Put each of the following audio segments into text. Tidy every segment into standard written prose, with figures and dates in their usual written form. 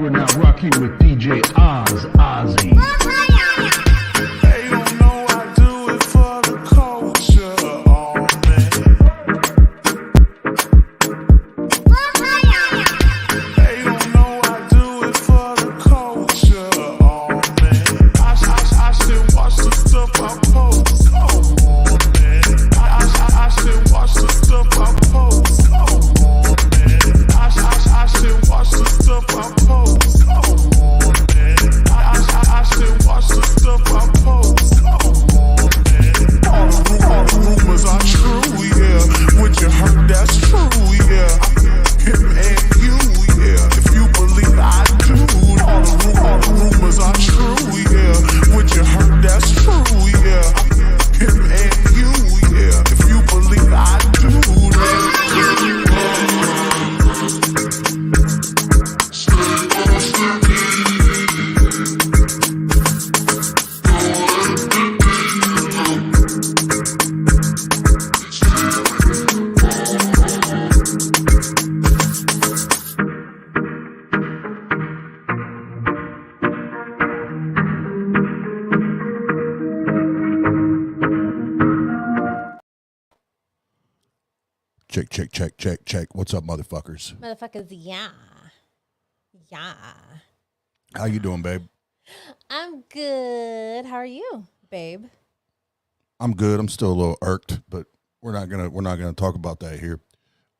You are now rocking with DJ Oz, Ozzy. They don't know I do it for the culture, oh man. They don't know I do it for the culture, oh man. I should watch the stuff I post, come on man. I should watch the stuff I post, come on man. I should watch the stuff I post, come on man. I should watch the stuff I post, come on man. All the rumors are true, yeah. What you heard, that's true, yeah. Him and you, yeah. If you believe I do, all the rumors are true, yeah. What you heard, that's true, yeah. Him and you, yeah. If you believe I do, Check. What's up, motherfuckers? Motherfuckers, yeah. How you doing, babe? I'm good. How are you, babe? I'm good. I'm still a little irked, but we're not gonna talk about that here.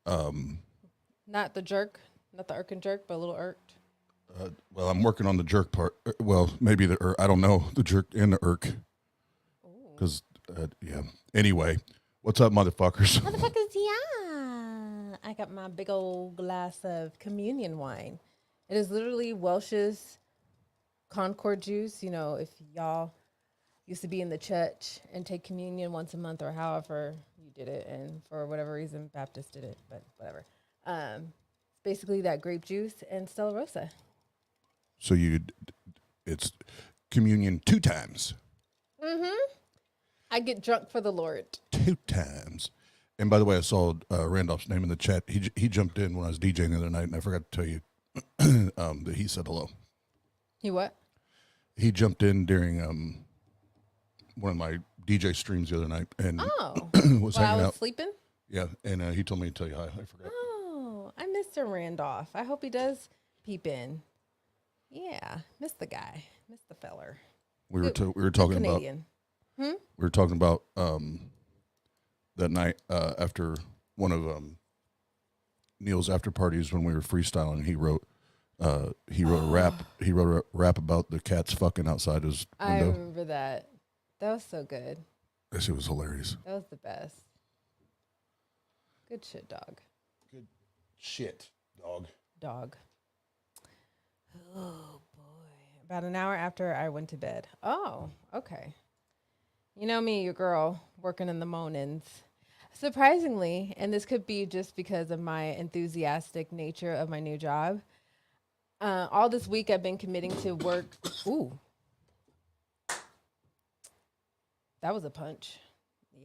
Not the jerk, not the irk and jerk, but a little irked. Well, I'm working on the jerk part. Well, maybe the irk. I don't know, the jerk and the irk. Because yeah. Anyway, what's up, motherfuckers? Motherfuckers, yeah. I got my big old glass of communion wine. It is literally Welsh's Concord juice. You know, if y'all used to be in the church and take communion once a month or however you did it, and for whatever reason Baptist did it, but whatever. It's basically that grape juice and Stella Rosa. So it's communion 2 times. Mm-hmm. I get drunk for the Lord. 2 times. And by the way, I saw Randolph's name in the chat. He jumped in when I was DJing the other night, and I forgot to tell you that he said hello. He what? He jumped in during one of my DJ streams the other night, and was hanging I was out. Sleeping? Yeah, and he told me to tell you hi. I forgot. Oh, I missed Randolph. I hope he does peep in. Yeah, miss the guy, miss the feller. We were talking about. We were talking about that night after one of Neil's after parties when we were freestyling. He wrote a rap. He wrote a rap about the cats fucking outside his window. I remember that. That was so good. That shit was hilarious. That was the best. Good shit, dog. Good shit, dog. Dog. Oh boy! About an hour after I went to bed. Oh, okay. You know me, your girl, working in the mornings. Surprisingly, and this could be just because of my enthusiastic nature of my new job, all this week I've been committing to work. Ooh. That was a punch.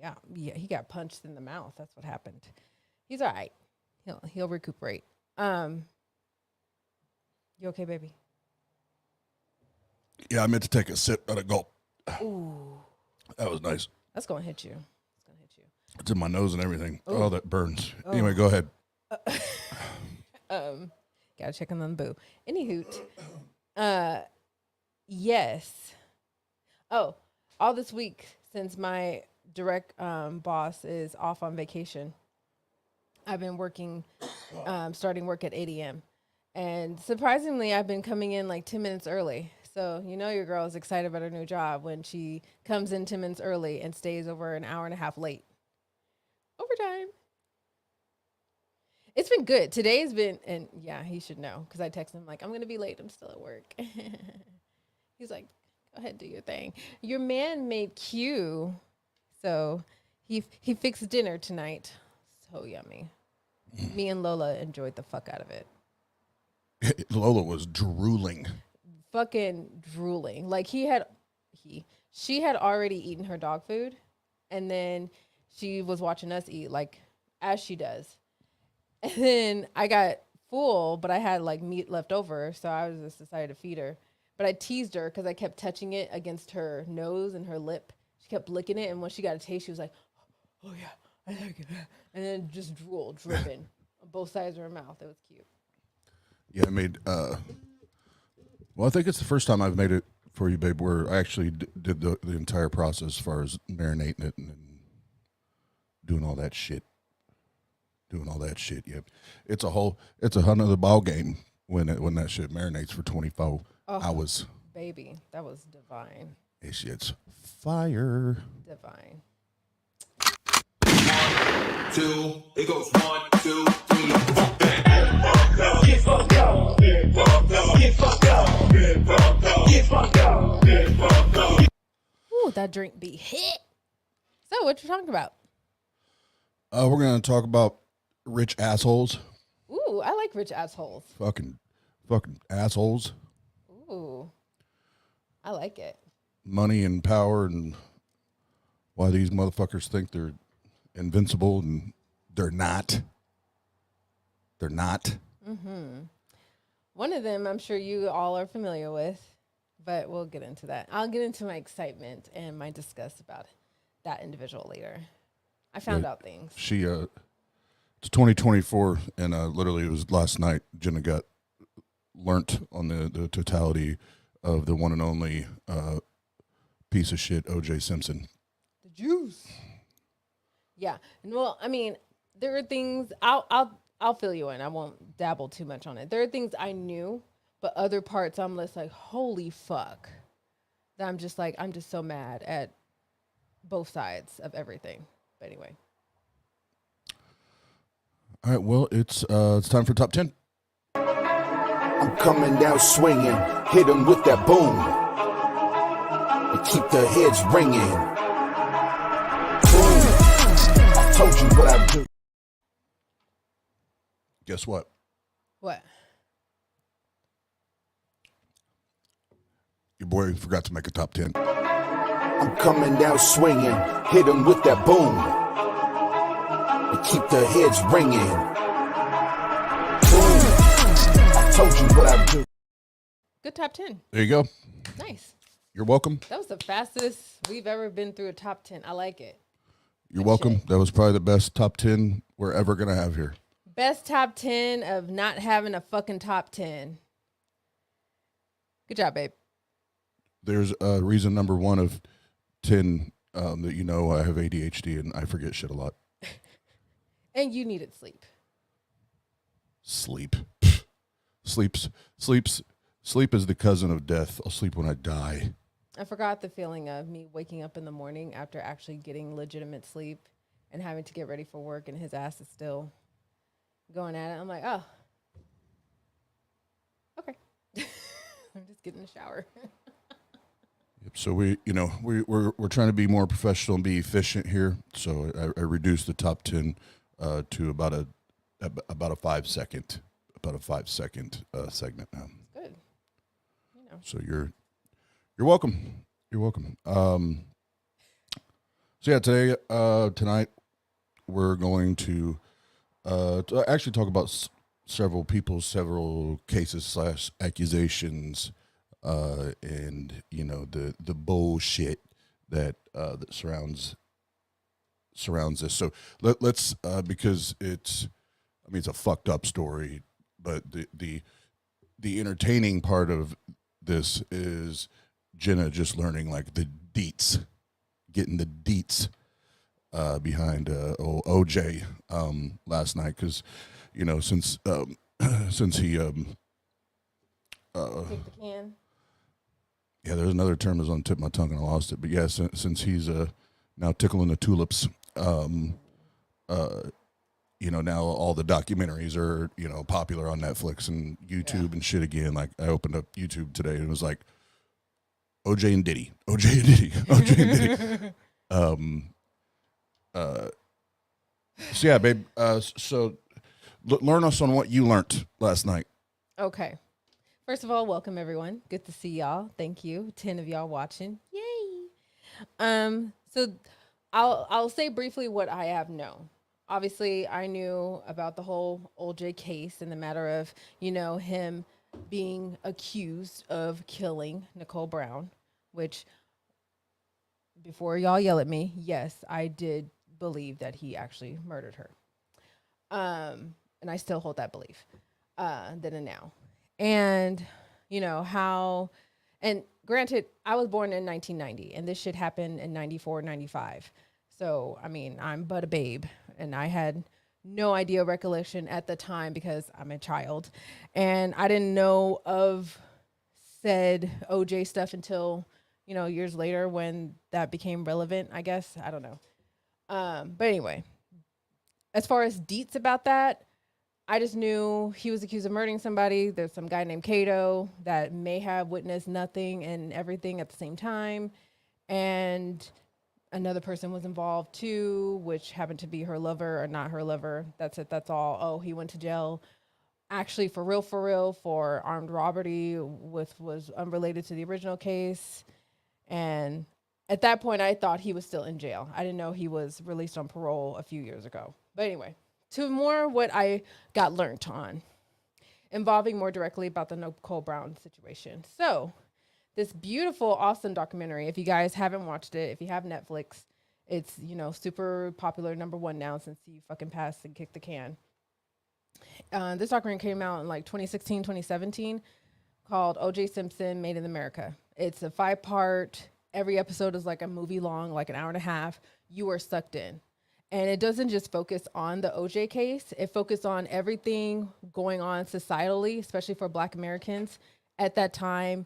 Yeah, he got punched in the mouth. That's what happened. He's all right. He'll recuperate. You okay, baby? Yeah, I meant to take a sip at a gulp. Ooh. That was nice. That's going to hit you. It's in my nose and everything. Ooh. Oh, that burns. Anyway, go ahead. Gotta check on the boo. Any hoot. Yes. Oh, all this week since my direct boss is off on vacation, I've been working, starting work at 8 a.m. And surprisingly, I've been coming in like 10 minutes early. So you know your girl is excited about her new job when she comes in 10 minutes early and stays over an hour and a half late. Overtime. It's been good. Today's been, and yeah, he should know because I texted him like, I'm going to be late. I'm still at work. He's like, go ahead, do your thing. Your man made Q. So he fixed dinner tonight. So yummy. Me and Lola enjoyed the fuck out of it. Lola was drooling. Fucking drooling. Like she had already eaten her dog food, and then she was watching us eat, like as she does. And then I got full, but I had like meat left over, so I was just decided to feed her. But I teased her because I kept touching it against her nose and her lip. She kept licking it, and when she got a taste, she was like, "Oh yeah, I like it," and then just drool dripping on both sides of her mouth. It was cute. Yeah, I made. Well, I think it's the first time I've made it for you, babe, where I actually did the entire process as far as marinating it and doing all that shit. Yeah, it's a whole other ball game when that shit marinates for 24 hours. Baby, that was divine. That shit's fire. Divine. 1, 2, it goes 1, 2, 3, fuck that. Get fucked up. Get fucked up. Get fucked up. Get fucked up. Get fucked up. Get fucked up. Ooh, that drink be hit. So, what you talking about? We're gonna talk about rich assholes. Ooh, I like rich assholes. Fucking assholes. Ooh, I like it. Money and power, and why these motherfuckers think they're invincible, and they're not. They're not. Mm-hmm. One of them I'm sure you all are familiar with, but we'll get into that. I'll get into my excitement and my disgust about that individual later. I found out things. It's 2024, and literally it was last night Jenna got learnt on the totality of the one and only piece of shit O.J. Simpson. The juice. Yeah. Well, I mean, there are things I'll fill you in. I won't dabble too much on it. There are things I knew, but other parts I'm just like, holy fuck. That I'm just so mad at both sides of everything. But anyway. All right, well, it's time for top 10. I'm coming down swinging, hit 'em with that boom, and keep their heads ringing. Boom, I told you what I do. Guess what? What? Your boy forgot to make a top 10. I'm coming down swinging, hit 'em with that boom, and keep their heads ringing. Boom, I told you what I do. Good top 10. There you go. Nice. You're welcome. That was the fastest we've ever been through a top 10. I like it. You're welcome. That was probably the best top 10 we're ever going to have here. Best top 10 of not having a fucking top 10. Good job, babe. There's reason number 1 of 10 that you know I have ADHD and I forget shit a lot. And you needed sleep. Sleep. Sleep is the cousin of death. I'll sleep when I die. I forgot the feeling of me waking up in the morning after actually getting legitimate sleep and having to get ready for work, and his ass is still going at it. I'm like, oh, okay. I'm just getting in the shower. Yep. So we're trying to be more professional and be efficient here. So I reduced the top 10 to about a 5-second segment now. Good. So you're welcome. You're welcome. So yeah, tonight we're going to actually talk about several cases / accusations, and the bullshit that surrounds this. So let's because it's a fucked up story, but the entertaining part of this is Jenna just learning like the deets, getting the deets behind OJ last night, because since he Take the can. yeah, there's another term that's on the tip of my tongue and I lost it, but yeah, since he's now tickling the tulips, now all the documentaries are popular on Netflix and YouTube and shit again. Like I opened up YouTube today and it was like OJ and Diddy. So yeah, babe. So learn us on what you learned last night. Okay. First of all, welcome everyone. Good to see y'all. Thank you. 10 of y'all watching. Yay. So I'll say briefly what I have known. obviously I knew about the whole OJ case in the matter of, him being accused of killing Nicole Brown, which, before y'all yell at me, yes, I did believe that he actually murdered her. And I still hold that belief, then and now. And, how, and granted, I was born in 1990 and this shit happened in 94, 95. So, I mean, I'm but a babe and I had no idea recollection at the time because I'm a child and I didn't know of said OJ stuff until, years later when that became relevant, I guess. I don't know. But anyway, as far as deets about that, I just knew he was accused of murdering somebody. There's some guy named Cato that may have witnessed nothing and everything at the same time. And another person was involved too, which happened to be her lover or not her lover. That's it. That's all. Oh, he went to jail. Actually, for real, for armed robbery, was unrelated to the original case. And at that point, I thought he was still in jail. I didn't know he was released on parole a few years ago. But anyway, to more what I got learned on, involving more directly about the Nicole Brown situation. So, this beautiful, awesome documentary, if you guys haven't watched it, if you have Netflix, it's, super popular, #1 now since you fucking passed and kicked the can. This documentary came out in like 2016, 2017, called O.J. Simpson Made in America. It's a 5-part. Every episode is like a movie long, like an hour and a half. You are sucked in. And it doesn't just focus on the OJ case. It focuses on everything going on societally, especially for Black Americans at that time,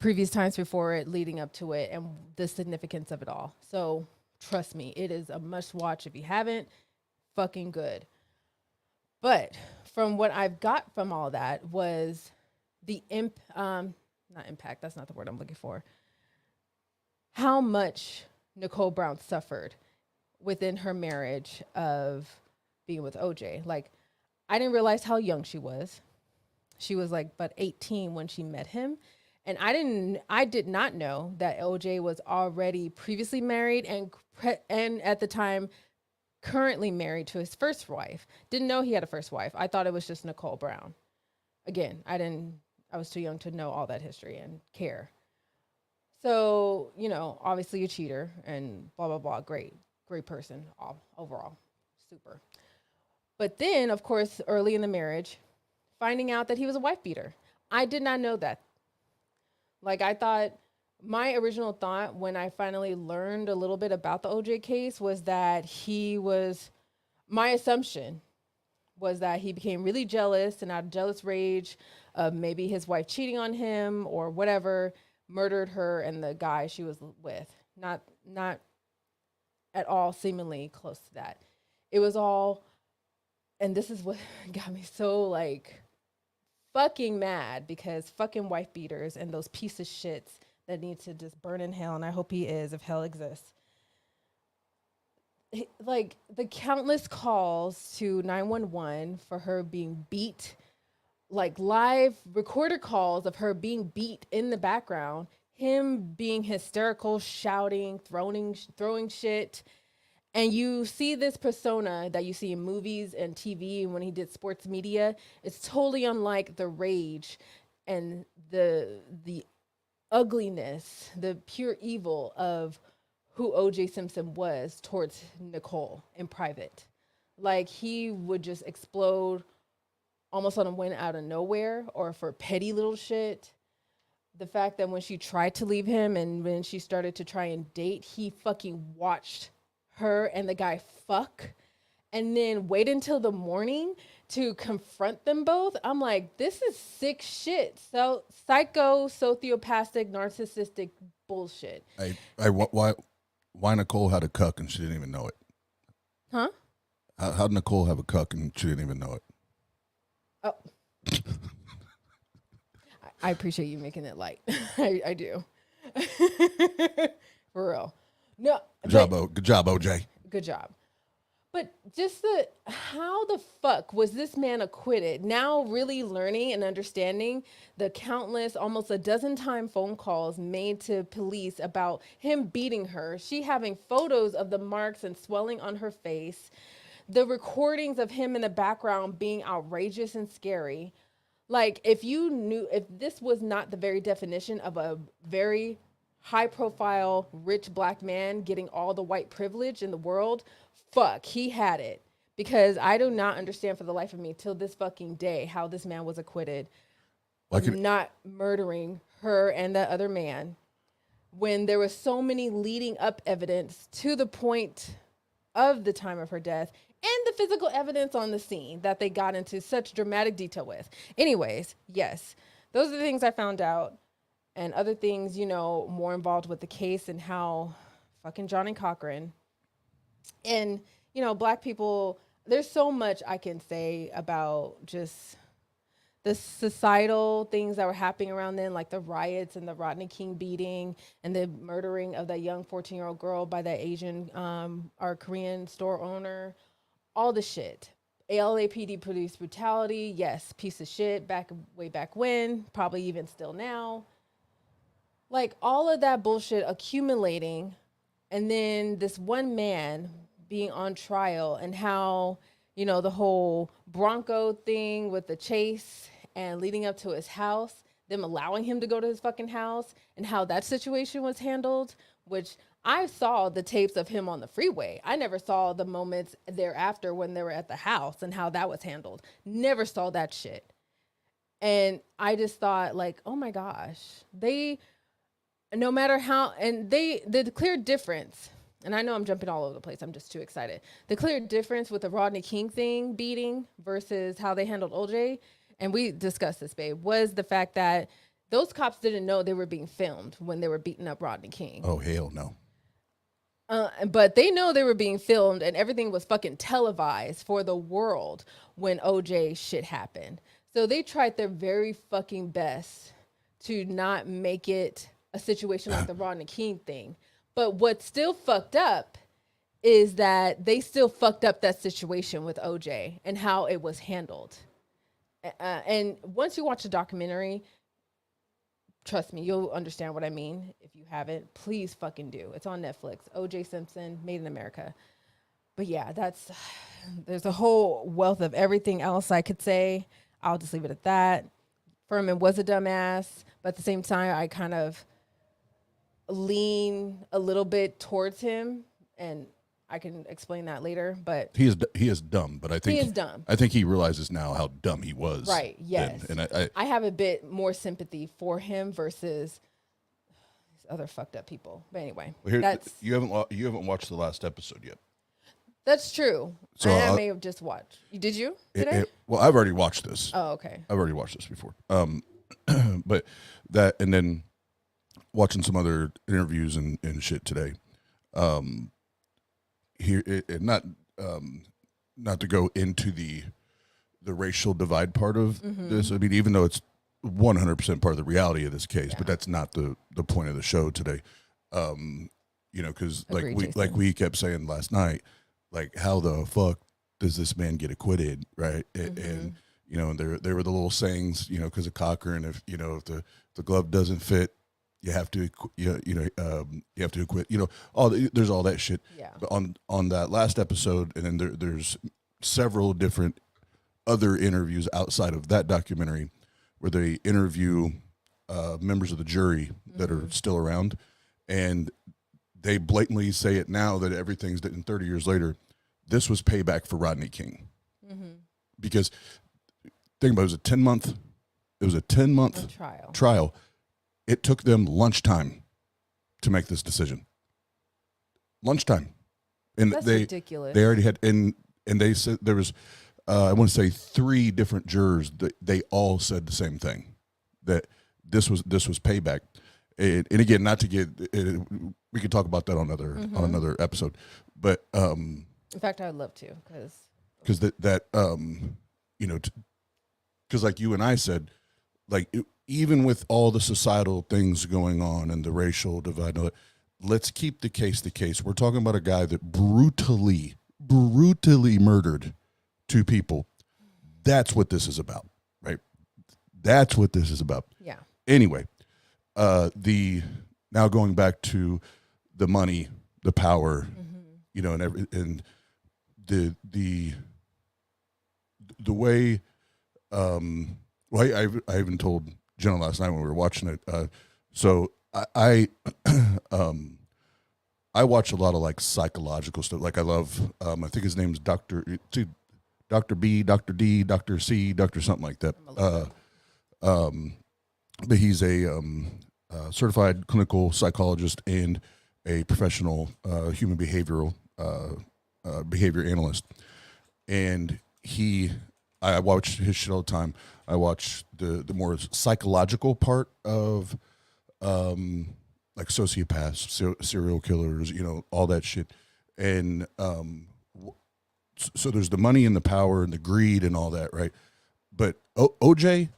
previous times before it, leading up to it, and the significance of it all. So trust me, it is a must watch if you haven't. Fucking good. But from what I've got from all that was the not impact, that's not the word I'm looking for. How much Nicole Brown suffered within her marriage of being with OJ. Like, I didn't realize how young she was. She was like but 18 when she met him. And I did not know that OJ was already previously married and at the time currently married to his first wife. Didn't know he had a first wife. I thought it was just Nicole Brown. Again, I was too young to know all that history and care. So, obviously a cheater and blah, blah, blah. Great person overall. Super. But then, of course, early in the marriage, finding out that he was a wife beater. I did not know that. Like, I thought, my original thought when I finally learned a little bit about the OJ case was that my assumption was that he became really jealous and out of jealous rage of maybe his wife cheating on him or whatever, murdered her and the guy she was with. Not at all seemingly close to that. It was all, and this is what got me so like fucking mad, because fucking wife beaters and those piece of shits that need to just burn in hell, and I hope he is if hell exists. Like the countless calls to 911 for her being beat, like live recorded calls of her being beat in the background, him being hysterical, shouting, throwing shit. And you see this persona that you see in movies and TV when he did sports media. It's totally unlike the rage and the ugliness, the pure evil of who O.J. Simpson was towards Nicole in private. Like, he would just explode almost on a whim out of nowhere or for petty little shit. The fact that when she tried to leave him and when she started to try and date, he fucking watched her and the guy fuck and then wait until the morning to confront them both. I'm like, this is sick shit. So psycho, sociopathic, narcissistic bullshit. Why Nicole had a cuck and she didn't even know it? Huh? How'd Nicole have a cuck and she didn't even know it? Oh. I appreciate you making it light. I do. For real. No. Good job, OJ. Good job. But just how the fuck was this man acquitted? Now really learning and understanding the countless, almost a dozen time phone calls made to police about him beating her. She having photos of the marks and swelling on her face. the recordings of him in the background being outrageous and scary. Like, if this was not the very definition of a very high profile, rich black man getting all the white privilege in the world, fuck, he had it. Because I do not understand for the life of me till this fucking day how this man was acquitted of not murdering her and that other man when there was so many leading up evidence to the point of the time of her death and the physical evidence on the scene that they got into such dramatic detail with. Anyways, yes, those are the things I found out, and other things, you know, more involved with the case and how fucking Johnny Cochran and, you know, black people, there's so much I can say about just the societal things that were happening around then, like the riots and the Rodney King beating and the murdering of that young 14-year-old girl by that Asian or Korean store owner, all the shit. LAPD police brutality, yes, piece of shit, way back when, probably even still now. Like, all of that bullshit accumulating, and then this one man being on trial, and how, you know, the whole Bronco thing with the chase and leading up to his house, them allowing him to go to his fucking house, and how that situation was handled, which I saw the tapes of him on the freeway. I never saw the moments thereafter when they were at the house and how that was handled. Never saw that shit. And I just thought, like, oh my gosh, no matter how, and the clear difference, and I know I'm jumping all over the place, I'm just too excited. The clear difference with the Rodney King thing beating versus how they handled OJ, and we discussed this, babe, was the fact that those cops didn't know they were being filmed when they were beating up Rodney King. Oh, hell no. But they know they were being filmed, and everything was fucking televised for the world when OJ shit happened. So they tried their very fucking best to not make it a situation like the Rodney King thing. But what's still fucked up is that they still fucked up that situation with OJ and how it was handled. And once you watch the documentary, trust me, you'll understand what I mean. If you haven't, please fucking do. It's on Netflix. OJ Simpson, Made in America. But yeah, there's a whole wealth of everything else I could say. I'll just leave it at that. Furman was a dumbass, but at the same time, I kind of lean a little bit towards him, and I can explain that later. But he is dumb, but I think he is dumb. I think he realizes now how dumb he was. Right. Yes. And I have a bit more sympathy for him versus these other fucked up people. But anyway, you haven't watched the last episode yet. That's true. So I may have just watched. Did you? Well, I've already watched this. Oh, okay. I've already watched this before. But that, and then watching some other interviews and shit today. Not to go into the racial divide part of this. I mean, even though it's 100% part of the reality of this case, but that's not the point of the show today. You know, because like we kept saying last night, like, how the fuck does this man get acquitted, right? And you know, and there were the little sayings, you know, because of Cochran, if the glove doesn't fit, you have to you have to acquit, you know, there's all that shit. Yeah. But on that last episode, and then there's several different other interviews outside of that documentary where they interview members of the jury that are still around, and they blatantly say it now that everything's in 30 years later, this was payback for Rodney King. Because think about it, it was a 10-month trial. It took them lunchtime to make this decision. Lunchtime. And that's ridiculous. They already had, and they said there was, I want to say 3 different jurors that they all said the same thing, that this was payback. And again, not to get, we could talk about that on another episode, but in fact, I would love to, because that you know, because like you and I said, like even with all the societal things going on and the racial divide, let's keep the case the case. We're talking about a guy that brutally murdered 2 people. That's what this is about, right? That's what this is about. Yeah. Anyway, now going back to the money, the power, you know, and the way I even told Jenna last night when we were watching it. So I I watch a lot of like psychological stuff. Like I love I think his name's Dr. B, Dr. D, Dr. C, Dr. something like that. But he's a certified clinical psychologist and a professional human behavioral behavior analyst. And I watch his shit all the time. I watch the more psychological part of like sociopaths, serial killers, all that shit. And so there's the money and the power and the greed and all that, right? But OJ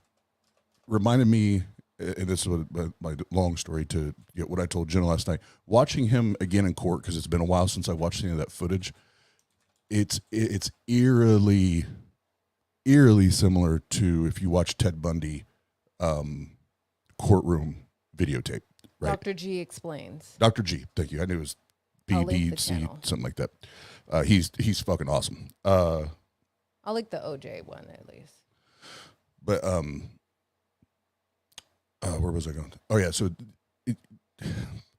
reminded me, and this is my long story to get what I told Jenna last night. Watching him again in court, because it's been a while since I watched any of that footage, it's eerily similar to if you watch Ted Bundy courtroom videotape. Right? Dr. G explains. Dr. G, thank you. I knew it was PDC, something like that. He's fucking awesome. I like the OJ one at least. But where was I going? Oh yeah, so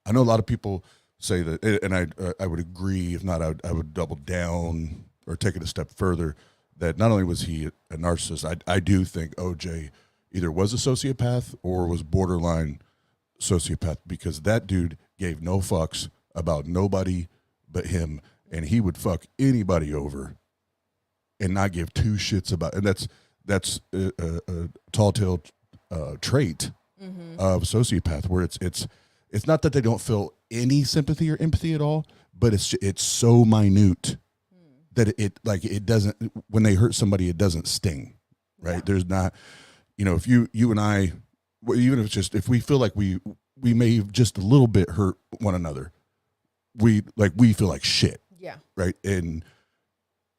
I know a lot of people say that, and I would agree. If not, I would double down or take it a step further. That not only was he a narcissist, I do think OJ either was a sociopath or was borderline sociopath, because that dude gave no fucks about nobody but him, and he would fuck anybody over and not give two shits about. And that's a tall tale trait of sociopath, where it's not that they don't feel any sympathy or empathy at all, but it's so minute that it doesn't, when they hurt somebody, it doesn't sting, right? Yeah. There's not, if you and I, even if it's just, if we feel like we may have just a little bit hurt one another, we feel like shit. Yeah. Right. And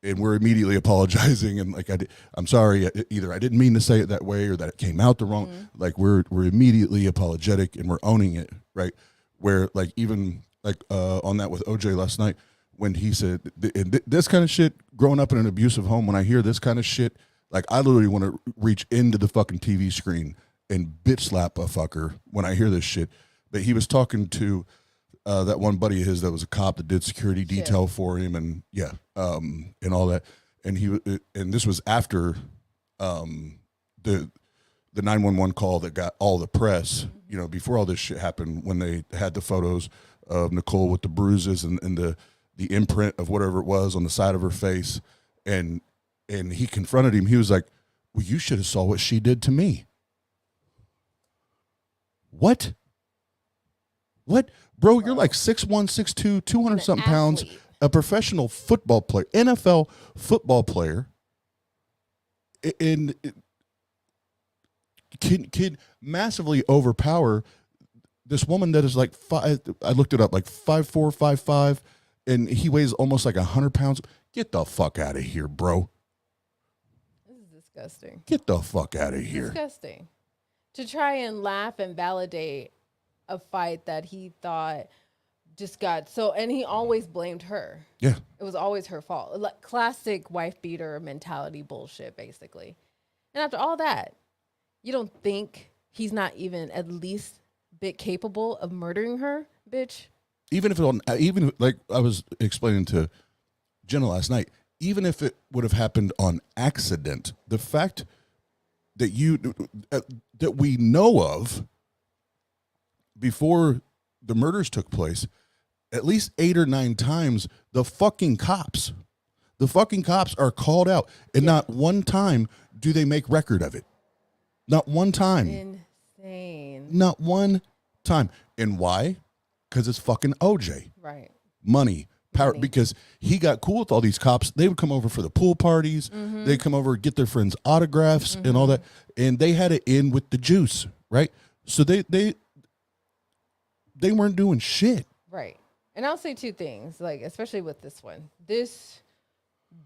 we're immediately apologizing and like I'm sorry, either I didn't mean to say it that way or that it came out the wrong. Like we're immediately apologetic and we're owning it, right? Where like even like on that with OJ last night, when he said this kind of shit, growing up in an abusive home, when I hear this kind of shit, like I literally want to reach into the fucking TV screen and bitch slap a fucker when I hear this shit. But he was talking to that one buddy of his that was a cop that did security detail for him, and and all that. And this was after the 911 call that got all the press. Before all this shit happened, when they had the photos of Nicole with the bruises and the imprint of whatever it was on the side of her face, and he confronted him. He was like, "Well, you should have saw what she did to me." What? Bro, you're like 6'1", 6'2", 200 something pounds, a professional football player, NFL football player, and can massively overpower this woman that is like I looked it up, like 5'4", 5'5", and he weighs almost like 100 pounds. Get the fuck out of here, bro. This is disgusting. Get the fuck out of here. Disgusting. To try and laugh and validate a fight that he thought just got so, and he always blamed her. Yeah. It was always her fault. Like classic wife beater mentality bullshit, basically. And after all that, you don't think he's not even at least bit capable of murdering her, bitch? Even like I was explaining to Jenna last night, even if it would have happened on accident, the fact that that we know of before the murders took place, at least 8 or 9 times, the fucking cops are called out, and not one time do they make record of it. Not one time. Insane. Not one time. And why? Because it's fucking OJ. Right. Money. Power. Because he got cool with all these cops. They would come over for the pool parties. They'd come over, get their friends' autographs and all that. And they had it in with the juice, right? So they weren't doing shit. Right. And I'll say 2 things, like, especially with this one. This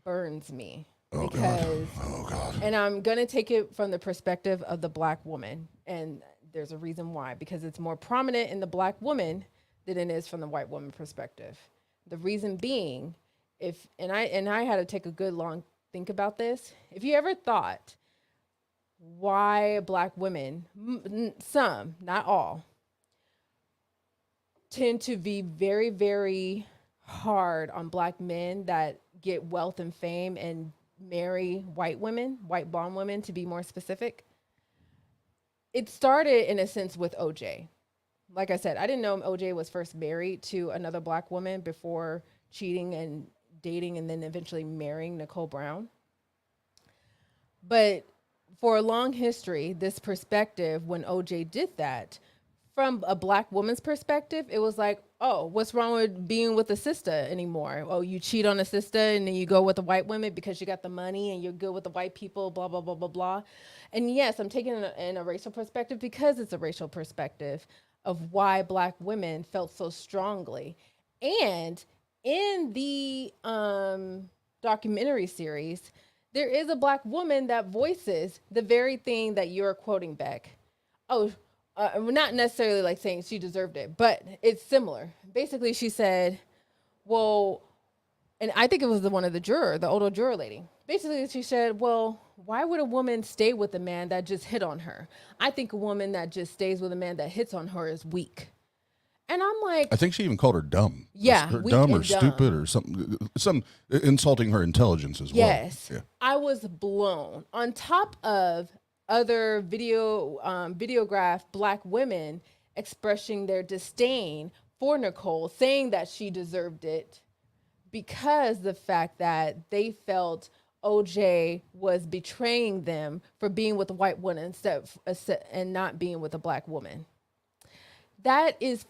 burns me. Oh, because, God. Oh, God. And I'm going to take it from the perspective of the black woman. And there's a reason why. Because it's more prominent in the black woman than it is from the white woman perspective. The reason being I had to take a good long think about this. If you ever thought why black women, some, not all, tend to be very, very hard on black men that get wealth and fame and marry white women, white blonde women to be more specific. It started in a sense with OJ. Like I said, I didn't know OJ was first married to another black woman before cheating and dating and then eventually marrying Nicole Brown. But for a long history, this perspective, when OJ did that, from a black woman's perspective, it was like, oh, what's wrong with being with a sister anymore? Oh, you cheat on a sister and then you go with a white woman because you got the money and you're good with the white people, blah, blah, blah, blah, blah. And yes, I'm taking it in a racial perspective because it's a racial perspective of why black women felt so strongly. And in the documentary series, there is a black woman that voices the very thing that you're quoting, Beck. Oh, not necessarily like saying she deserved it, but it's similar. Basically, she said, well, and I think it was the older juror lady. Basically, she said, well, why would a woman stay with a man that just hit on her? I think a woman that just stays with a man that hits on her is weak. And I'm like, I think she even called her dumb. Yeah, Her weak dumb or and dumb. stupid or something. Some insulting her intelligence as yes, well. Yeah. I was blown. On top of other videographed black women expressing their disdain for Nicole, saying that she deserved it because the fact that they felt OJ was betraying them for being with a white woman and not being with a black woman. That is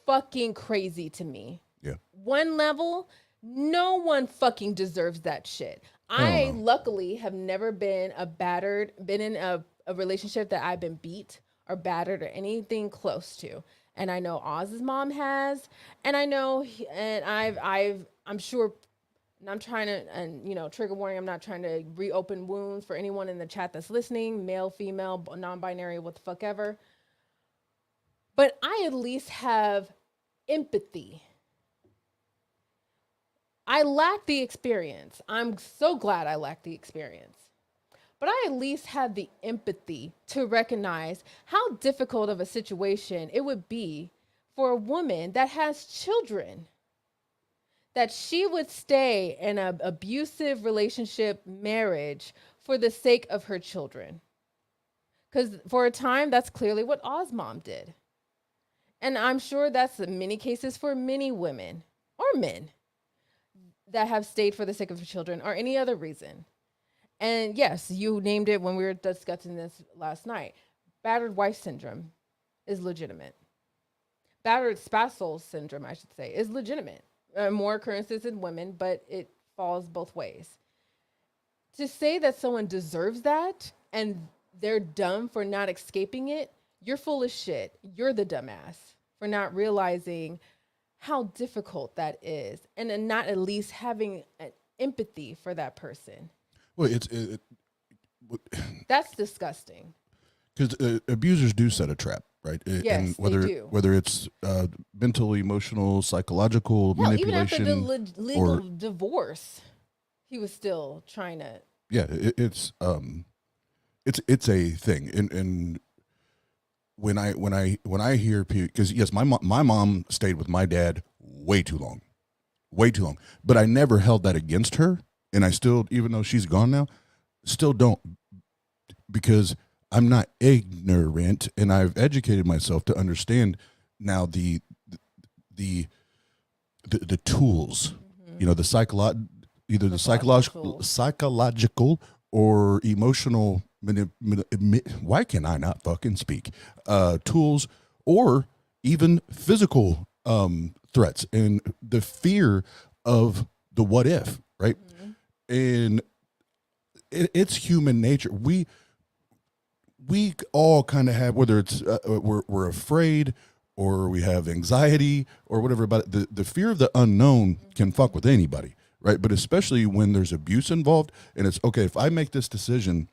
fucking crazy to me. Yeah. One level, no one fucking deserves that shit. I luckily have never been in a relationship that I've been beat or battered or anything close to. And I know Oz's mom has, and I know, I'm sure, and I'm trying to, and trigger warning, I'm not trying to reopen wounds for anyone in the chat that's listening, male, female, non-binary, what the fuck ever. But I at least have empathy. I lack the experience. I'm so glad I lack the experience. But I at least have the empathy to recognize how difficult of a situation it would be for a woman that has children, that she would stay in an abusive relationship, marriage, for the sake of her children. Because for a time, that's clearly what Oz mom did. And I'm sure that's in many cases for many women or men that have stayed for the sake of their children or any other reason. And yes, you named it when we were discussing this last night. Battered wife syndrome is legitimate. Battered spousal syndrome, I should say, is legitimate. More occurrences in women, but it falls both ways. To say that someone deserves that and they're dumb for not escaping it, you're full of shit. You're the dumbass for not realizing how difficult that is and then not at least having an empathy for that person. Well, That's disgusting. because abusers do set a trap, right? Yes, and whether they do. Whether it's mental, emotional, psychological Hell, even after manipulation, the legal divorce, he was still trying to. yeah, it's a thing. And when I hear people, because yes, my mom stayed with my dad way too long, but I never held that against her, and I still, even though she's gone now, still don't, because I'm not ignorant, and I've educated myself to understand now the tools, Mm-hmm. The psychological or emotional why can I not fucking speak? Tools or even physical threats and the fear of the what if, right? Mm-hmm. And it's human nature. We all kind of have, whether it's we're afraid or we have anxiety or whatever about it. The fear of the unknown can fuck with anybody, right? But especially when there's abuse involved, and it's okay, if I make this decision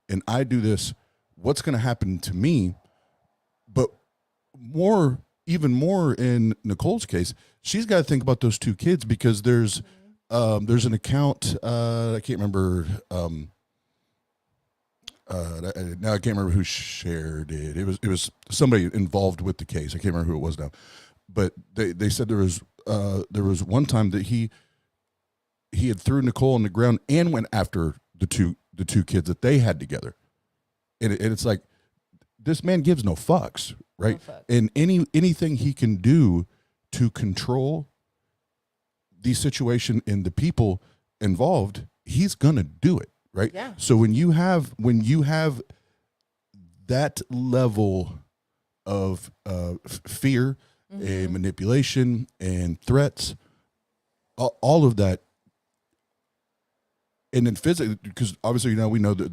and I do this, what's going to happen to me? But even more in Nicole's case, she's got to think about those two kids, because there's There's an account. I can't remember. Now I can't remember who shared it. It was somebody involved with the case. I can't remember who it was now. But they said there was one time that he had threw Nicole on the ground and went after the two kids that they had together, and it's like, this man gives no fucks, right? No fucks. And anything he can do to control the situation and the people involved, he's gonna do it, right? Yeah. So when you have that level of fear and manipulation and threats, all of that, and then physically, because obviously now we know that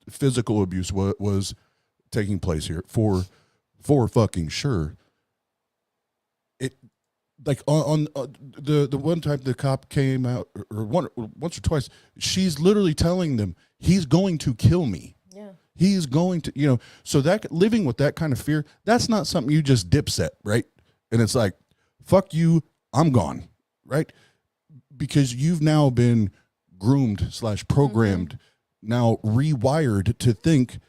physical abuse was taking place here for fucking sure. It, like on the one time the cop came out, or once or twice, she's literally telling them he's going to kill me. Yeah, he's going to, so that living with that kind of fear, that's not something you just dipset, right? And it's like, fuck you, I'm gone, right? Because you've now been groomed / programmed, now rewired to think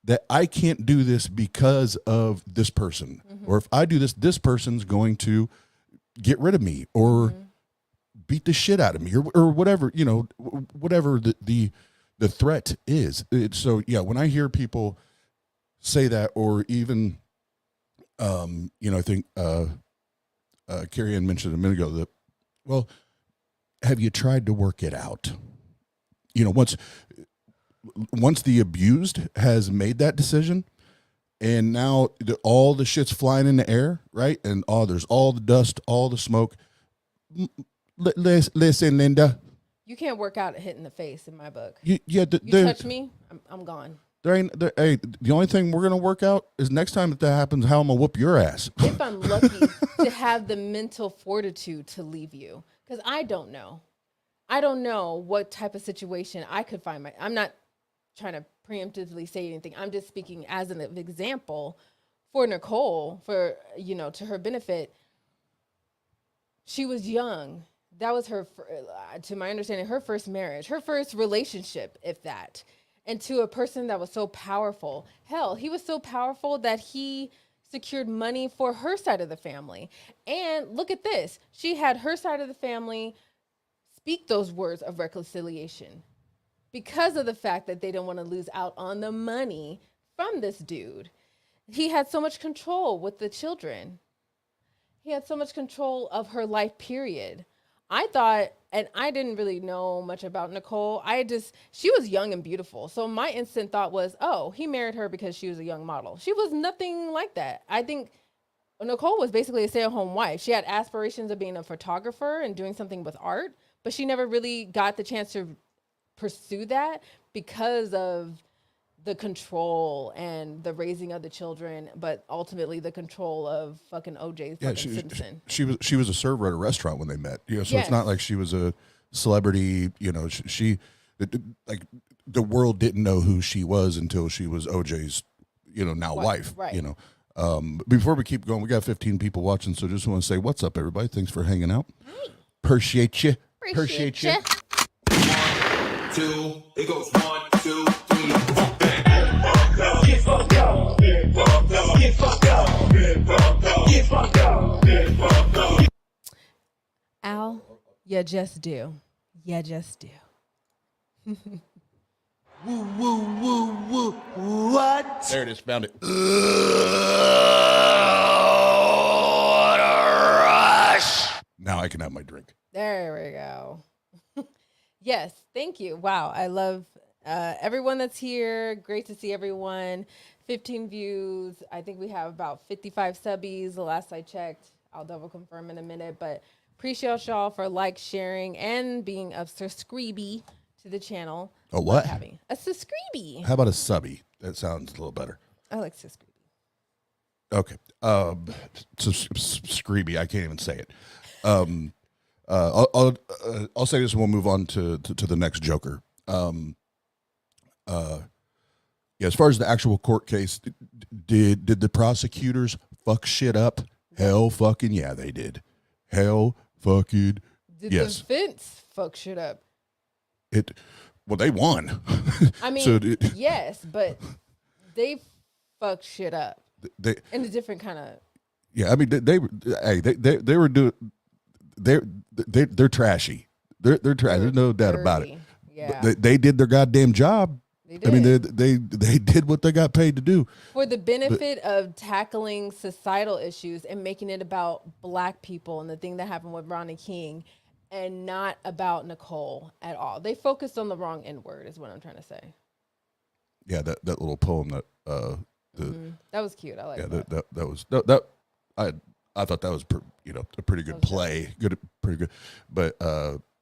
that I can't do this because of this person, or if I do this, this person's going to get rid of me or beat the shit out of me, or whatever, whatever the threat is. So yeah, when I hear people say that, or even, I think Carrie Ann mentioned a minute ago that, well, have you tried to work it out? Once the abused has made that decision, and now all the shit's flying in the air, right? And there's all the dust, all the smoke. Listen, Linda. You can't work out a hit in the face in my book. You touch me, I'm gone. The only thing we're gonna work out is next time that happens, how I'm gonna whoop your ass. If I'm lucky to have the mental fortitude to leave you, because I don't know what type of situation I could find. I'm not trying to preemptively say anything. I'm just speaking as an example for Nicole, for, to her benefit. She was young. That was her, to my understanding, her first marriage, her first relationship, if that. And to a person that was so powerful. Hell, he was so powerful that he secured money for her side of the family. And look at this. She had her side of the family speak those words of reconciliation because of the fact that they don't want to lose out on the money from this dude. He had so much control with the children. He had so much control of her life, period. I thought, and I didn't really know much about Nicole. She was young and beautiful. So my instant thought was, oh, he married her because she was a young model. She was nothing like that. I think Nicole was basically a stay-at-home wife. She had aspirations of being a photographer and doing something with art, but she never really got the chance to pursue that because of the control and the raising of the children, but ultimately the control of fucking OJ Simpson. She was a server at a restaurant when they met. So Yes. It's not like she was a celebrity. She like the world didn't know who she was until she was OJ's now wife. Right. Before we keep going, we got 15 people watching, so just want to say what's up, everybody. Thanks for hanging out. Appreciate you. Appreciate you. 2, it goes 1, 2, 3, 4. Get fucked up. Get fucked up. Get fucked up. Get fucked up. Get fucked up. Get fucked up. Al, you just do. You just do. Woo, woo, woo, woo. What? There it is. Found it. What a rush. Now I can have my drink. There we go. Yes, thank you. Wow, I love everyone that's here. Great to see everyone. 15 views. I think we have about 55 subbies the last I checked. I'll double confirm in a minute, but appreciate y'all for sharing, and being a subscribey to the channel. A what? A subscribey. How about a subby? That sounds a little better. I like subscribey. Okay. Screeby. I can't even say it. I'll say this and we'll move on to the next Joker. As far as the actual court case, did the prosecutors fuck shit up? Hell fucking yeah, they did. Hell fucking Did Yes. the defense fuck shit up? Well, they won. I mean, So yes, but they fucked shit up they, in a different kind of. yeah, I mean, they were doing, they're trashy. They're trash. There's no doubt about it. Yeah, But they did their goddamn job. they I mean, did. they did what they got paid to do. For the benefit of tackling societal issues and making it about black people and the thing that happened with Ronnie King, and not about Nicole at all. They focused on the wrong N word, is what I'm trying to say. Yeah, that little poem that That was cute. I like that. that I thought that was a pretty good play, pretty good. But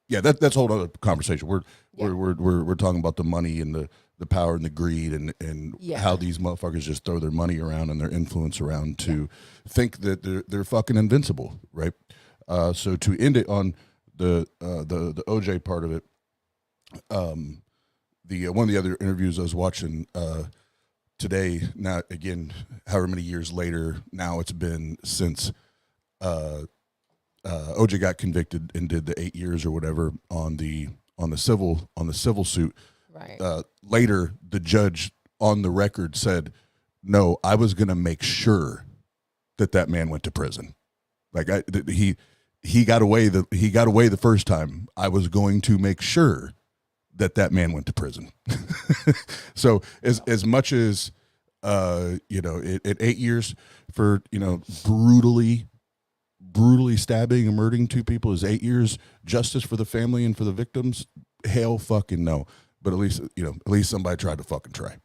yeah, that's a whole other conversation. We're talking about the money and the power and the greed and how these motherfuckers just throw their money around and their influence around to think that they're fucking invincible, right? So to end it on the OJ part of it, the one of the other interviews I was watching today, now again, however many years later, now it's been since OJ got convicted and did the 8 years or whatever on the civil suit. Right. Later, the judge on the record said, "No, I was going to make sure that man went to prison. Like he got away the first time. I was going to make sure that man went to prison." So as much as at 8 years for brutally stabbing and murdering two people is 8 years justice for the family and for the victims, hell fucking no. But at least somebody tried to fucking try.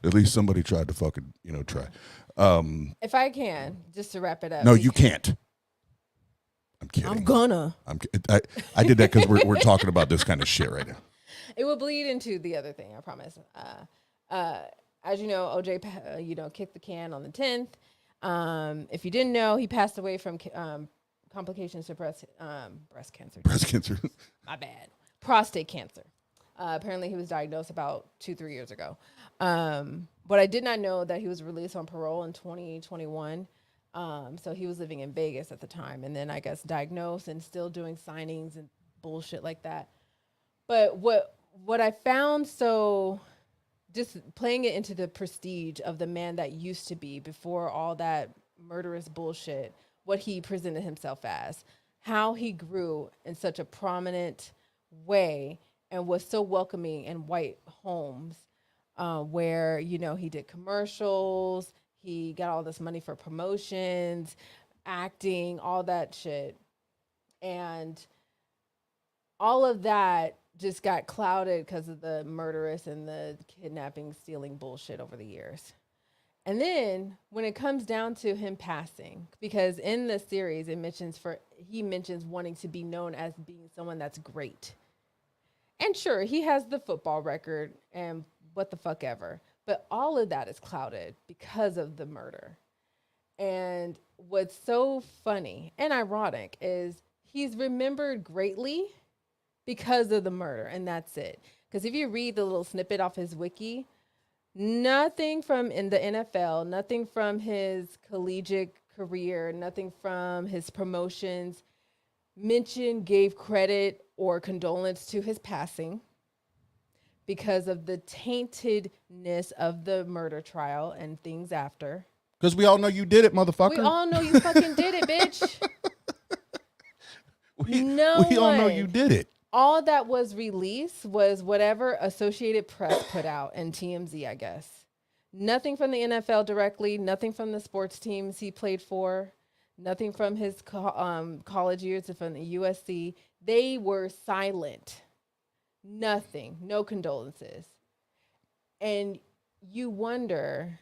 At least somebody tried to fucking try. If I can, just to wrap it up. No, you can't. I'm kidding. I'm gonna. I did that because we're talking about this kind of shit right now. It will bleed into the other thing, I promise. As you know, OJ, kicked the can on the 10th. If you didn't know, he passed away from complications to breast cancer. Breast cancer. My bad. Prostate cancer. Apparently, he was diagnosed about 2-3 years ago. But I did not know that he was released on parole in 2021. So he was living in Vegas at the time, and then I guess diagnosed and still doing signings and bullshit like that. But what I found, so just playing it into the prestige of the man that used to be before all that murderous bullshit, what he presented himself as, how he grew in such a prominent way and was so welcoming in white homes, where, he did commercials, he got all this money for promotions, acting, all that shit. And all of that just got clouded because of the murderous and the kidnapping, stealing bullshit over the years. And then when it comes down to him passing, because in the series he mentions wanting to be known as being someone that's great. And sure, he has the football record and what the fuck ever. But all of that is clouded because of the murder. And what's so funny and ironic is he's remembered greatly because of the murder, and that's it. Because if you read the little snippet off his wiki, nothing from in the NFL, nothing from his collegiate career, nothing from his promotions gave credit or condolence to his passing because of the taintedness of the murder trial and things after. Because we all know you did it, motherfucker. We all know you fucking did it, bitch. we all know you did it. All that was released was whatever Associated Press put out and TMZ, I guess. Nothing from the NFL directly, nothing from the sports teams he played for, nothing from his college years from the USC. They were silent. Nothing. No condolences. And you wonder,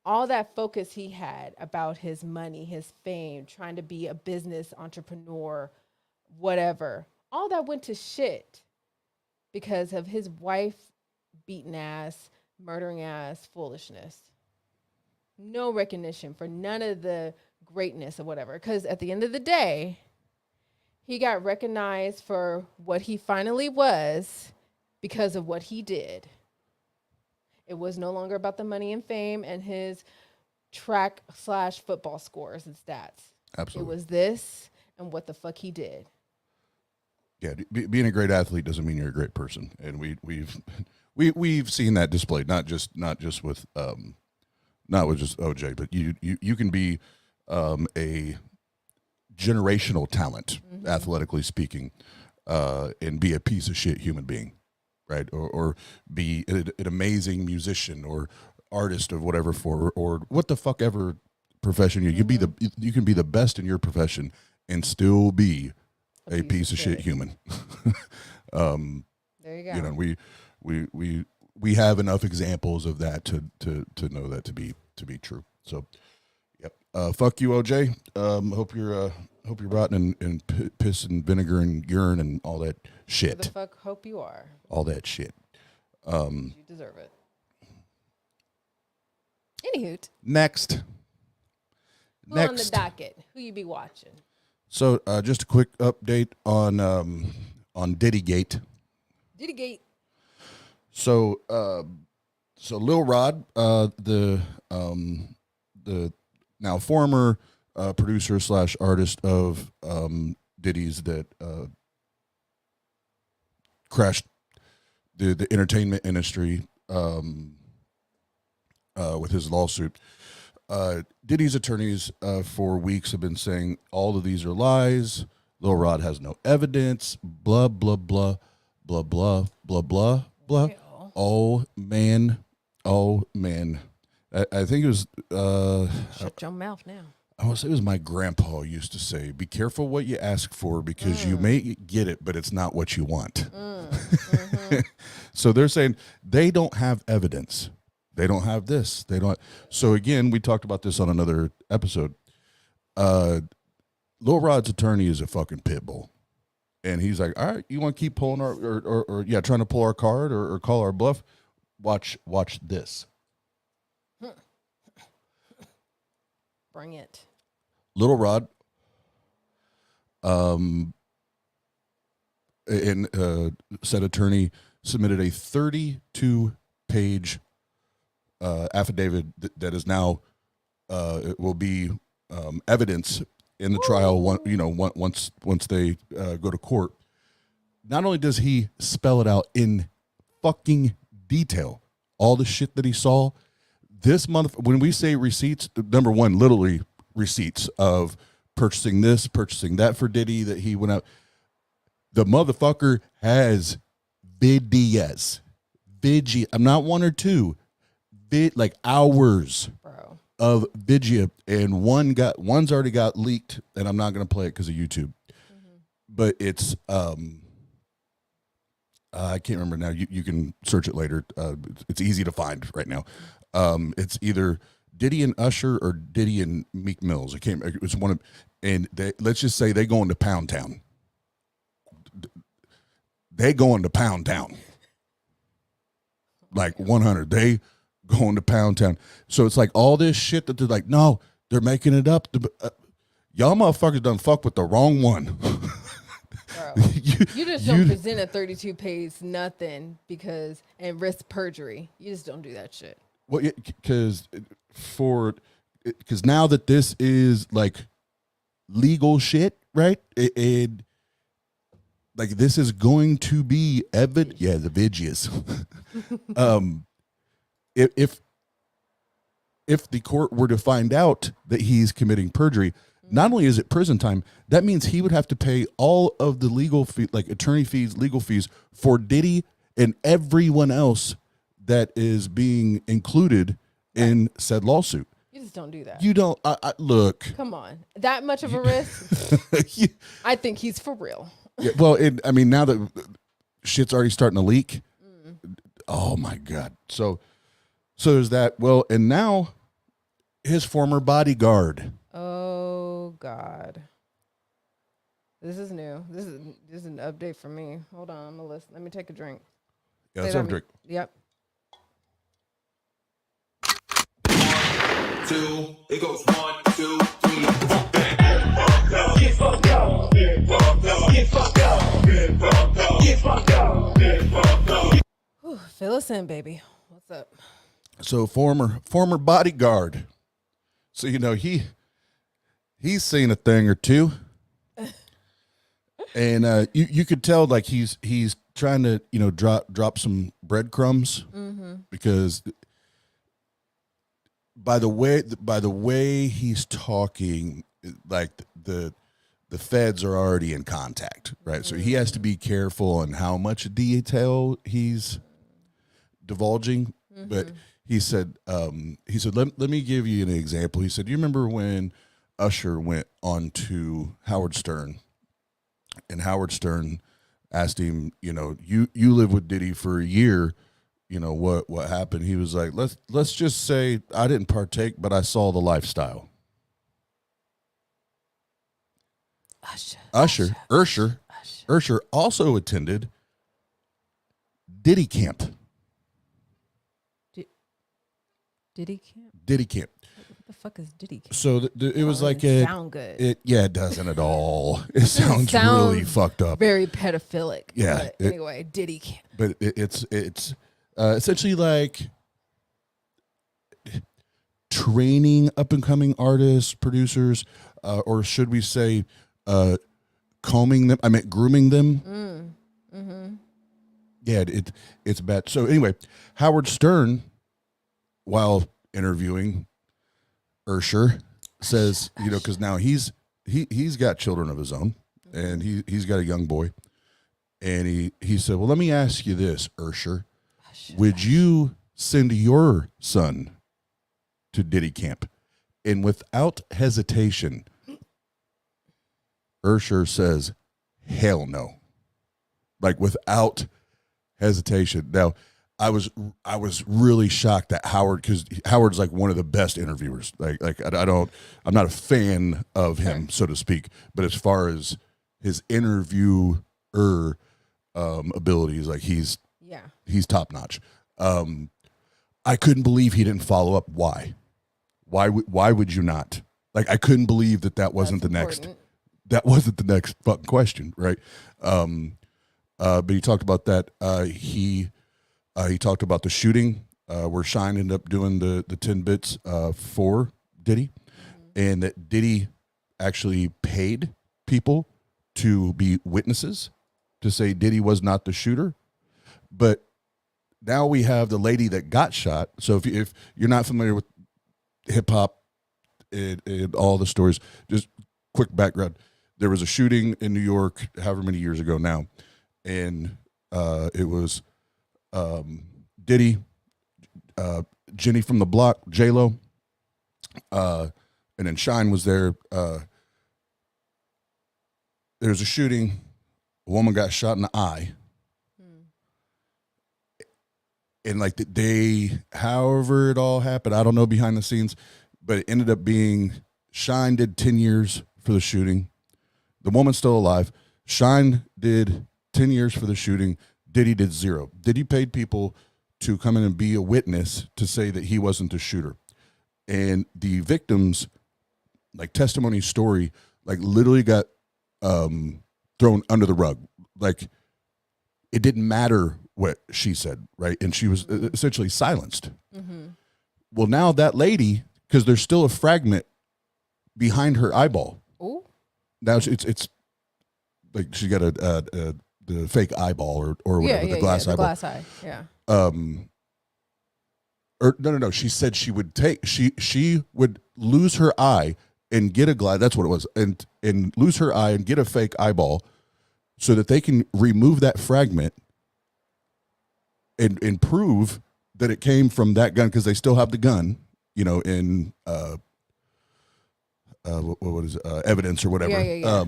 all that focus he had about his money, his fame, trying to be a business entrepreneur, whatever, all that went to shit because of his wife beating ass, murdering ass foolishness. No recognition for none of the greatness or whatever. Because at the end of the day, he got recognized for what he finally was because of what he did. It was no longer about the money and fame and his track/football scores and stats. Absolutely. It was this. and what the fuck he did. Yeah, being a great athlete doesn't mean you're a great person, and we've seen that displayed not just with not with just OJ, but you can be a generational talent, athletically speaking, and be a piece of shit human being, right? Or be an amazing musician or artist of whatever or what the fuck ever profession you can be the best in your profession and still be a piece of shit human. There you go. You know, we have enough examples of that to know that to be true. So, yep. Fuck you, OJ. Hope you're rotten in piss and vinegar and urine and all that shit. Who the fuck hope you are. All that shit. You deserve it. Anywho. Next. Who on the docket? Who you be watching? So, just a quick update on Diddygate. Diddygate. So Lil Rod, the now former producer / artist of Diddy's that crashed the entertainment industry with his lawsuit. Diddy's attorneys for weeks have been saying all of these are lies. Lil Rod has no evidence. Blah blah blah blah blah blah blah blah. Oh man. I think it was. Shut your mouth now. I want to say it was my grandpa used to say, "Be careful what you ask for because you may get it, but it's not what you want." So they're saying they don't have evidence. They don't have this. They don't. So again, we talked about this on another episode. Lil Rod's attorney is a fucking pit bull. And he's like, all right, you want to keep pulling our, or trying to pull our card or call our bluff? Watch this. Bring it. Lil Rod, said attorney submitted a 32-page affidavit that is now it will be evidence in the trial. Once they go to court. Not only does he spell it out in fucking detail, all the shit that he saw. This month, when we say receipts, number one, literally receipts of purchasing this, purchasing that for Diddy that he went out. The motherfucker has videos. I'm not one or two. Like hours of video, and one's already got leaked, and I'm not going to play it because of YouTube. But it's I can't remember now. You can search it later. It's easy to find right now. It's either Diddy and Usher or Diddy and Meek Mills. It's one of, and let's just say they go into Pound Town. They go into Pound Town. Like 100. They go into Pound Town. So it's like all this shit that they're like, no, they're making it up. Y'all motherfuckers done fuck with the wrong one. Bro, you just don't present a 32-page nothing and risk perjury. You just don't do that shit. Well, because now that this is like legal shit, right? Like this is going to be evidence. Yeah, the videos. If the court were to find out that he's committing perjury, not only is it prison time, that means he would have to pay all of the legal fee, like attorney fees, legal fees for Diddy and everyone else that is being included in said lawsuit. You just don't do that. You don't. Look. Come on, that much of a risk? I think he's for real. Yeah, well, now that shit's already starting to leak. Oh my God. So there's that. Well, and now his former bodyguard. Oh God. This is new. This is an update for me. Hold on, I'm gonna listen. Let me take a drink. Yeah, let's have a drink. Yep. 2, it goes 1, 2, 3. Get fucked up. Get fucked up. Get fucked up. Get fucked up. Get fucked up. Get fucked up. Whew, fill us in, baby. What's up? So former bodyguard. So he's seen a thing or two. And you could tell like he's trying to drop some breadcrumbs because by the way he's talking, like the feds are already in contact, right? So he has to be careful on how much detail he's divulging. But he said let me give you an example. He said, you remember when Usher went on to Howard Stern, and Howard Stern asked him, you lived with Diddy for a year, what happened? He was like, let's just say I didn't partake, but I saw the lifestyle. Usher also attended Diddy camp. Diddy camp? Diddy camp. What the fuck is Diddy camp? So it was like sound good. It doesn't at all. It sounds really fucked up. Very pedophilic. Yeah. Anyway, Diddy camp. But it's essentially like training up and coming artists, producers, or should we say, grooming them. Yeah, it's bad. So anyway, Howard Stern, while interviewing Usher, says, because now he's got children of his own, and he's got a young boy, and he said, well, let me ask you this, Usher, would you send your son to Diddy camp? And without hesitation, Usher says, hell no. Like without hesitation. Now, I was really shocked that Howard, because Howard's like one of the best interviewers. I'm not a fan of him, so to speak, but as far as his interviewer abilities, like he's top notch. I couldn't believe he didn't follow up. Why would you not? Like, I couldn't believe that wasn't that wasn't the next fucking question, right? But he talked about that. He talked about the shooting where Shine ended up doing the 10 bits for Diddy, and that Diddy actually paid people to be witnesses to say Diddy was not the shooter. But now we have the lady that got shot. So if you're not familiar with hip hop and all the stories, just quick background. There was a shooting in New York, however many years ago now, and it was Diddy, Jenny from the Block, J-Lo, and then Shine was there. There was a shooting. A woman got shot in the eye. And like the day, however it all happened, I don't know behind the scenes, but it ended up being Shine did 10 years for the shooting. The woman's still alive. Shine did 10 years for the shooting. Diddy did 0. Diddy paid people to come in and be a witness to say that he wasn't the shooter. And the victim's like testimony story, like literally got thrown under the rug. Like it didn't matter what she said, right? And she was essentially silenced. Well, now that lady, because there's still a fragment behind her eyeball. Ooh. Now it's like she got the fake eyeball or whatever, the glass eyeball. Glass eye, yeah. Or no. She said she would lose her eye and get a glass. That's what it was, and lose her eye and get a fake eyeball, so that they can remove that fragment and prove that it came from that gun, because they still have the gun, in what is it, evidence or whatever. Yeah.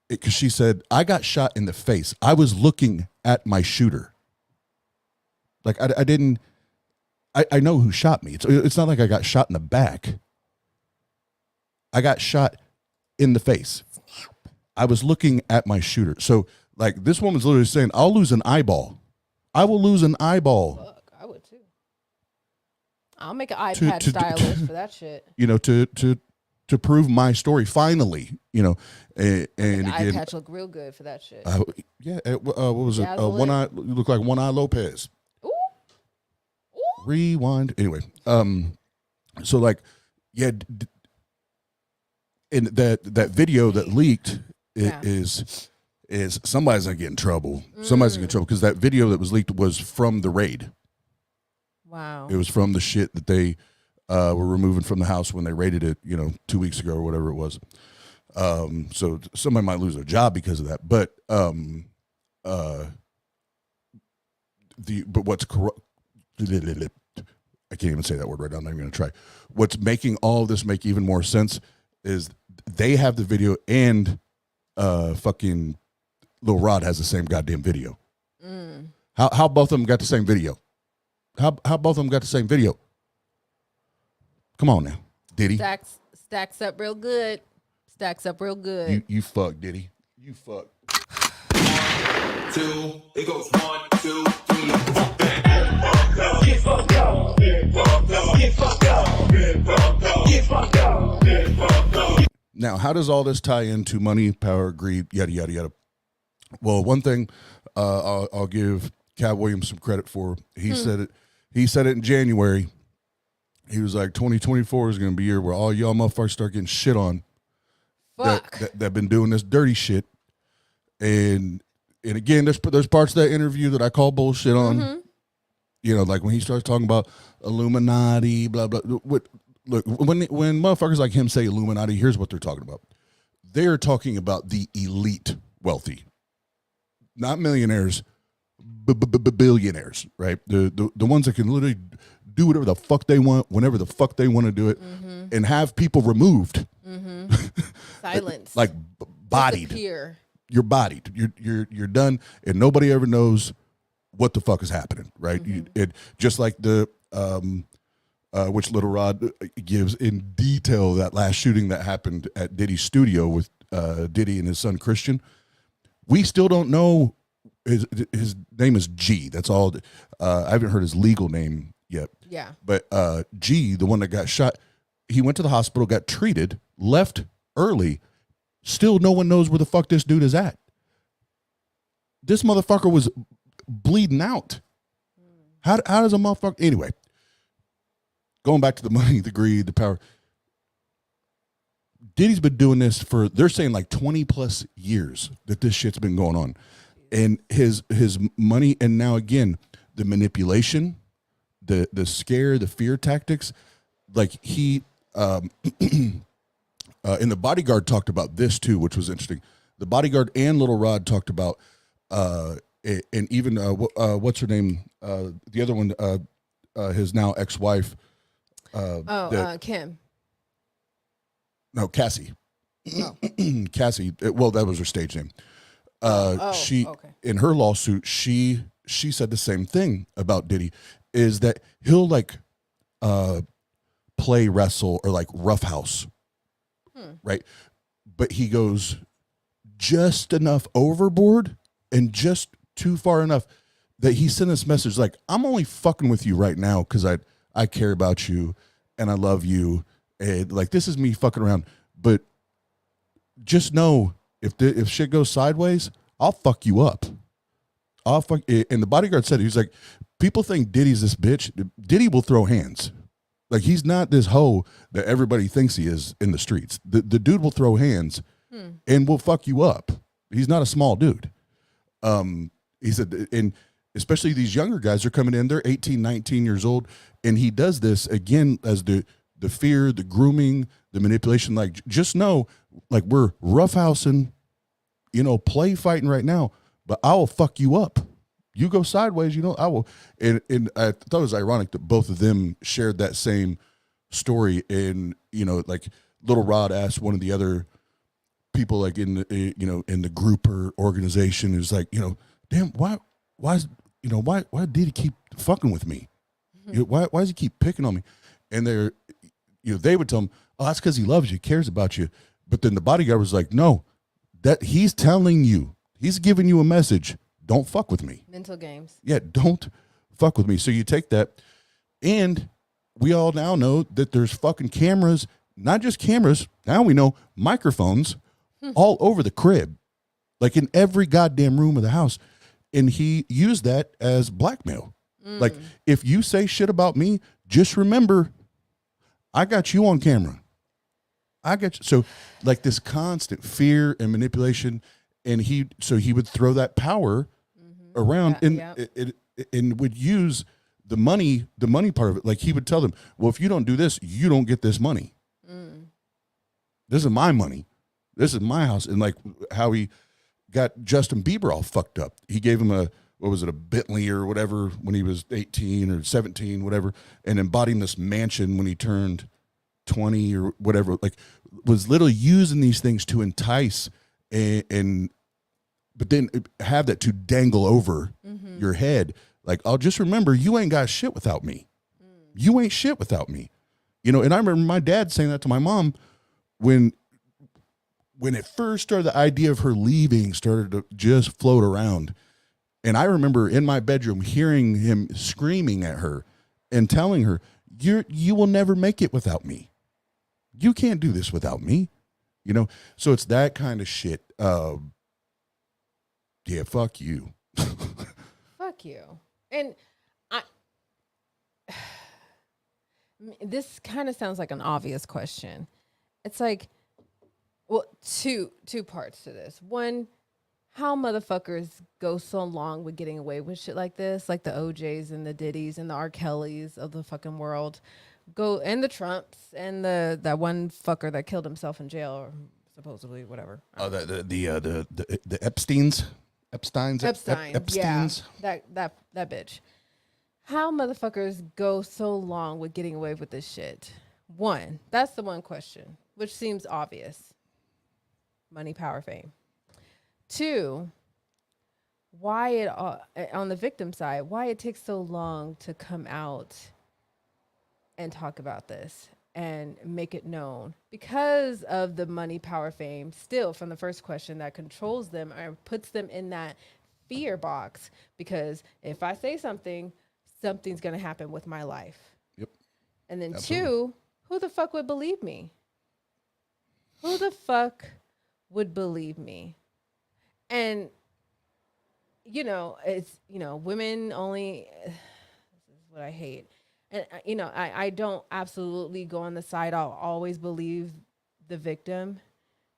Because she said, I got shot in the face. I was looking at my shooter. Like I didn't. I know who shot me. It's not like I got shot in the back. I got shot in the face. I was looking at my shooter. So like this woman's literally saying, I'll lose an eyeball. I will lose an eyeball. Fuck, I would too. I'll make an iPad stylus for that shit. To prove my story finally, and Make again, eye patch look real good for that shit. what was it? One Eye, you look like One Eye Lopez. Ooh. Rewind. Anyway, so like, yeah, and that video that leaked, is somebody's gonna get in trouble. Somebody's gonna get in trouble because that video that was leaked was from the raid. Wow. It was from the shit that they were removing from the house when they raided it, 2 weeks ago or whatever it was. So somebody might lose their job because of that. But what's corrupt? I can't even say that word right now. I'm not even going to try. What's making all of this make even more sense is they have the video and fucking Lil Rod has the same goddamn video. How both of them got the same video? How both of them got the same video? Come on now, Diddy. Stacks up real good. Stacks up real good. You fuck, Diddy. You fuck. 2, it goes 1, 2, 3. Get fucked up. Get fucked up. Get fucked up. Get fucked up. Get fucked up. Get fucked up. Now, how does all this tie into money, power, greed, yada yada yada? Well, one thing I'll give Cat Williams some credit for. He said it. He said it in January. He was like, 2024 is going to be a year where all y'all motherfuckers start getting shit on. Fuck. That been doing this dirty shit. And again, there's parts of that interview that I call bullshit on. Like when he starts talking about Illuminati, blah blah. Look, when motherfuckers like him say Illuminati, here's what they're talking about. They're talking about the elite wealthy, not millionaires, billionaires, right? The ones that can literally do whatever the fuck they want, whenever the fuck they want to do it, and have people removed, Silence. like bodied. Disappear. You're bodied. You're done, and nobody ever knows what the fuck is happening, right? It just like the which Little Rod gives in detail that last shooting that happened at Diddy's studio with Diddy and his son Christian. We still don't know his name is G. That's all. I haven't heard his legal name yet. Yeah. But G, the one that got shot, he went to the hospital, got treated, left early. Still, no one knows where the fuck this dude is at. This motherfucker was bleeding out. How does a motherfucker... Anyway, going back to the money, the greed, the power. Diddy's been doing this for, they're saying like 20 plus years that this shit's been going on. And his money, and now again, the manipulation, the scare, the fear tactics, like he... and the Bodyguard talked about this too, which was interesting. The Bodyguard and Little Rod talked about, and even what's her name? The other one, his now ex-wife. Kim. No, Cassie. Oh. Cassie. Well, that was her stage name. She okay. In her lawsuit, she said the same thing about Diddy, is that he'll like play wrestle or like roughhouse. Right. But he goes just enough overboard and just too far enough that he sent this message like, I'm only fucking with you right now because I care about you and I love you. And like, this is me fucking around. But just know if shit goes sideways, I'll fuck you up. And the Bodyguard said, he's like, people think Diddy's this bitch. Diddy will throw hands. Like, he's not this hoe that everybody thinks he is in the streets. The dude will throw hands and will fuck you up. He's not a small dude. He said, and especially these younger guys are coming in, they're 18, 19 years old. And he does this again as the fear, the grooming, the manipulation. Like, just know, like, we're roughhousing, play fighting right now, but I will fuck you up. You go sideways, I will. And I thought it was ironic that both of them shared that same story. And, like Little Rod asked one of the other people, like in the group or organization, is like, damn, why did he keep fucking with me? Why does he keep picking on me? And they would tell him, oh, that's because he loves you, cares about you. But then the Bodyguard was like, no, that he's telling you, he's giving you a message. Don't fuck with me. Mental games. Yeah, don't fuck with me. So you take that, and we all now know that there's fucking cameras, not just cameras. Now we know microphones all over the crib, like in every goddamn room of the house. And he used that as blackmail. Like, if you say shit about me, just remember, I got you on camera. I get you. So like this constant fear and manipulation, and he would throw that power around and would use the money part of it. Like he would tell them, well, if you don't do this, you don't get this money. This is my money. This is my house. And like how he got Justin Bieber all fucked up. He gave him a Bentley or whatever when he was 18 or 17, whatever, and then bought him this mansion when he turned 20 or whatever. Like was literally using these things to entice and but then have that to dangle over your head. Like, I'll just remember, you ain't got shit without me. You ain't shit without me. You know, and I remember my dad saying that to my mom when it first started, the idea of her leaving started to just float around. And I remember in my bedroom hearing him screaming at her and telling her, you will never make it without me. You can't do this without me. You know, so it's that kind of shit. Yeah, fuck you. Fuck you. And this kind of sounds like an obvious question. It's like, well, two parts to this. One, how motherfuckers go so long with getting away with shit like this, like the OJs and the Diddies and the R. Kellys of the fucking world, and the Trumps and that one fucker that killed himself in jail, or supposedly whatever. Oh, the Epsteins. Yeah, that bitch. How motherfuckers go so long with getting away with this shit? One, that's the one question, which seems obvious. Money, power, fame. Two, why it on the victim side, why it takes so long to come out and talk about this and make it known? Because of the money, power, fame, still from the first question, that controls them or puts them in that fear box. Because if I say something, something's going to happen with my life. Yep. And then Absolutely. two, who the fuck would believe me? Who the fuck would believe me? And, you know, it's, you know, women only, this is what I hate. And, you know, I don't absolutely go on the side. I'll always believe the victim,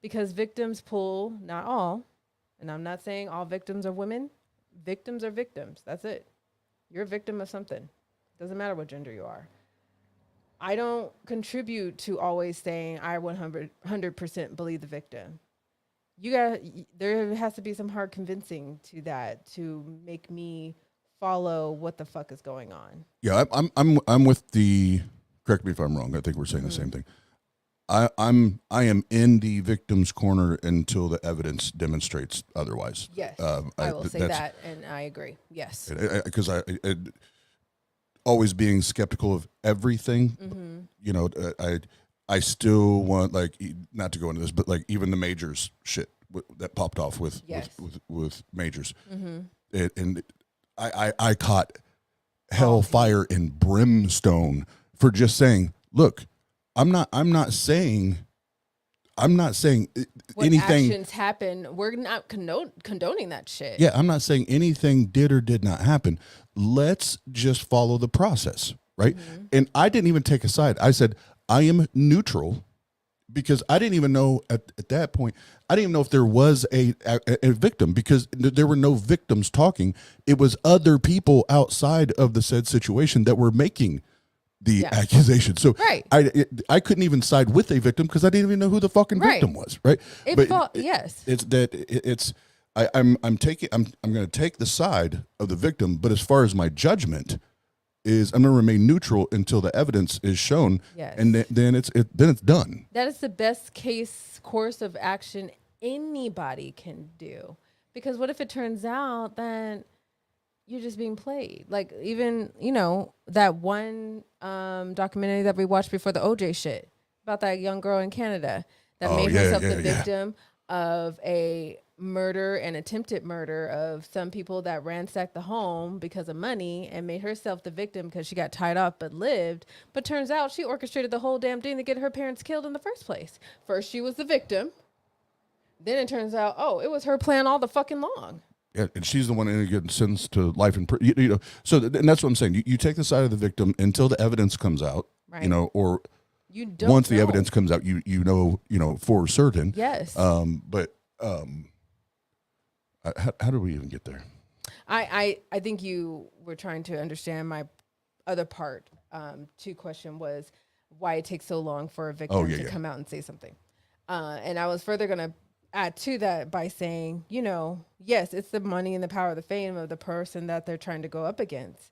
because victims pull, not all, and I'm not saying all victims are women. Victims are victims. That's it. You're a victim of something. Doesn't matter what gender you are. I don't contribute to always saying I 100% believe the victim. There has to be some hard convincing to that to make me follow what the fuck is going on. Yeah, I'm with the. Correct me if I'm wrong. I think we're saying the same thing. I am in the victim's corner until the evidence demonstrates otherwise. Yes, I will say that, and I agree. Yes, because I always being skeptical of everything. You know, I still want, like, not to go into this, but like even the Majors shit that popped off with Majors, and I caught hellfire and brimstone for just saying, look, I'm not saying what anything. Actions happen. We're not condoning that shit. Yeah, I'm not saying anything did or did not happen. Let's just follow the process, right? And I didn't even take a side. I said I am neutral, because I didn't even know at that point. I didn't even know if there was a victim, because there were no victims talking. It was other people outside of the said situation that were making the accusation. So I couldn't even side with a victim, because I didn't even know who the fucking victim was. Right. I'm going to take the side of the victim, but as far as my judgment is, I'm going to remain neutral until the evidence is shown, and then it's done. That is the best case course of action anybody can do, because what if it turns out that you're just being played? Like, even, you know, that one documentary that we watched before the OJ shit about that young girl in Canada that made herself the victim of a murder and attempted murder of some people that ransacked the home because of money, and made herself the victim because she got tied up but lived. But turns out she orchestrated the whole damn thing to get her parents killed in the first place. First she was the victim, then it turns out, oh, it was her plan all the fucking long. Yeah, and she's the one getting sentenced to life in prison. You know, so and that's what I'm saying. You take the side of the victim until the evidence comes out, right? You know, or You don't once the know. evidence comes out, you know for certain. Yes. But how do we even get there? I think you were trying to understand my other part to question was why it takes so long for a victim to come out and say something. And I was further going to add to that by saying, you know, yes, it's the money and the power, the fame of the person that they're trying to go up against.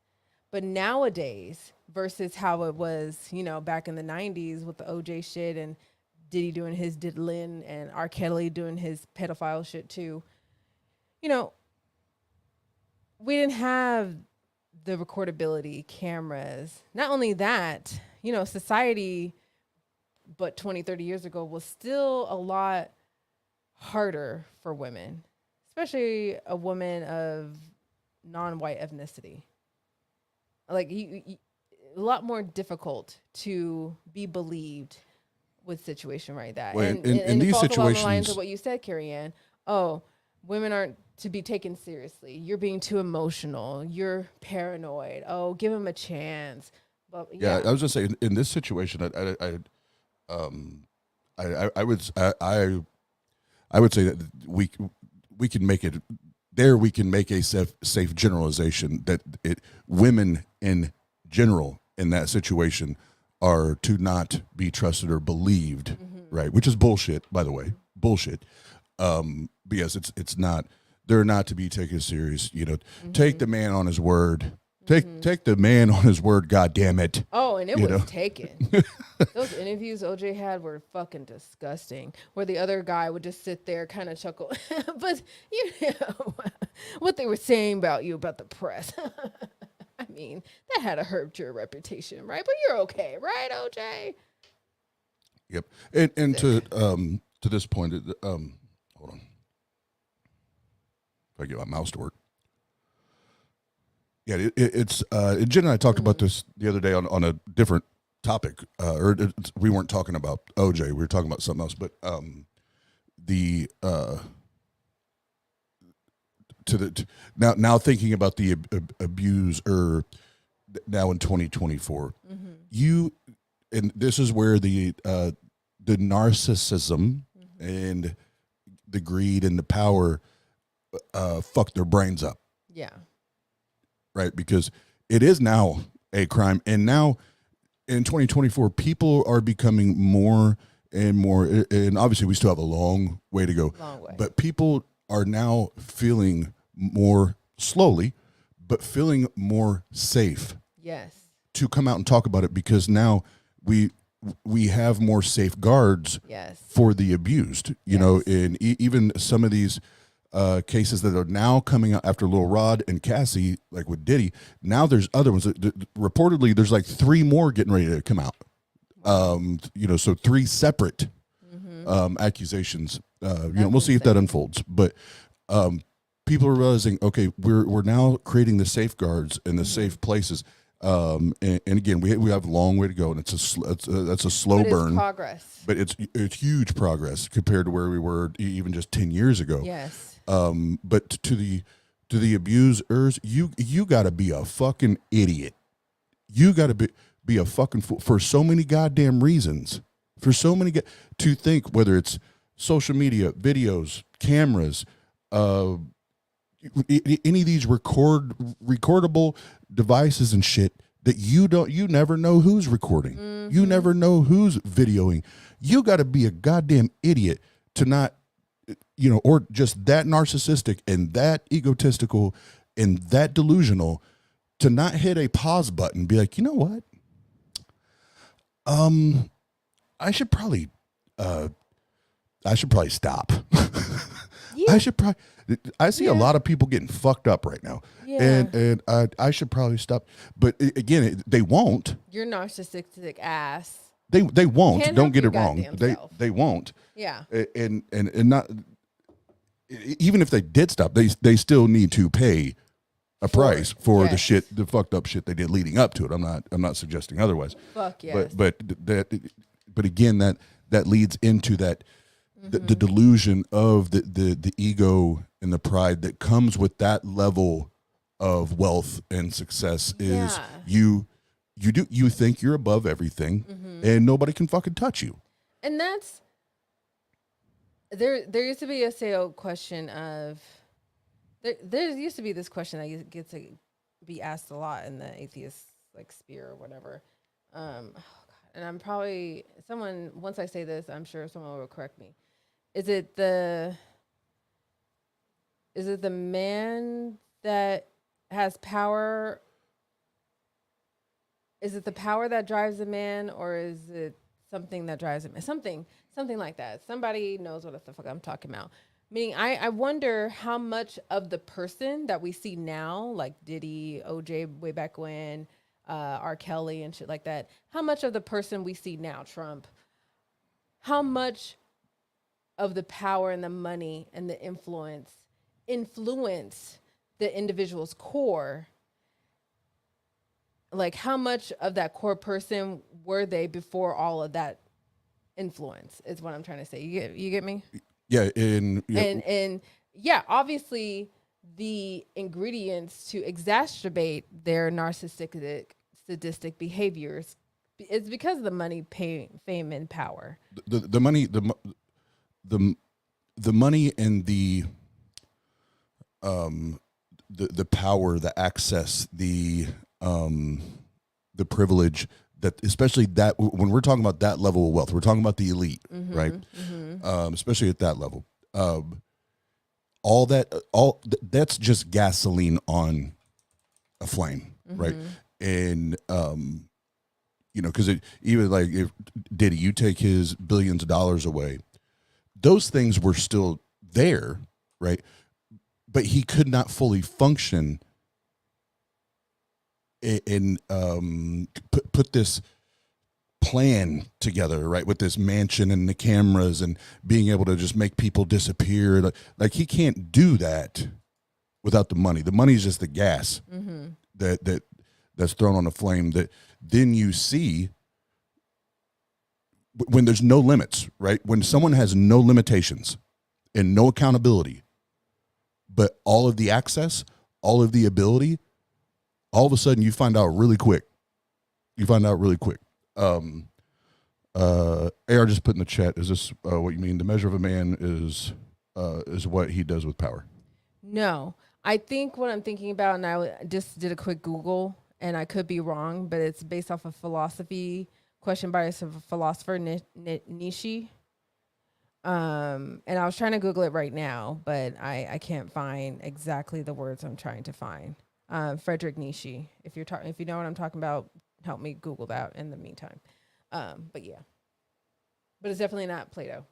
But nowadays versus how it was, you know, back in the 90s with the OJ shit and Diddy doing his diddling and R. Kelly doing his pedophile shit too, you know, we didn't have the recordability cameras. Not only that, you know, society, but 20, 30 years ago was still a lot harder for women, especially a woman of non-white ethnicity. Like a lot more difficult to be believed with situation like that. Well, and in these it falls along the lines situations, of what you said, Carrie Ann. Oh, women aren't to be taken seriously. You're being too emotional. You're paranoid. Oh, give him a chance. But yeah, I was gonna say in this situation, I would say that we can make it there. We can make a safe generalization that women in general in that situation are to not be trusted or believed, right? Which is bullshit, by the way, bullshit. Because it's not. They're not to be taken serious. You know, take the man on his word. Take the man on his word. God damn it. Oh, and it was taken. Those interviews OJ had were fucking disgusting. Where the other guy would just sit there, kind of chuckle, but you know what they were saying about you about the press. I mean, that had to hurt your reputation, right? But you're okay, right, OJ? Yep. And to this point, hold on. If I get my mouse to work. Yeah, it's Jen and I talked about this the other day on a different topic, we weren't talking about OJ, we were talking about something else. But now thinking about the abuser now in 2024, and this is where the narcissism and the greed and the power fuck their brains up. Yeah. Right, because it is now a crime, and now in 2024, people are becoming more and more, and obviously we still have a long way to go. Long way. But people are now feeling more slowly, but feeling more safe. Yes. To come out and talk about it, because now we have more safeguards. Yes. For the abused. You know, and even some of these cases that are now coming out after Lil Rod and Cassie, like with Diddy. Now there's other ones. Reportedly, there's like 3 more getting ready to come out. You know, so 3 separate accusations. You know, we'll see if that unfolds. But people are realizing, okay, we're now creating the safeguards and the safe places. And again, we have a long way to go, and that's a slow burn. Progress. But it's huge progress compared to where we were even just 10 years ago. Yes. But to the abusers, you got to be a fucking idiot. You got to be a fucking fool for so many goddamn reasons. For so many to think, whether it's social media, videos, cameras, any of these recordable devices and shit that you never know who's recording. You never know who's videoing. You got to be a goddamn idiot to not, you know, or just that narcissistic and that egotistical and that delusional to not hit a pause button, be like, you know what? I should probably stop. Yeah. I see a lot of people getting fucked up right now. Yeah. And I should probably stop. But again, they won't. Your narcissistic ass. They won't. Don't get it wrong. They won't. Yeah. And not, even if they did stop, they still need to pay a price for the fucked up shit they did leading up to it. I'm not suggesting otherwise. Fuck yes. But again, that leads into that the delusion of the ego and the pride that comes with that level of wealth and success is you You think you're above everything, and nobody can fucking touch you. And that's there used to be a sale question of there used to be this question that gets to be asked a lot in the atheist like sphere or whatever. Oh God. And I'm probably someone once I say this, I'm sure someone will correct me. Is it the man that has power? Is it the power that drives a man, or is it something that drives a man? Something like that. Somebody knows what the fuck I'm talking about. Meaning, I wonder how much of the person that we see now, like Diddy, OJ way back when, R. Kelly and shit like that, how much of the person we see now, Trump, how much of the power and the money and the influence the individual's core? Like, how much of that core person were they before all of that influence is what I'm trying to say. You get me? Yeah. And yeah, obviously the ingredients to exacerbate their narcissistic, sadistic behaviors is because of the money, fame, and power. The money, the money and the power, the access, the privilege, that especially that when we're talking about that level of wealth, we're talking about the elite, right? Especially at that level, that's just gasoline on a flame, right? And because even like if Diddy, you take his billions of dollars away, those things were still there, right? But he could not fully function and put this plan together, right, with this mansion and the cameras and being able to just make people disappear. Like he can't do that without the money. The money is just the gas that's thrown on the flame. That then you see when there's no limits, right? When someone has no limitations and no accountability, but all of the access, all of the ability, all of a sudden you find out really quick. AR just put in the chat, is this what you mean? The measure of a man is what he does with power. No, I think what I'm thinking about, and I just did a quick Google, and I could be wrong, but it's based off a philosophy question by a philosopher, Nietzsche. And I was trying to Google it right now, but I can't find exactly the words I'm trying to find. Friedrich Nietzsche. If you know what I'm talking about, help me Google that in the meantime. But yeah, but it's definitely not Plato.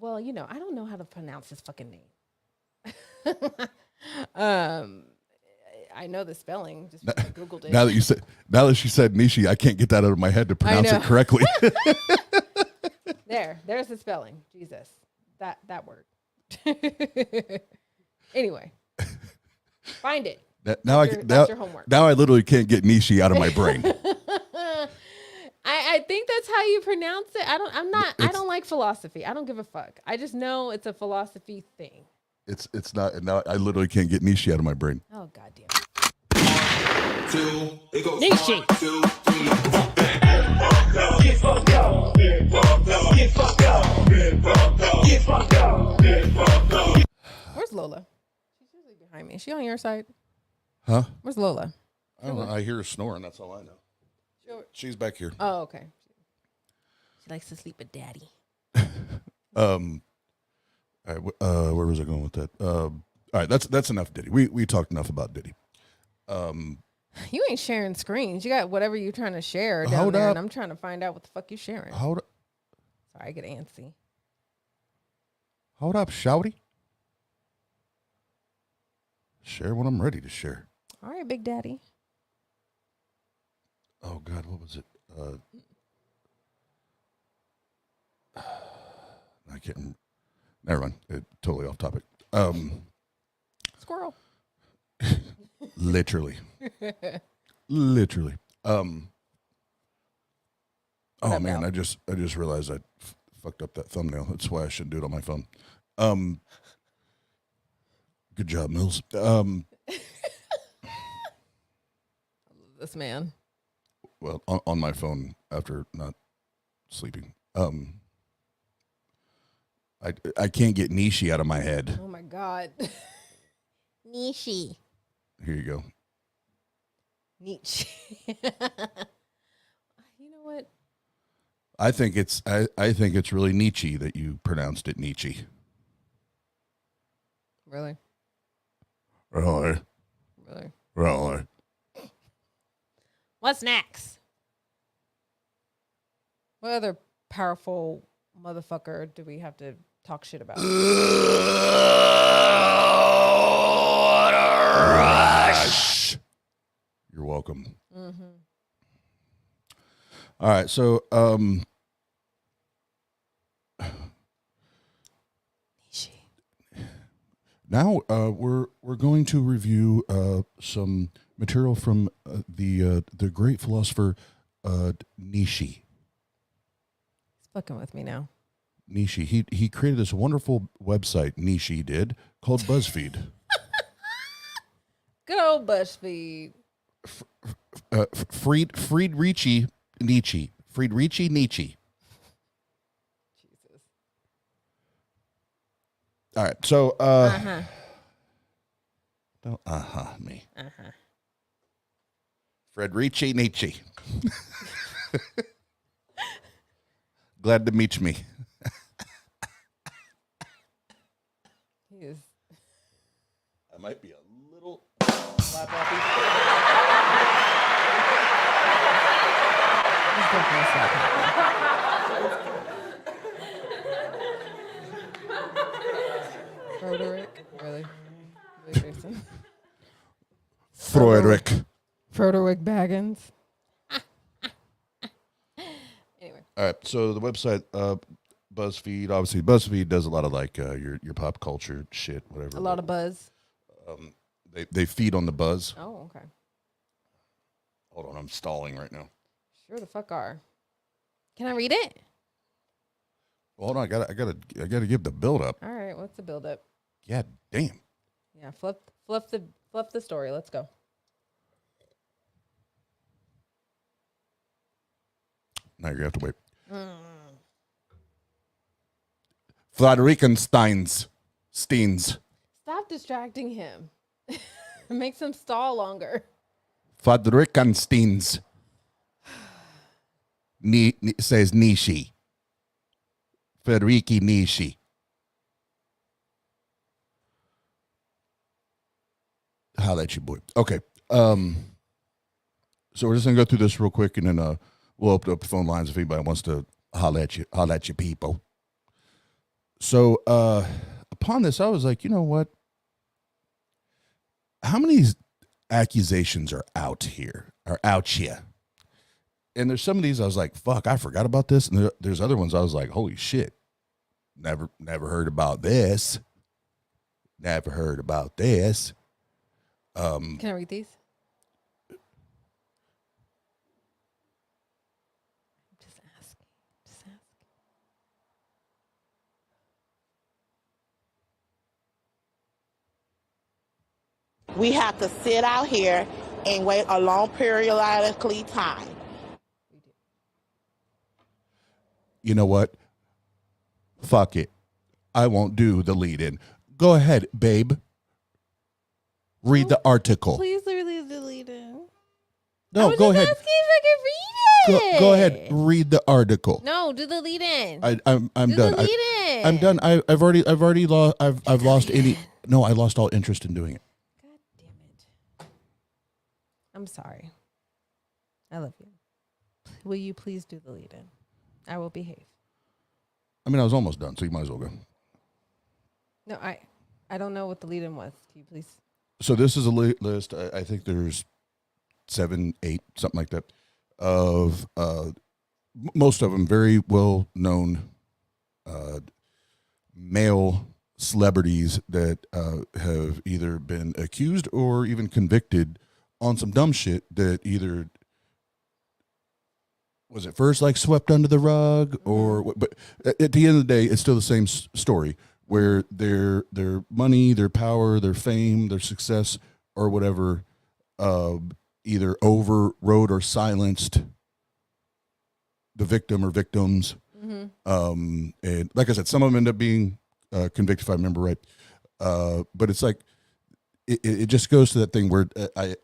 Well, I don't know how to pronounce his fucking name. I know the spelling. Just Googled it. Now that she said Nietzsche, I can't get that out of my head to pronounce it correctly. There's the spelling. Jesus, that word. Anyway, find it. That's your homework. Now I literally can't get Nietzsche out of my brain. I think that's how you pronounce it. I don't like philosophy. I don't give a fuck. I just know it's a philosophy thing. It's not, and now I literally can't get Nietzsche out of my brain. Oh goddamn. It goes Nietzsche. 1, 2, 3, Get fucked up, get fucked up, get fucked up, get fucked up, get fucked up, get fucked up. Where's Lola? She's usually behind me. Is she on your side? Huh? Where's Lola? I don't know. I hear her snoring. That's all I know. Sure. She's back here. Oh, okay. She likes to sleep with daddy. All right, where was I going with that? All right, that's enough Diddy. We talked enough about Diddy. You ain't sharing screens. You got whatever you're trying to share down there, and I'm trying to find out what the fuck you sharing. Hold up. Sorry, I get antsy. Hold up, shouty. Share when I'm ready to share. All right, Big Daddy. Oh God, what was it? I can't remember. Never mind. Totally off topic. Squirrel. Literally. Oh man, I just realized I fucked up that thumbnail. That's why I shouldn't do it on my phone. Good job, Mills. this man. Well, on my phone after not sleeping. I can't get Nishi out of my head. Oh my God. Nishi. Here you go. Nietzsche. You know what? I think it's really Nietzsche that you pronounced it Nietzsche. Really? Really? Really? Really? What's next? What other powerful motherfucker do we have to talk shit about? Rush. You're welcome. Mm-hmm. All right, so now we're going to review some material from the great philosopher Nietzsche. He's fucking with me now. Nietzsche. He created this wonderful website. Nietzsche did called BuzzFeed. Good old BuzzFeed. Friedrich Nietzsche. Friedrich Nietzsche. Jesus. All right, so don't me. Friedrich Nietzsche. Glad to meet me. He is. I might be a little. He's definitely slap happy. Frederick, really? Jason. Frederick Baggins. Anyway. All right, so the website BuzzFeed. Obviously, BuzzFeed does a lot of like your pop culture shit, whatever. A lot of buzz. They feed on the buzz. Oh, okay. Hold on, I'm stalling right now. Sure the fuck are. Can I read it? Well, hold on, I gotta give the build up. All right, what's the build up? Yeah, damn. Yeah, flip the story. Let's go. Now you're gonna have to wait. Friedrichsensteins. Steens. Stop distracting him. It makes him stall longer. Friedrichsensteins. Says Nietzsche. Friedrich Nietzsche. Holla at you, boy. Okay. So we're just gonna go through this real quick, and then we'll open up the phone lines if anybody wants to holla at you people. So upon this, I was like, you know what? How many accusations are out here? And there's some of these I was like, fuck, I forgot about this. And there's other ones I was like, holy shit. Never heard about this. Never heard about this. Can I read these? Just ask. We have to sit out here and wait a long periodically time. You know what? Fuck it. I won't do the lead in. Go ahead, babe. Read the article. Please read the lead in. No, go ahead. Asking if I can read it. Go ahead. Read the article. No, do the lead in. I'm do done. The lead in. I'm done. I've already lost. I've lost any. No, I lost all interest in doing it. God damn it. I'm sorry. I love you. Will you please do the lead in? I will behave. I mean, I was almost done, so you might as well go. No, I don't know what the lead in was. Can you please? So this is a list. I think there's 7, 8, something like that, of most of them very well known male celebrities that have either been accused or even convicted on some dumb shit that either was at first like swept under the rug or, but at the end of the day, it's still the same story where their money, their power, their fame, their success or whatever either overrode or silenced the victim or victims. And like I said, some of them end up being convicted, if I remember right. But it's like it just goes to that thing where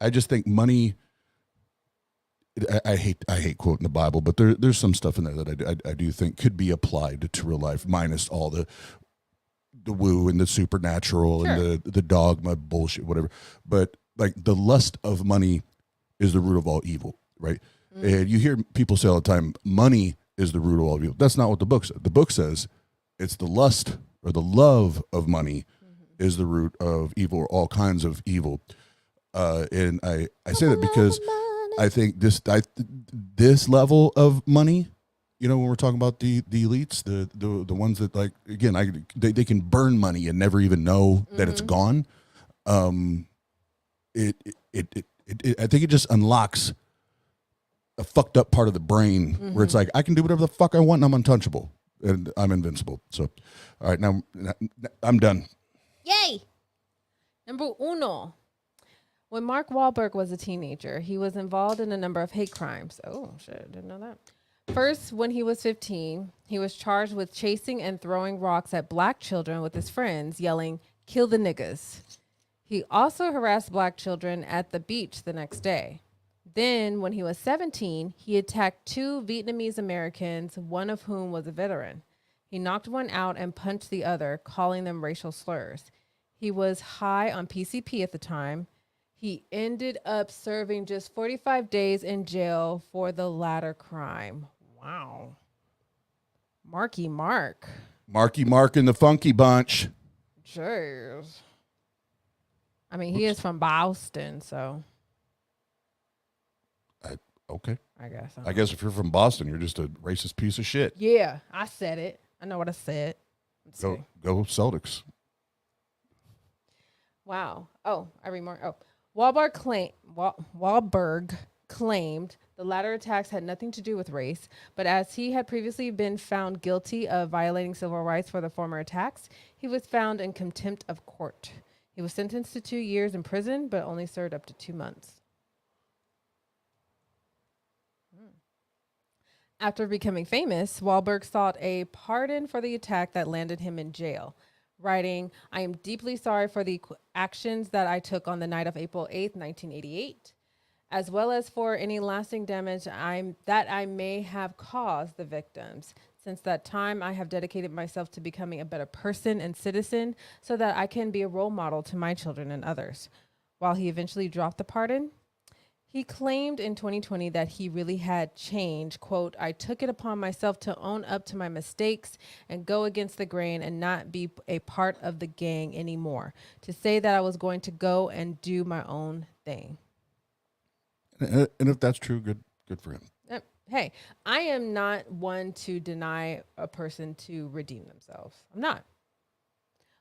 I just think money. I hate quoting the Bible, but there's some stuff in there that I do think could be applied to real life, minus all the woo and the supernatural and the dogma bullshit, whatever. But like the lust of money is the root of all evil, right? And you hear people say all the time, money is the root of all evil. That's not what the book says. The book says it's the lust or the love of money is the root of evil, or all kinds of evil. And I say that because I think this level of money, you know, when we're talking about the elites, the ones that, like, again, they can burn money and never even know that it's gone. I think it just unlocks a fucked up part of the brain where it's like, I can do whatever the fuck I want and I'm untouchable and I'm invincible. So, all right, now I'm done. Yay! Number uno. When Mark Wahlberg was a teenager, he was involved in a number of hate crimes. Oh, shit, didn't know that. First, when he was 15, he was charged with chasing and throwing rocks at black children with his friends, yelling, "Kill the niggas." He also harassed black children at the beach the next day. Then, when he was 17, he attacked 2 Vietnamese Americans, one of whom was a veteran. He knocked one out and punched the other, calling them racial slurs. He was high on PCP at the time. He ended up serving just 45 days in jail for the latter crime. Wow. Marky Mark. Marky Mark and the Funky Bunch. Jeez. I mean, he is from Boston, so. Okay. I guess if you're from Boston, you're just a racist piece of shit. Yeah, I said it. I know what I said. Go Celtics. Wow. Oh, I read more. Oh, Wahlberg claimed the latter attacks had nothing to do with race, but as he had previously been found guilty of violating civil rights for the former attacks, he was found in contempt of court. He was sentenced to 2 years in prison, but only served up to 2 months. After becoming famous, Wahlberg sought a pardon for the attack that landed him in jail, writing, "I am deeply sorry for the actions that I took on the night of April 8th, 1988, as well as for any lasting damage that I may have caused the victims. Since that time, I have dedicated myself to becoming a better person and citizen so that I can be a role model to my children and others." While he eventually dropped the pardon, he claimed in 2020 that he really had changed. Quote, "I took it upon myself to own up to my mistakes and go against the grain and not be a part of the gang anymore. To say that I was going to go and do my own thing." And if that's true, good for him. Hey, I am not one to deny a person to redeem themselves. I'm not.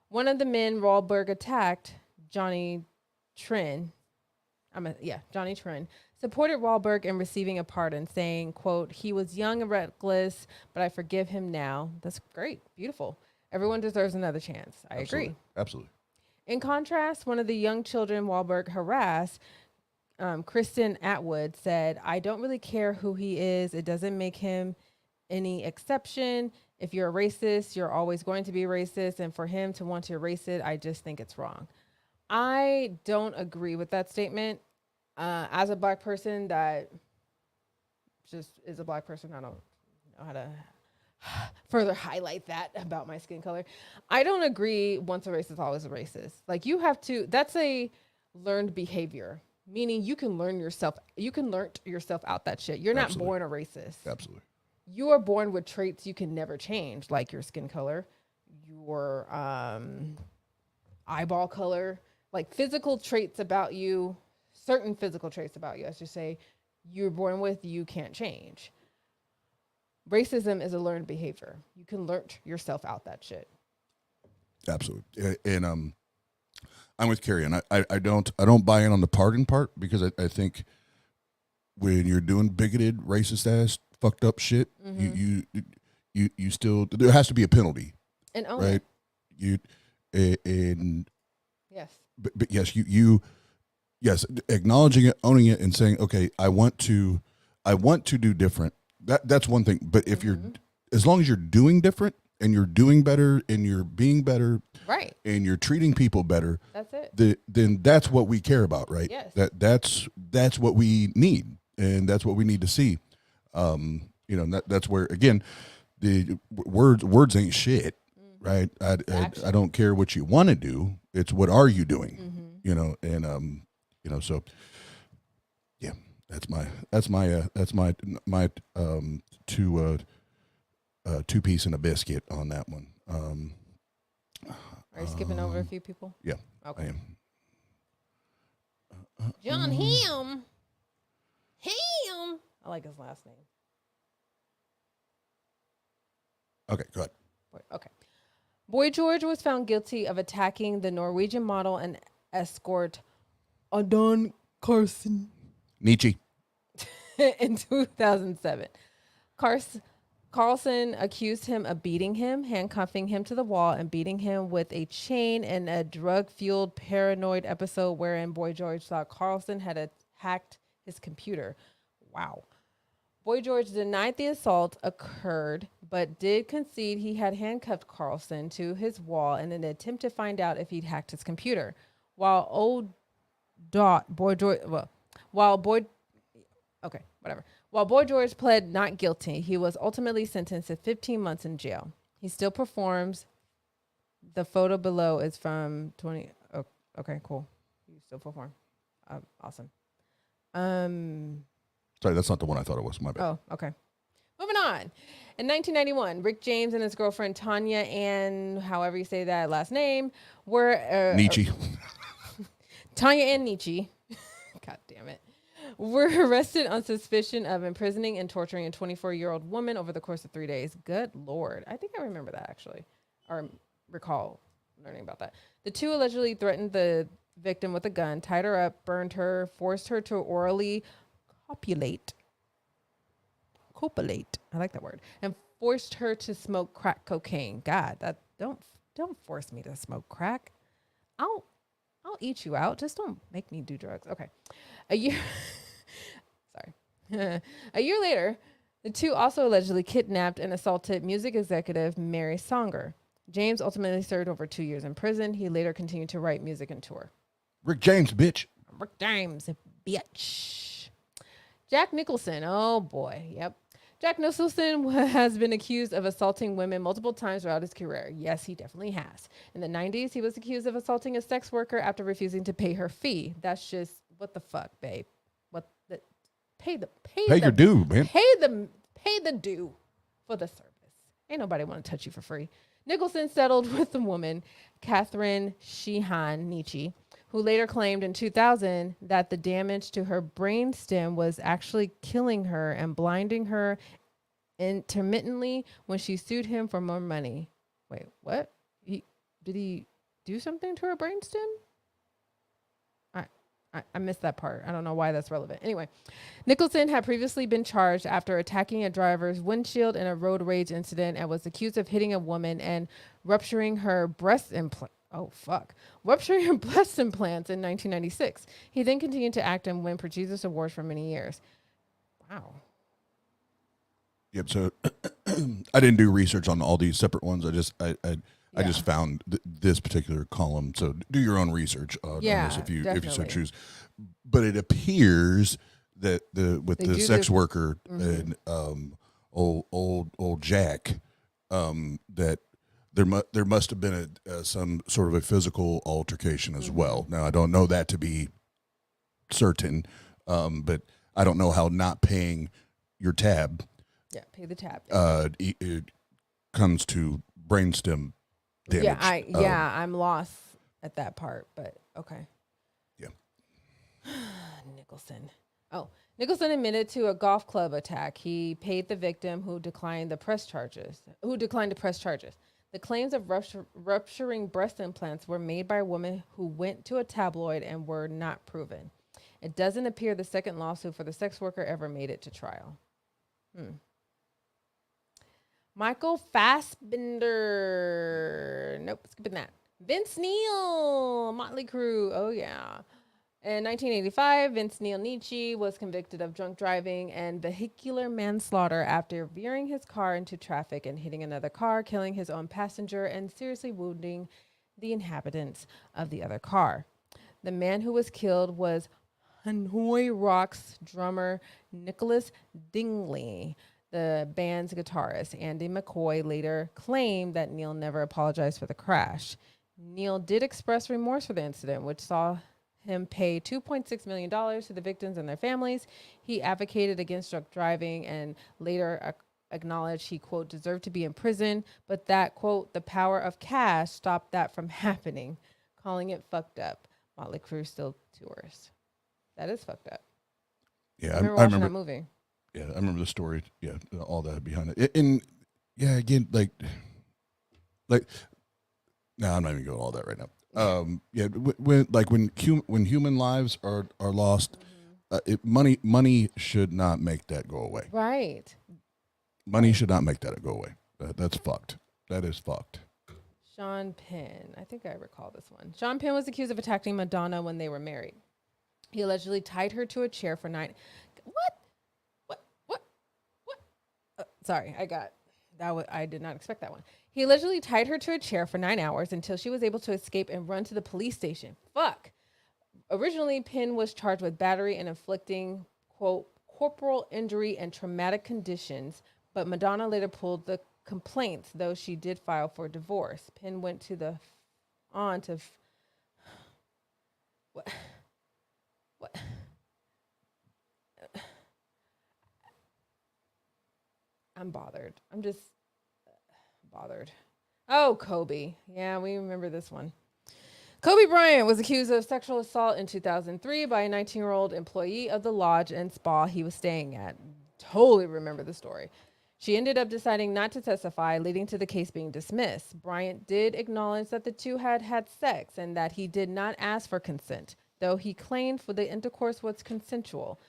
One of the men Wahlberg attacked, Johnny Trin, supported Wahlberg in receiving a pardon, saying, quote, "He was young and reckless, but I forgive him now." That's great. Beautiful. Everyone deserves another chance. I agree. Absolutely. In contrast, one of the young children Wahlberg harassed, Kristen Atwood, said, "I don't really care who he is. It doesn't make him any exception. If you're a racist, you're always going to be racist. And for him to want to erase it, I just think it's wrong." I don't agree with that statement. As a black person that just is a black person, I don't know how to further highlight that about my skin color. I don't agree once a racist, always a racist. Like, you have to, that's a learned behavior, meaning you can learn yourself out that shit. You're not born a racist. Absolutely. You are born with traits you can never change, like your skin color, your eyeball color, like physical traits about you, certain physical traits about you, I should say, you're born with, you can't change. Racism is a learned behavior. You can learn yourself out that shit. Absolutely. And I'm with Carrie, and I don't buy in on the pardon part, because I think when you're doing bigoted, racist ass, fucked up shit, you still, there has to be a penalty. And own right? it. And yes. But yes, you yes, acknowledging it, owning it, and saying, okay, I want to do different. That's one thing. But if you're, as long as you're doing different and you're doing better and you're being better, right, and you're treating people better, that's it. Then that's what we care about, right? Yes. That's what we need, and that's what we need to see. That's where, again, the words ain't shit, right? I don't care what you want to do. It's what are you doing, so yeah, that's my two piece and a biscuit on that one. Are you skipping over a few people? Yeah. Okay. I am. John Hamm. I like his last name. Okay, go ahead. Okay. Boy George was found guilty of attacking the Norwegian model and escort Adon Carson Nietzsche. in 2007. Carlson accused him of beating him, handcuffing him to the wall, and beating him with a chain in a drug-fueled paranoid episode wherein Boy George thought Carlson had hacked his computer. Wow. Boy George denied the assault occurred, but did concede he had handcuffed Carlson to his wall in an attempt to find out if he'd hacked his computer. While Boy George pled not guilty, he was ultimately sentenced to 15 months in jail. He still performs. The photo below is from 20. Oh, okay, cool. You still perform. Awesome. Sorry, that's not the one I thought it was. My bad. Oh, okay. Moving on. In 1991, Rick James and his girlfriend Tanya Ann, however you say that last name, were Nietzsche. Tanya Ann Nietzsche. God damn it. Were arrested on suspicion of imprisoning and torturing a 24-year-old woman over the course of 3 days. Good Lord. I think I remember that, actually, or recall learning about that. The two allegedly threatened the victim with a gun, tied her up, burned her, forced her to orally copulate. I like that word. And forced her to smoke crack cocaine. God, don't force me to smoke crack. I'll eat you out. Just don't make me do drugs. Okay. A year later, the two also allegedly kidnapped and assaulted music executive Mary Songer. James ultimately served over 2 years in prison. He later continued to write music and tour. Rick James, bitch. Rick James, bitch. Jack Nicholson. Oh, boy. Yep. Jack Nicholson has been accused of assaulting women multiple times throughout his career. Yes, he definitely has. In the 90s, he was accused of assaulting a sex worker after refusing to pay her fee. That's just, what the fuck, babe? Pay your due, man. Pay the due for the service. Ain't nobody want to touch you for free. Nicholson settled with the woman, Catherine Sheehan Nietzsche, who later claimed in 2000 that the damage to her brainstem was actually killing her and blinding her intermittently when she sued him for more money. Wait, what? Did he do something to her brainstem? I missed that part. I don't know why that's relevant. Anyway, Nicholson had previously been charged after attacking a driver's windshield in a road rage incident and was accused of hitting a woman and rupturing her breast implant. Oh, fuck. Rupturing her breast implants in 1996. He then continued to act and win prestigious awards for many years. Wow. Yep. So I didn't do research on all these separate ones. I just found this particular column. So do your own research on this if you so choose. But it appears that the sex worker and old Jack, that there must have been some sort of a physical altercation as well. Now I don't know that to be certain, but I don't know how not paying your tab, pay the tab, it comes to brainstem damage. I'm lost at that part, but okay. Yeah. Nicholson. Nicholson admitted to a golf club attack. He paid the victim who declined to press charges. The claims of rupturing breast implants were made by a woman who went to a tabloid and were not proven. It doesn't appear the second lawsuit for the sex worker ever made it to trial. Michael Fassbender. Nope, skipping that. Vince Neil, Motley Crue. Oh, yeah. In 1985, Vince Neil Nietzsche was convicted of drunk driving and vehicular manslaughter after veering his car into traffic and hitting another car, killing his own passenger and seriously wounding the inhabitants of the other car. The man who was killed was Hanoi Rocks drummer Nicholas Dingley. The band's guitarist, Andy McCoy, later claimed that Neil never apologized for the crash. Neil did express remorse for the incident, which saw him pay $2.6 million to the victims and their families. He advocated against drunk driving and later acknowledged he, quote, deserved to be in prison, but that, quote, the power of cash stopped that from happening, calling it fucked up. Motley Crue still tours. That is fucked up. Yeah, I remember watching that movie. Yeah, I remember the story. Yeah, all that behind it. And yeah, again, like, no, I'm not even going to all that right now. Yeah, when human lives are lost, money should not make that go away. Right. Money should not make that go away. That's fucked. That is fucked. Sean Penn. I think I recall this one. Sean Penn was accused of attacking Madonna when they were married. He allegedly tied her to a chair for 9. What? Sorry, I got that. I did not expect that one. He allegedly tied her to a chair for 9 hours until she was able to escape and run to the police station. Fuck. Originally, Penn was charged with battery and inflicting, quote, corporal injury and traumatic conditions, but Madonna later pulled the complaints, though she did file for divorce. Penn went to what? I'm bothered. I'm just bothered. Oh, Kobe. Yeah, we remember this one. Kobe Bryant was accused of sexual assault in 2003 by a 19-year-old employee of the lodge and spa he was staying at. Totally remember the story. She ended up deciding not to testify, leading to the case being dismissed. Bryant did acknowledge that the two had had sex and that he did not ask for consent, though he claimed for the intercourse was consensual.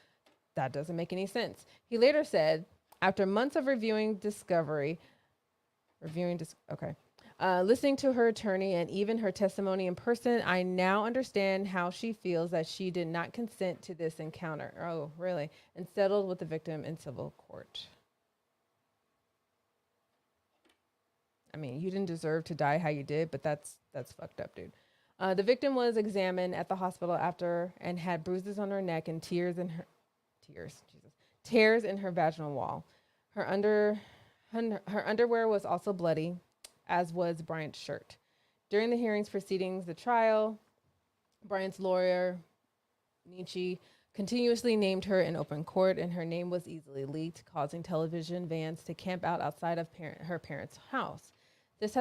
That doesn't make any sense. He later said, after months of listening to her attorney and even her testimony in person, I now understand how she feels that she did not consent to this encounter. Oh, really? And settled with the victim in civil court. I mean, you didn't deserve to die how you did, but that's fucked up, dude. The victim was examined at the hospital after and had bruises on her neck and tears in her vaginal wall. Her underwear was also bloody, as was Bryant's shirt. During the hearings proceedings, the trial, Bryant's lawyer, Nietzsche, continuously named her in open court, and her name was easily leaked, causing television vans to camp out outside of her parents' house. This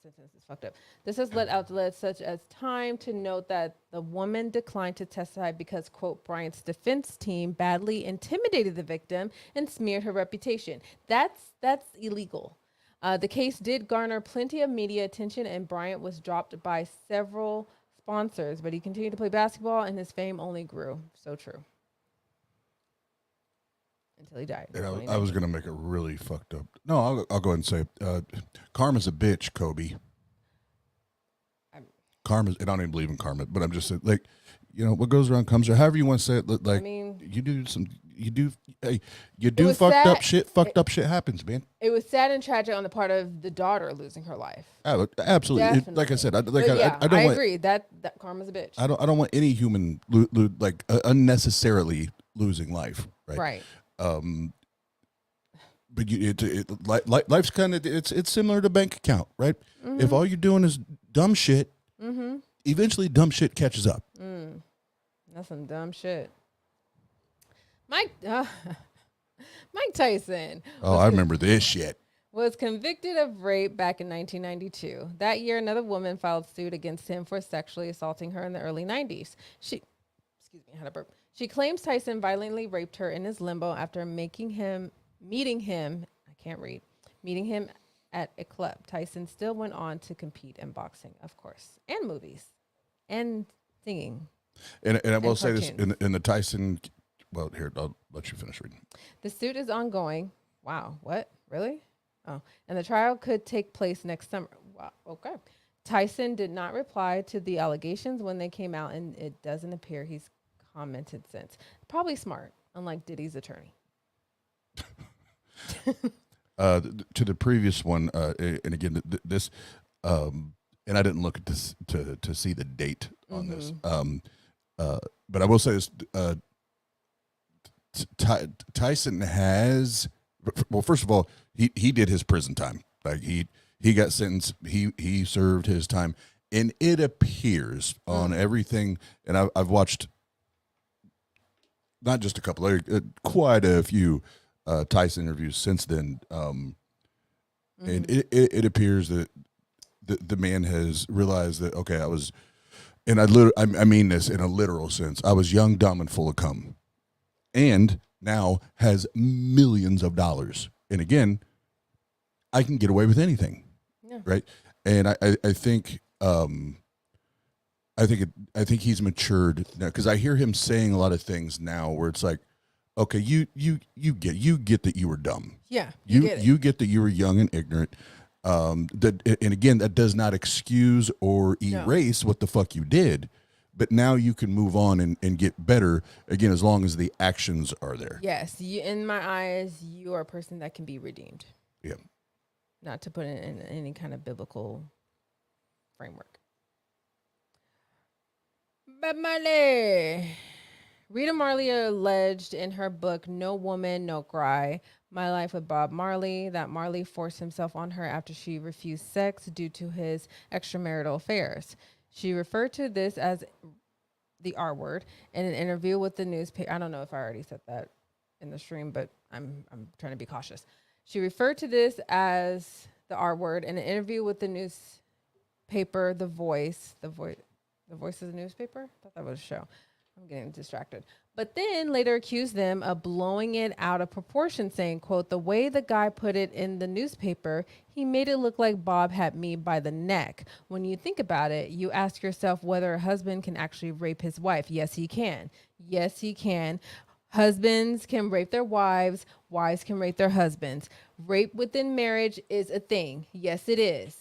sentence is fucked up. This has led outlets such as Time to note that the woman declined to testify because, quote, Bryant's defense team badly intimidated the victim and smeared her reputation. That's illegal. The case did garner plenty of media attention, and Bryant was dropped by several sponsors, but he continued to play basketball, and his fame only grew. So true. Until he died. And I was going to make a really fucked up. No, I'll go ahead and say karma's a bitch, Kobe. Karma, I don't even believe in karma, but I'm just saying, like, you know, what goes around comes around. However you want to say it. Like, I mean, you do fucked up shit. Fucked up shit happens, man. It was sad and tragic on the part of the daughter losing her life. Absolutely. Like I said, I agree that karma's a bitch. I don't want any human unnecessarily losing life. Right. But life's kind of it's similar to bank account, right? Mm-hmm. If all you're doing is dumb shit, mm-hmm. eventually dumb shit catches up. That's some dumb shit. Mike Tyson. I remember this shit. Was convicted of rape back in 1992. That year, another woman filed suit against him for sexually assaulting her in the early 90s. She claims Tyson violently raped her in his limo after meeting him at a club. Tyson still went on to compete in boxing, of course, and movies, and singing. And I will say this, in the Tyson, well, here, I'll let you finish reading. The suit is ongoing. Wow, what? Really? Oh, and the trial could take place next summer. Wow. Okay. Tyson did not reply to the allegations when they came out, and it doesn't appear he's commented since. Probably smart, unlike Diddy's attorney. To the previous one, and again, this, and I didn't look at this to see the date on this. But I will say this: Tyson has, well, first of all, he did his prison time. Like he got sentenced. He served his time, and it appears on everything. And I've watched not just a couple, quite a few Tyson interviews since then. And it appears that the man has realized that, okay, I was, and I mean this in a literal sense, I was young, dumb, and full of cum, and now has millions of dollars. And again, I can get away with anything, right? And I think he's matured now, because I hear him saying a lot of things now where it's like, okay, you get that you were dumb. Yeah, you get that you were young and ignorant. And again, that does not excuse or erase what the fuck you did, but now you can move on and get better again, as long as the actions are there. Yes, in my eyes, you are a person that can be redeemed. Yeah. Not to put it in any kind of biblical framework. But Marley. Rita Marley alleged in her book, No Woman, No Cry, My Life with Bob Marley, that Marley forced himself on her after she refused sex due to his extramarital affairs. She referred to this as the R word in an interview with the newspaper. I don't know if I already said that in the stream, but I'm trying to be cautious. She referred to this as the R word in an interview with the newspaper, The Voice. The Voice is a newspaper? I thought that was a show. I'm getting distracted. But then later accused them of blowing it out of proportion, saying, quote, the way the guy put it in the newspaper, he made it look like Bob had me by the neck. When you think about it, you ask yourself whether a husband can actually rape his wife. Yes, he can. Yes, he can. Husbands can rape their wives. Wives can rape their husbands. Rape within marriage is a thing. Yes, it is.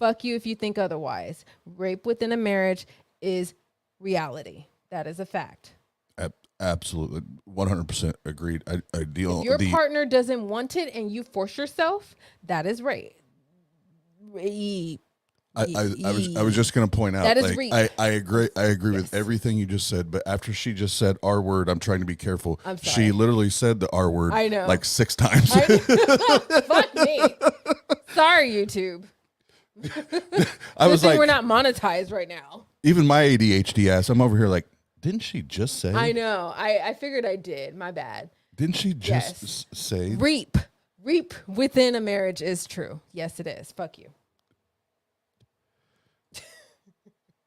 Fuck you if you think otherwise. Rape within a marriage is reality. That is a fact. Absolutely, 100% agreed. I deal. If your partner doesn't want it and you force yourself, that is rape. I was just going to point out that is rape. I agree with everything you just said, but after she just said R word, I'm trying to be careful. I'm sorry. She literally said the R word I know. like 6 times. Fuck me. Sorry, YouTube. I was like, we're not monetized right now. Even my ADHD ass, I'm over here like, didn't she just say? I know. I figured I did. My bad. Didn't she just say? Reap within a marriage is true. Yes, it is. Fuck you.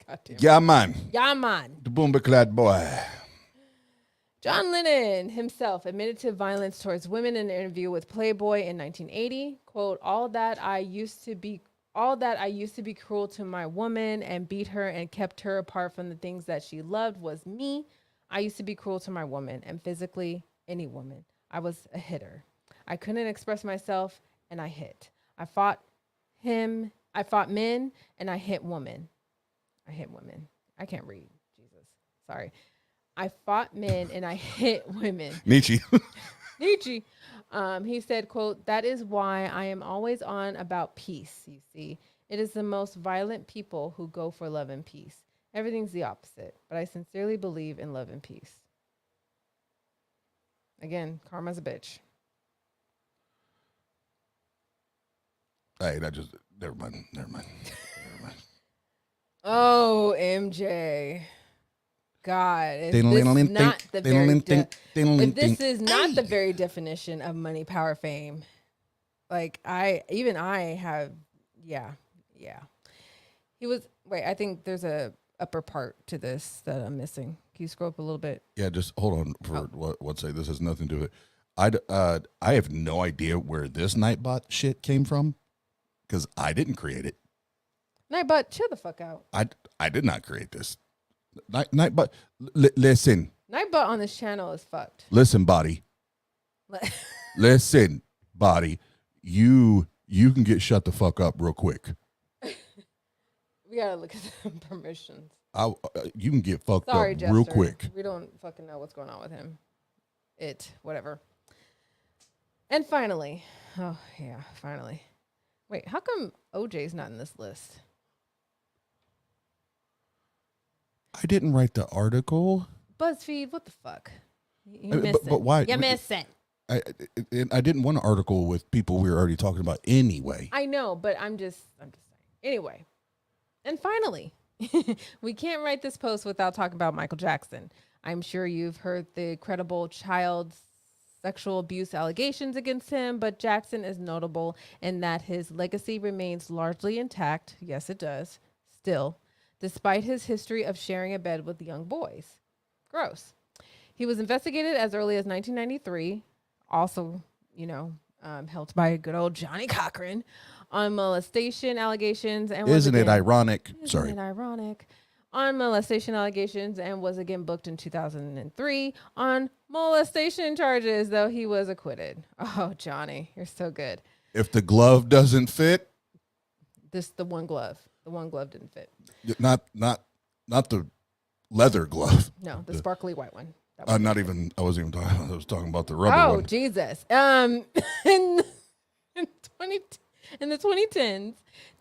Goddamn. Yeah, man. Yeah, man. The boomba-clad boy. John Lennon himself admitted to violence towards women in an interview with Playboy in 1980. Quote, all that I used to be cruel to my woman and beat her and kept her apart from the things that she loved was me. I used to be cruel to my woman and physically any woman. I was a hitter. I couldn't express myself and I hit. I fought men and I hit women. I can't read. Jesus. Sorry. I fought men and I hit women. Nietzsche. He said, quote, that is why I am always on about peace, you see. It is the most violent people who go for love and peace. Everything's the opposite, but I sincerely believe in love and peace. Again, karma's a bitch. Hey, never mind. Oh, MJ. God, if this is not the very definition of money, power, fame, like I have, yeah. He was, I think there's a upper part to this that I'm missing. Can you scroll up a little bit? Yeah, just hold on for what say. This has nothing to do with it. I have no idea where this Nightbot shit came from because I didn't create it. Nightbot, chill the fuck out. I did not create this. Nightbot, listen. Nightbot on this channel is fucked. Listen, body. Listen, body. You can get shut the fuck up real quick. We gotta look at the permissions. You can get fucked Sorry, up Jester. real quick. We don't fucking know what's going on with him. Whatever. And finally, finally. Wait, how come OJ's not in this list? I didn't write the article. BuzzFeed, what the fuck? You I mean, missed it. but why? You missed it. I didn't want an article with people we were already talking about anyway. I know, but I'm just saying. Anyway, and finally, we can't write this post without talking about Michael Jackson. I'm sure you've heard the credible child sexual abuse allegations against him, but Jackson is notable in that his legacy remains largely intact. Yes, it does. Still, despite his history of sharing a bed with young boys. Gross. He was investigated as early as 1993. Also, helped by good old Johnny Cochran on molestation allegations. And Isn't it ironic? Isn't it ironic? On molestation allegations and was again booked in 2003 on molestation charges, though he was acquitted. Oh, Johnny, you're so good. If the glove doesn't fit, The one glove didn't fit. not the leather glove. No, the sparkly white one. I wasn't even talking. I was talking about the rubber one. Oh, Jesus. In the 2010s,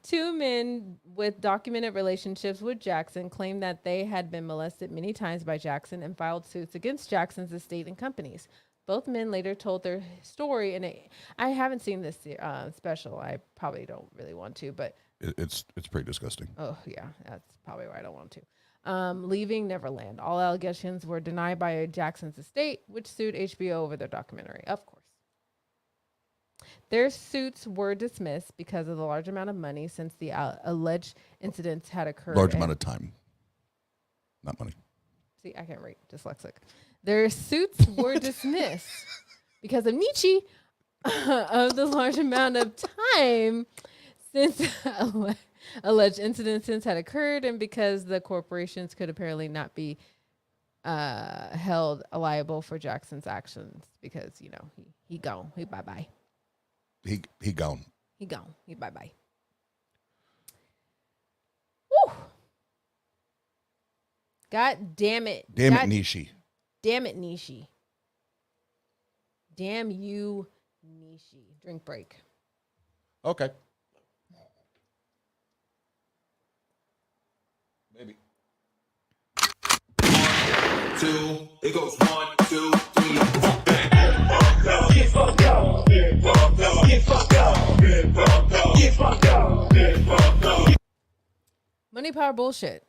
two men with documented relationships with Jackson claimed that they had been molested many times by Jackson and filed suits against Jackson's estate and companies. Both men later told their story I haven't seen this special. I probably don't really want to, but It's pretty disgusting. oh yeah, that's probably why I don't want to. Leaving Neverland. All allegations were denied by Jackson's estate, which sued HBO over their documentary, of course. Their suits were dismissed because of the large amount of money since the alleged incidents had occurred. Large amount of time, not money. See, I can't read. Dyslexic. Their suits were dismissed because of Nietzsche of the large amount of time since alleged incidents had occurred, and because the corporations could apparently not be held liable for Jackson's actions because he gone, he bye bye, He gone. he gone, he bye bye. Woo! God damn it! Damn it, Nishi. Damn it, Nishi. Damn you, Nishi. Drink break. Okay. Maybe. 2, it goes 1, 2, 3. Get fucked up. Get fucked up. Get fucked up. Get fucked up. Get fucked up. Get fucked up. Money, power, bullshit.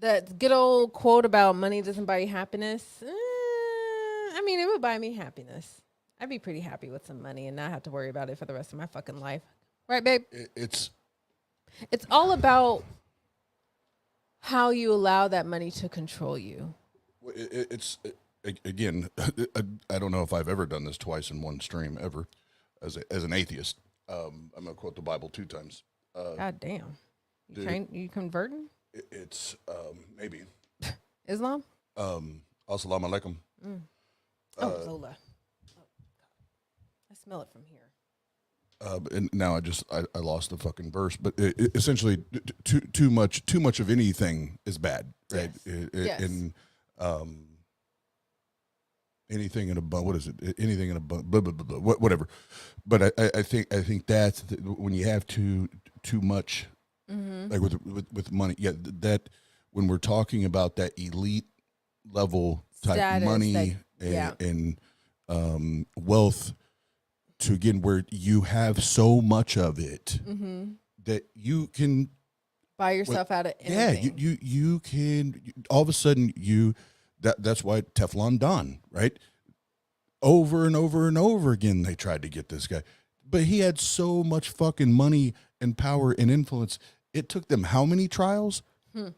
That good old quote about money doesn't buy you happiness. I mean, it would buy me happiness. I'd be pretty happy with some money and not have to worry about it for the rest of my fucking life. Right, babe? It's all about how you allow that money to control you. Again, I don't know if I've ever done this twice in one stream ever as an atheist. I'm going to quote the Bible 2 times. God damn. Dude. You converting? It's maybe. Islam? Assalamu alaikum. Zola. Oh, God. I smell it from here. And now I lost the fucking verse, but essentially too much of anything is bad, right? Yes. And anything in a what is it? Anything in a blah, blah, blah, blah, whatever. But I think that's when you have too much, like with money. Yeah, that when we're talking about that elite level type Status, money and wealth. To again, where you have so much of it that you can buy yourself out of anything. Yeah, you can all of a sudden that's why Teflon Don, right? Over and over and over again, they tried to get this guy, but he had so much fucking money and power and influence. It took them how many trials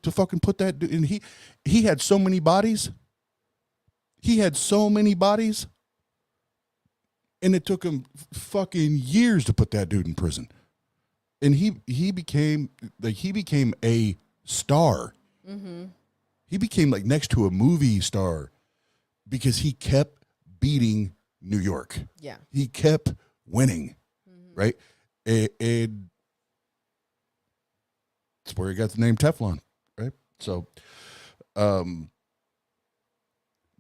to fucking put that? And he had so many bodies. He had so many bodies. And it took him fucking years to put that dude in prison. And he became a star. Mm-hmm. He became like next to a movie star because he kept beating New York. Yeah. He kept winning, right? And That's where he got the name Teflon, right? So, do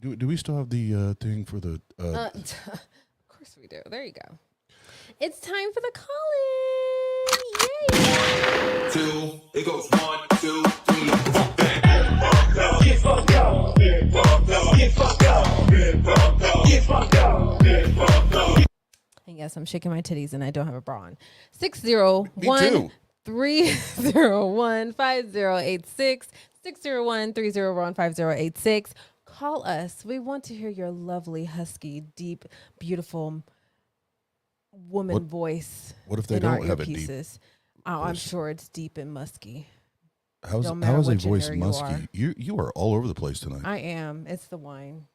we still have the thing for the? Of course we do. There you go. It's time for the call-in. Yay! Two, it goes 1, 2, 3, fuck that. Get fucked up. Get fucked up. Get fucked up. Get fucked up. Get fucked up. Get fucked up. And yes, I'm shaking my titties and I don't have a bra on. 601 too. 301 5086 601 301 5086. Call us. We want to hear your lovely, husky, deep, beautiful woman voice. What if they in our don't have a deep earpieces. Oh, I'm sure it's deep and musky. How is Don't matter a what voice gender you musky? are. You are all over the place tonight. I am. It's the wine.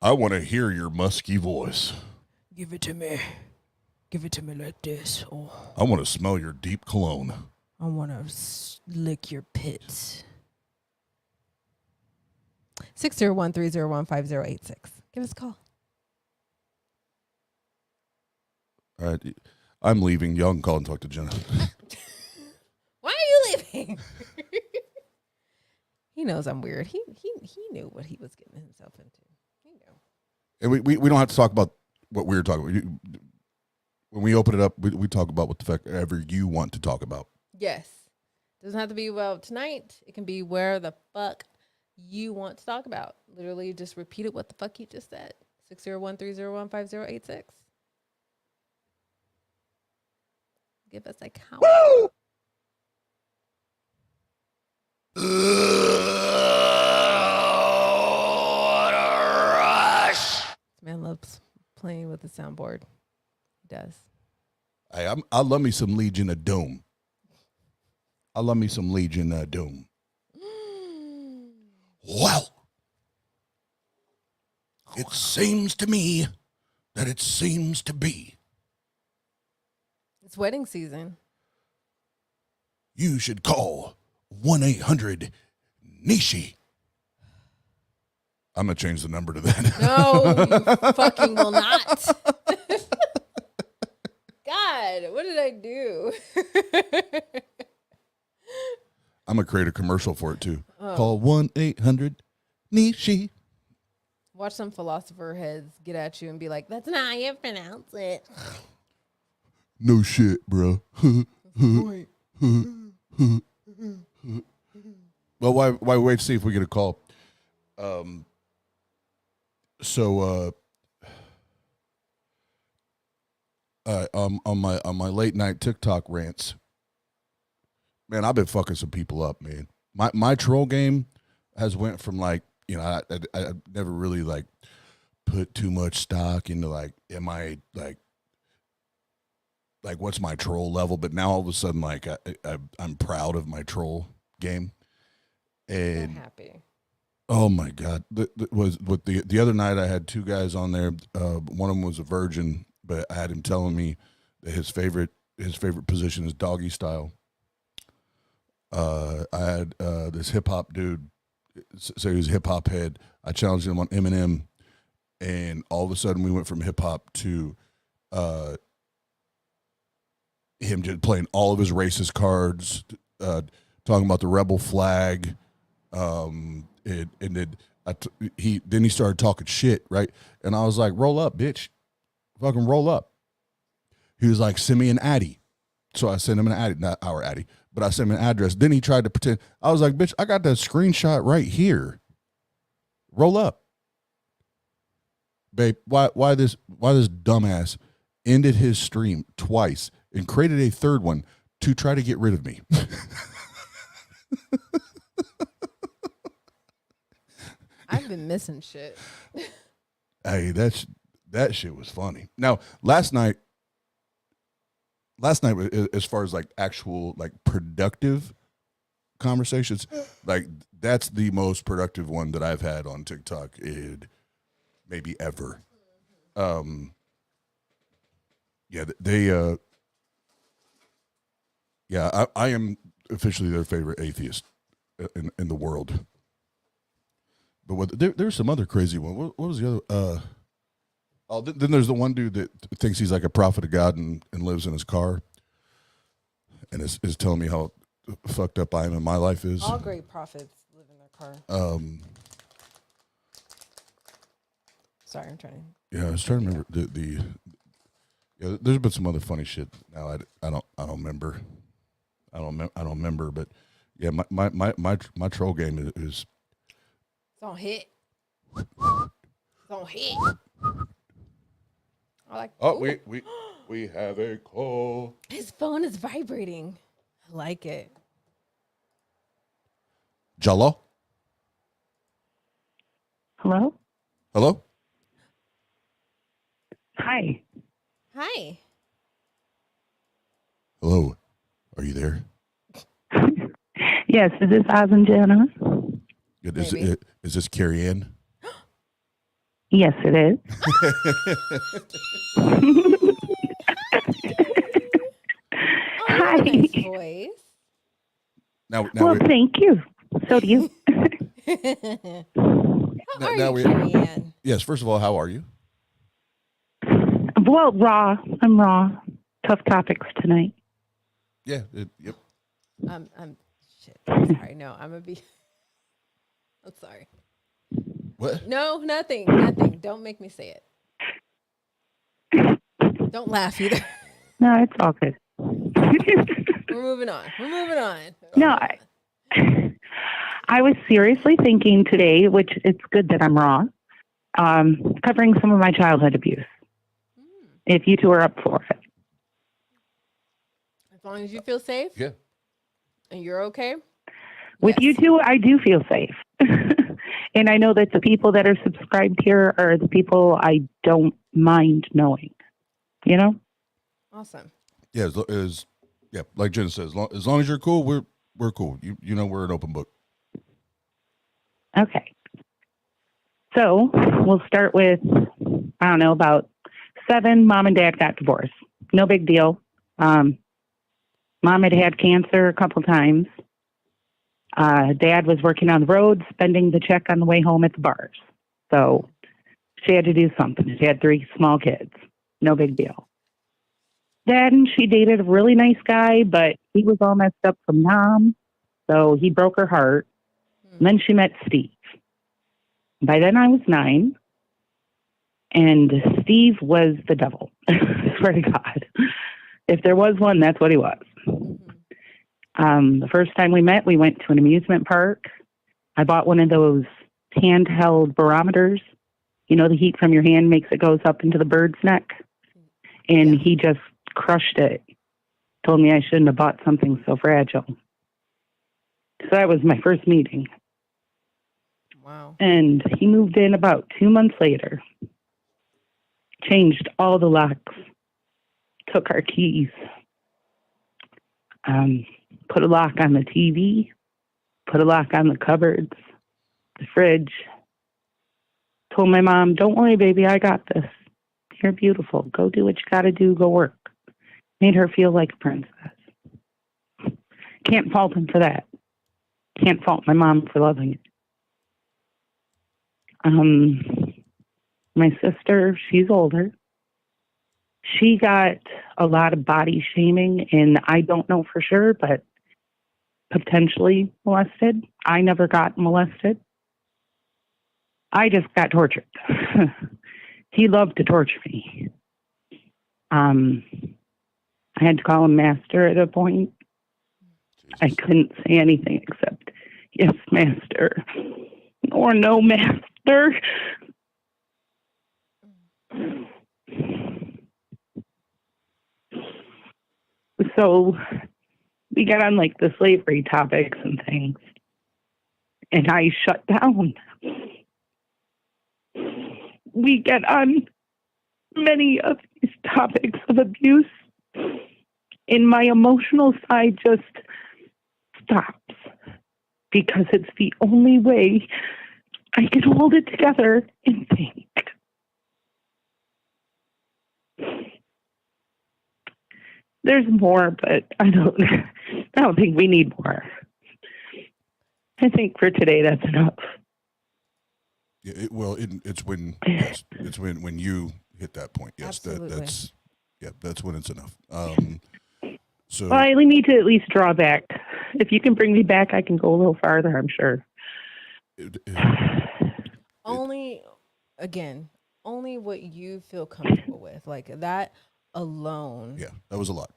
I want to hear your musky voice. Give it to me. Give it to me like this. Oh, I want to smell your deep cologne. I want to lick your pits. 601-301-5086. Give us a call. All right, I'm leaving. Y'all can call and talk to Jenna. Why are you leaving? He knows I'm weird. He knew what he was getting himself into. He knew. And we don't have to talk about what we were talking about. When we open it up, we talk about what the fuck ever you want to talk about. Yes. Doesn't have to be about tonight. It can be where the fuck you want to talk about. Literally just repeat it what the fuck you just said. 601-301-5086. Give us a count. Woo! What a rush! This man loves playing with the soundboard. He does. Hey, I love me some Legion of Doom. I love me some Legion of Doom. Well, it seems to me that it seems to be. It's wedding season. You should call 1-800-NISHI. I'm going to change the number to that. No, you fucking will not. God, what did I do? I'm going to create a commercial for it, too. Call 1-800-NISHI. Watch some philosopher heads get at you and be like, that's not how you pronounce it. No shit, bro. Well, why wait to see if we get a call? On my late night TikTok rants, man, I've been fucking some people up, man. My troll game has went from like, you know, I never really like put too much stock into like, am I like what's my troll level? But now all of a sudden, like I'm proud of my troll game, and I'm happy. Oh my God! The other night I had two guys on there. One of them was a virgin, but I had him telling me that his favorite position is doggy style. I had this hip hop dude say he was a hip hop head. I challenged him on Eminem, and all of a sudden we went from hip hop to him just playing all of his racist cards, talking about the rebel flag. And then he started talking shit, right? And I was like, roll up, bitch. Fucking roll up. He was like, send me an Addy. So I sent him an Addy, not our Addy, but I sent him an address. Then he tried to pretend. I was like, bitch, I got that screenshot right here. Roll up. Babe, why this dumbass ended his stream twice and created a third one to try to get rid of me? I've been missing shit. Hey, that shit was funny. Now, last night, as far as like actual like productive conversations, like that's the most productive one that I've had on TikTok maybe ever. Yeah, I am officially their favorite atheist in the world. But there's some other crazy one. What was the other? Then there's the one dude that thinks he's like a prophet of God and lives in his car, and is telling me how fucked up I am in my life is All great prophets live in their car. Sorry, I'm trying. Yeah, I was trying to remember the yeah. There's been some other funny shit. Now I don't remember. I don't remember. But yeah, my troll game is It's on hit. It's on hit. I like. oh ooh, we have a call. his phone is vibrating. I like it. Jello. Hello? Hello. Hi. Hi. Hello. Are you there? Yes, is this Oz and Jana? Maybe. Is this Carrie Ann? Yes, it is. Oh, you have a nice voice. Now Well, thank you. So do you. How are you, Carrie Ann? Yes. First of all, how are you? Well, raw. I'm raw. Tough topics tonight. Yeah. Yep. I'm shit. I'm sorry. No, I'm gonna be. I'm sorry. What? No, nothing. Nothing. Don't make me say it. Don't laugh either. No, it's all good. We're moving on. We're moving on. No, I was seriously thinking today, which it's good that I'm raw, covering some of my childhood abuse. If you two are up for it. As long as you feel safe. Yeah. And you're okay. With you two, I do feel safe. And I know that the people that are subscribed here are the people I don't mind knowing. You know? Awesome. Yeah. Yeah. Like Jen says, as long as you're cool, we're cool. You know we're an open book. Okay. So we'll start with, I don't know, about 7, mom and dad got divorced. No big deal. Mom had cancer a couple times. Dad was working on the road, spending the check on the way home at the bars. So she had to do something. She had 3 small kids. No big deal. Then she dated a really nice guy, but he was all messed up from mom. So he broke her heart. And then she met Steve. By then I was 9. And Steve was the devil. Swear to God. If there was one, that's what he was. The first time we met, we went to an amusement park. I bought one of those handheld barometers. You know, the heat from your hand makes it goes up into the bird's neck. And he just crushed it. Told me I shouldn't have bought something so fragile. So that was my first meeting. Wow. And he moved in about 2 months later. Changed all the locks. Took our keys. Put a lock on the TV. Put a lock on the cupboards. The fridge. Told my mom, don't worry, baby, I got this. You're beautiful. Go do what you got to do. Go work. Made her feel like a princess. Can't fault him for that. Can't fault my mom for loving it. My sister, she's older. She got a lot of body shaming, and I don't know for sure, but potentially molested. I never got molested. I just got tortured. He loved to torture me. I had to call him master at a point. I couldn't say anything except, yes, master, or no, master. So we got on like the slavery topics and things, and I shut down. We get on many of these topics of abuse, and my emotional side just stops because it's the only way I can hold it together and think. There's more, but I don't think we need more. I think for today that's enough. Yeah, it's when you hit that point. Yes, that's when it's enough. So Well, I need to at least draw back If you can bring me back, I can go a little farther, I'm sure. Only, again, only what you feel comfortable with. Like that alone. Yeah, that was a lot.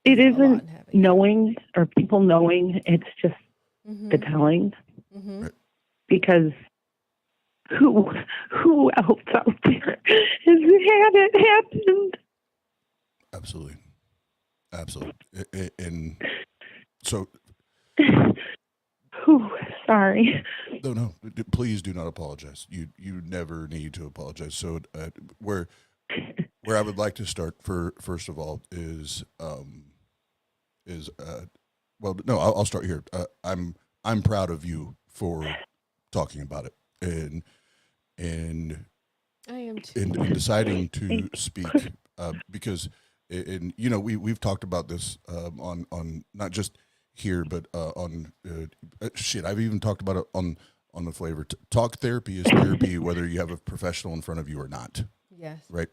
It is a lot isn't heavy, knowing or people knowing, it's just the telling. Mm-hmm. Right. Because who else out there has had it happen? Absolutely. And so, Whew, sorry. no, please do not apologize. You never need to apologize. So, where I would like to start first of all is well, no, I'll start here. I'm proud of you for talking about it and I am too. and deciding to speak because we've talked about this on not just here but on shit. I've even talked about it on the flavor. Talk therapy is therapy whether you have a professional in front of you or not. Yes. Right.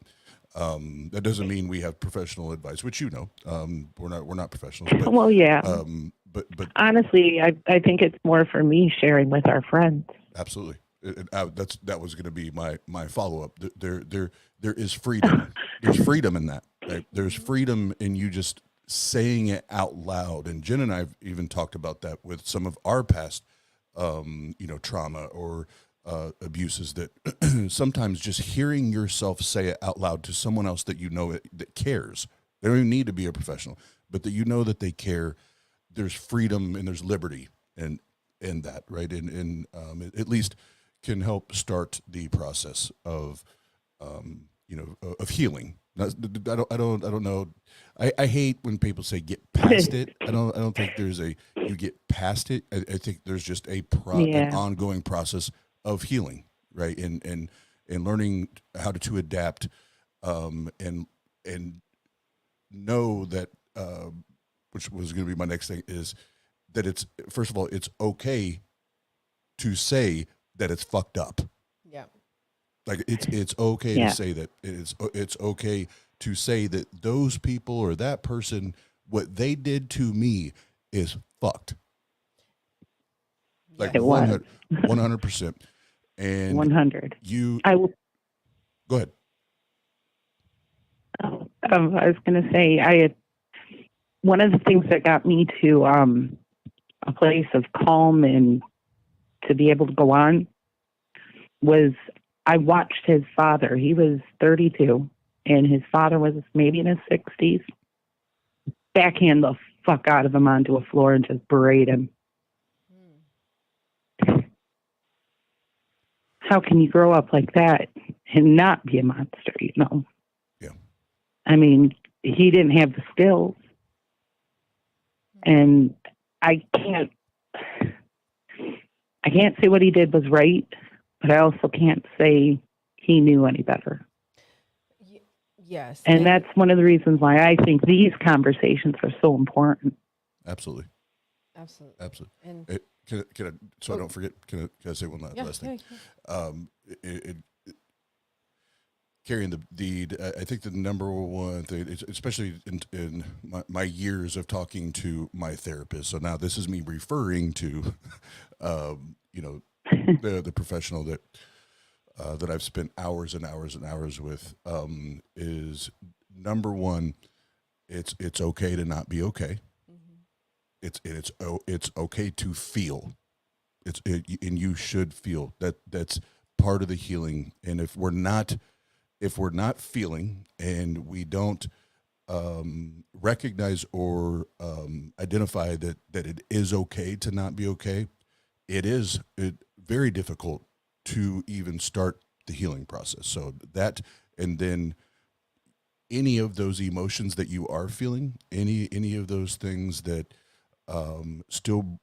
That doesn't mean we have professional advice, which we're not professionals. But, Well, yeah. But honestly, I think it's more for me sharing with our friends. Absolutely. That was going to be my follow up. There is freedom. There's freedom in that. Right? There's freedom in you just saying it out loud. And Jen and I've even talked about that with some of our past, trauma or abuses. That sometimes just hearing yourself say it out loud to someone else that that cares. They don't even need to be a professional, but that that they care. There's freedom and there's liberty in that, right? And at least can help start the process of of healing. I don't know. I hate when people say get past it. I don't think there's you get past it. I think there's just an ongoing process of healing, right? And learning how to adapt, and know that, which was going to be my next thing, is that it's, first of all, it's okay to say that it's fucked up. Yeah. Like it's okay to say that it's okay to say that those people or that person, what they did to me is fucked. Like 100%. And 100. Go ahead. I was going to say, one of the things that got me to a place of calm and to be able to go on was I watched his father. He was 32, and his father was maybe in his 60s. Backhand the fuck out of him onto a floor and just berate him. How can you grow up like that and not be a monster, Yeah. I mean, he didn't have the skills. And I can't say what he did was right, but I also can't say he knew any better. Yes. And that's one of the reasons why I think these conversations are so important. Absolutely. And can I, so I don't forget, can I say one last thing? Yeah. Carrying the deed, I think the number one thing, especially in my years of talking to my therapist. So now this is me referring to, the professional that I've spent hours and hours and hours with, is number one, it's okay to not be okay. Mm-hmm. It's okay to feel. And you should feel that. That's part of the healing. And if we're not feeling and we don't recognize or identify that it is okay to not be okay, it is very difficult to even start the healing process. So that, and then any of those emotions that you are feeling, any of those things that still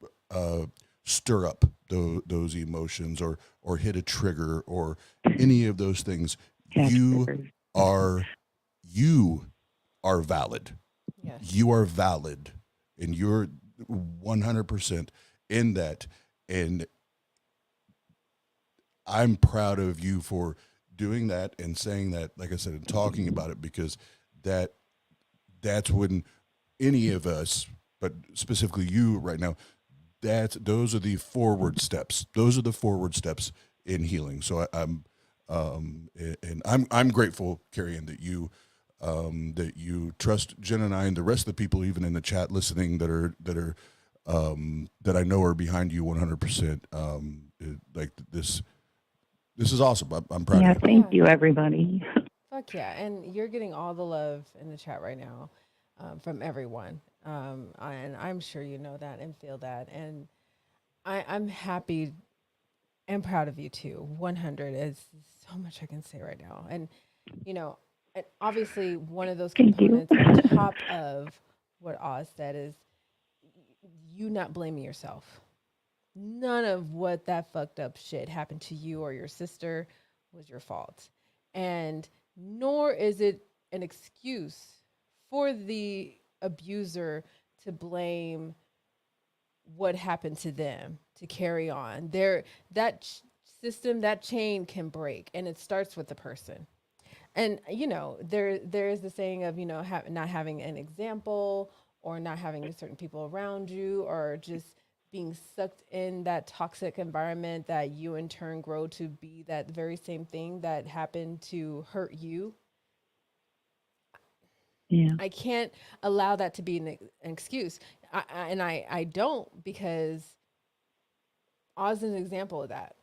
stir up those emotions or hit a trigger or any of those things, you are valid. Yes. You are valid, and you're 100% in that. And I'm proud of you for doing that and saying that, like I said, and talking about it, because that's when any of us, but specifically you right now, those are the forward steps. Those are the forward steps in healing. So I'm grateful, Carrie Ann, that you trust Jen and I and the rest of the people, even in the chat listening, that I know are behind you 100%. Like this is awesome. I'm proud Yeah, of you. thank you, everybody. Fuck yeah. And you're getting all the love in the chat right now from everyone. And I'm sure you know that and feel that. And I'm happy and proud of you too. 100 is so much I can say right now. And, you know, and obviously one of those Thank you. components on top of what Oz said is you not blaming yourself. None of what that fucked up shit happened to you or your sister was your fault. And nor is it an excuse for the abuser to blame what happened to them to carry on. System, that chain can break, and it starts with the person. And you know, there is the saying of, you know, not having an example or not having certain people around you, or just being sucked in that toxic environment that you in turn grow to be that very same thing that happened to hurt you. Yeah. I can't allow that to be an excuse. I don't, because Oz is an example of that.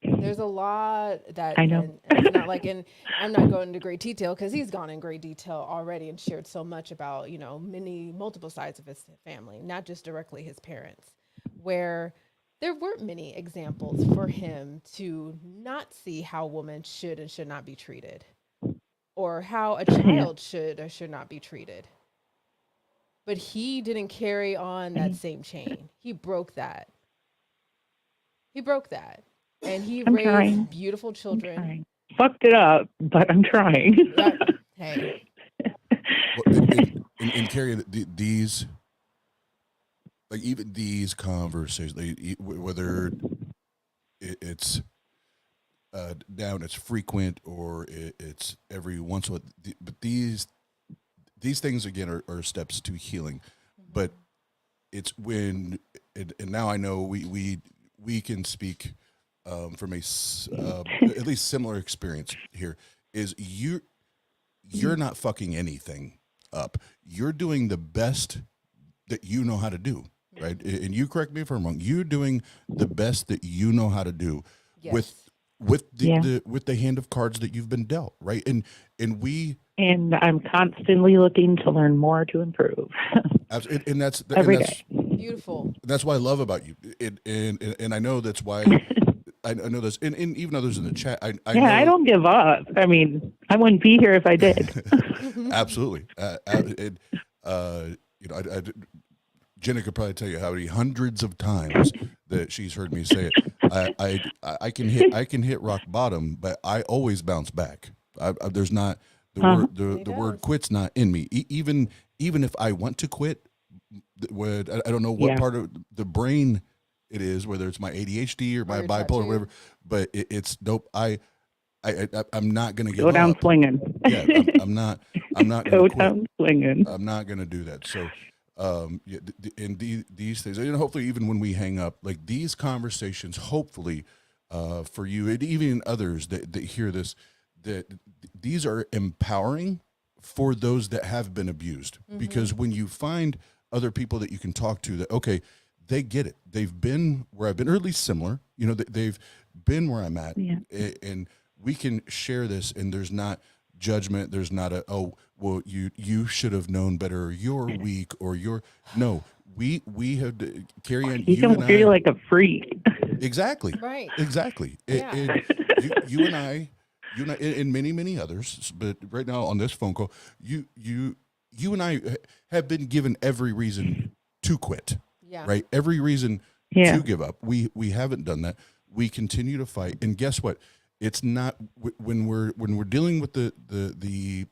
There's a lot that I know. and it's not like I'm not going into great detail because he's gone in great detail already and shared so much about, you know, multiple sides of his family, not just directly his parents, where there weren't many examples for him to not see how women should and should not be treated, or how a child should or should not be treated. But he didn't carry on that same chain. He broke that. And he I'm raised trying. beautiful children. Fucked it up, but I'm trying. Hey. Well, and Carrie, these, like, even these conversations, whether it's down, it's frequent, or it's every once in a while, but these things again are steps to healing. But it's when, and now I know we can speak from at least similar experience here, is you're not fucking anything up. You're doing the best that you know how to do, right? And you correct me if I'm wrong. You're doing the best that you know how to do with the hand of cards that you've been dealt, right? And I'm constantly looking to learn more to improve. And that's every day. Beautiful. That's what I love about you. And I know that's why I know this, and even others in the chat. I know, I don't give up. I mean, I wouldn't be here if I did. Absolutely. You know, Jenna could probably tell you how many hundreds of times that she's heard me say it. I can hit rock bottom, but I always bounce back. There's not the word quit's not in me. Even if I want to quit, I don't know what part of the brain it is, whether it's my ADHD or my bipolar or whatever, but it's dope. I'm not going to give up. Go down swinging. Yeah, I'm not Go down swinging. I'm not going to do that. So, and these things, and hopefully even when we hang up, like these conversations, hopefully for you and even others that hear this, that these are empowering for those that have been abused. Because when you find other people that you can talk to that, okay, they get it. They've been where I've been, or at least similar, you know, they've been where I'm at, and we can share this, and there's not judgment. There's not oh, well, you should have known better, or you're weak, or no, we have, Carrie Ann, you don't feel like a freak. Exactly. Right. Exactly. Yeah. You and I, and many others, but right now on this phone call, you and I have been given every reason to quit. Yeah. Right. Every reason to give up. We haven't done that. We continue to fight. And guess what? It's not when we're dealing with the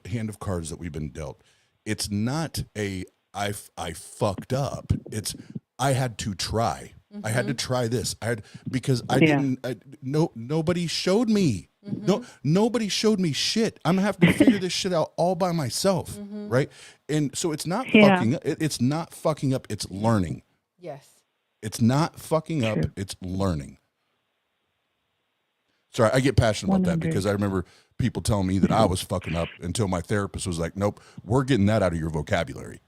hand of cards that we've been dealt. It's not I fucked up. It's I had to try. I had to try this. Because I didn't. Nobody showed me. Nobody showed me shit. I'm gonna have to figure this shit out all by myself, right? And so it's not fucking. It's not fucking up. It's learning. Yes. It's not fucking up. It's learning. Sorry, I get passionate about that because I remember people telling me that I was fucking up until my therapist was like, "Nope, we're getting that out of your vocabulary.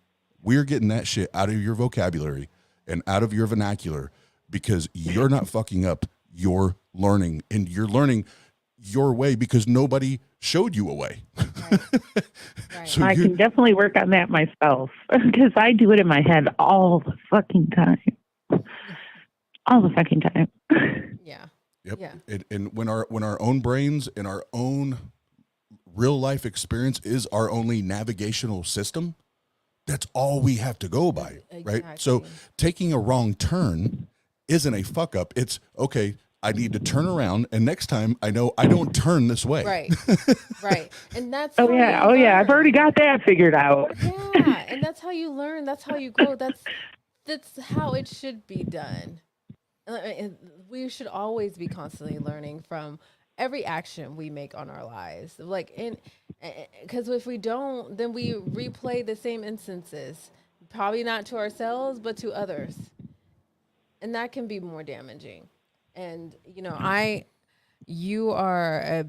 We're getting that shit out of your vocabulary and out of your vernacular because you're not fucking up. You're learning, and you're learning your way because nobody showed you a way." Right. So I can definitely work on that myself because I do it in my head all the fucking time. All the fucking time. Yeah. Yep. Yeah. And when our own brains and our own real life experience is our only navigational system, that's all we have to go by, right? So taking a wrong turn isn't a fuck up. It's okay. I need to turn around, and next time I know I don't turn this way. Right. Right. And that's Oh yeah. I've already got that figured out. Yeah, and that's how you learn. That's how you grow. That's how it should be done. And we should always be constantly learning from every action we make on our lives. Like, because if we don't, then we replay the same instances. Probably not to ourselves, but to others, and that can be more damaging. And you are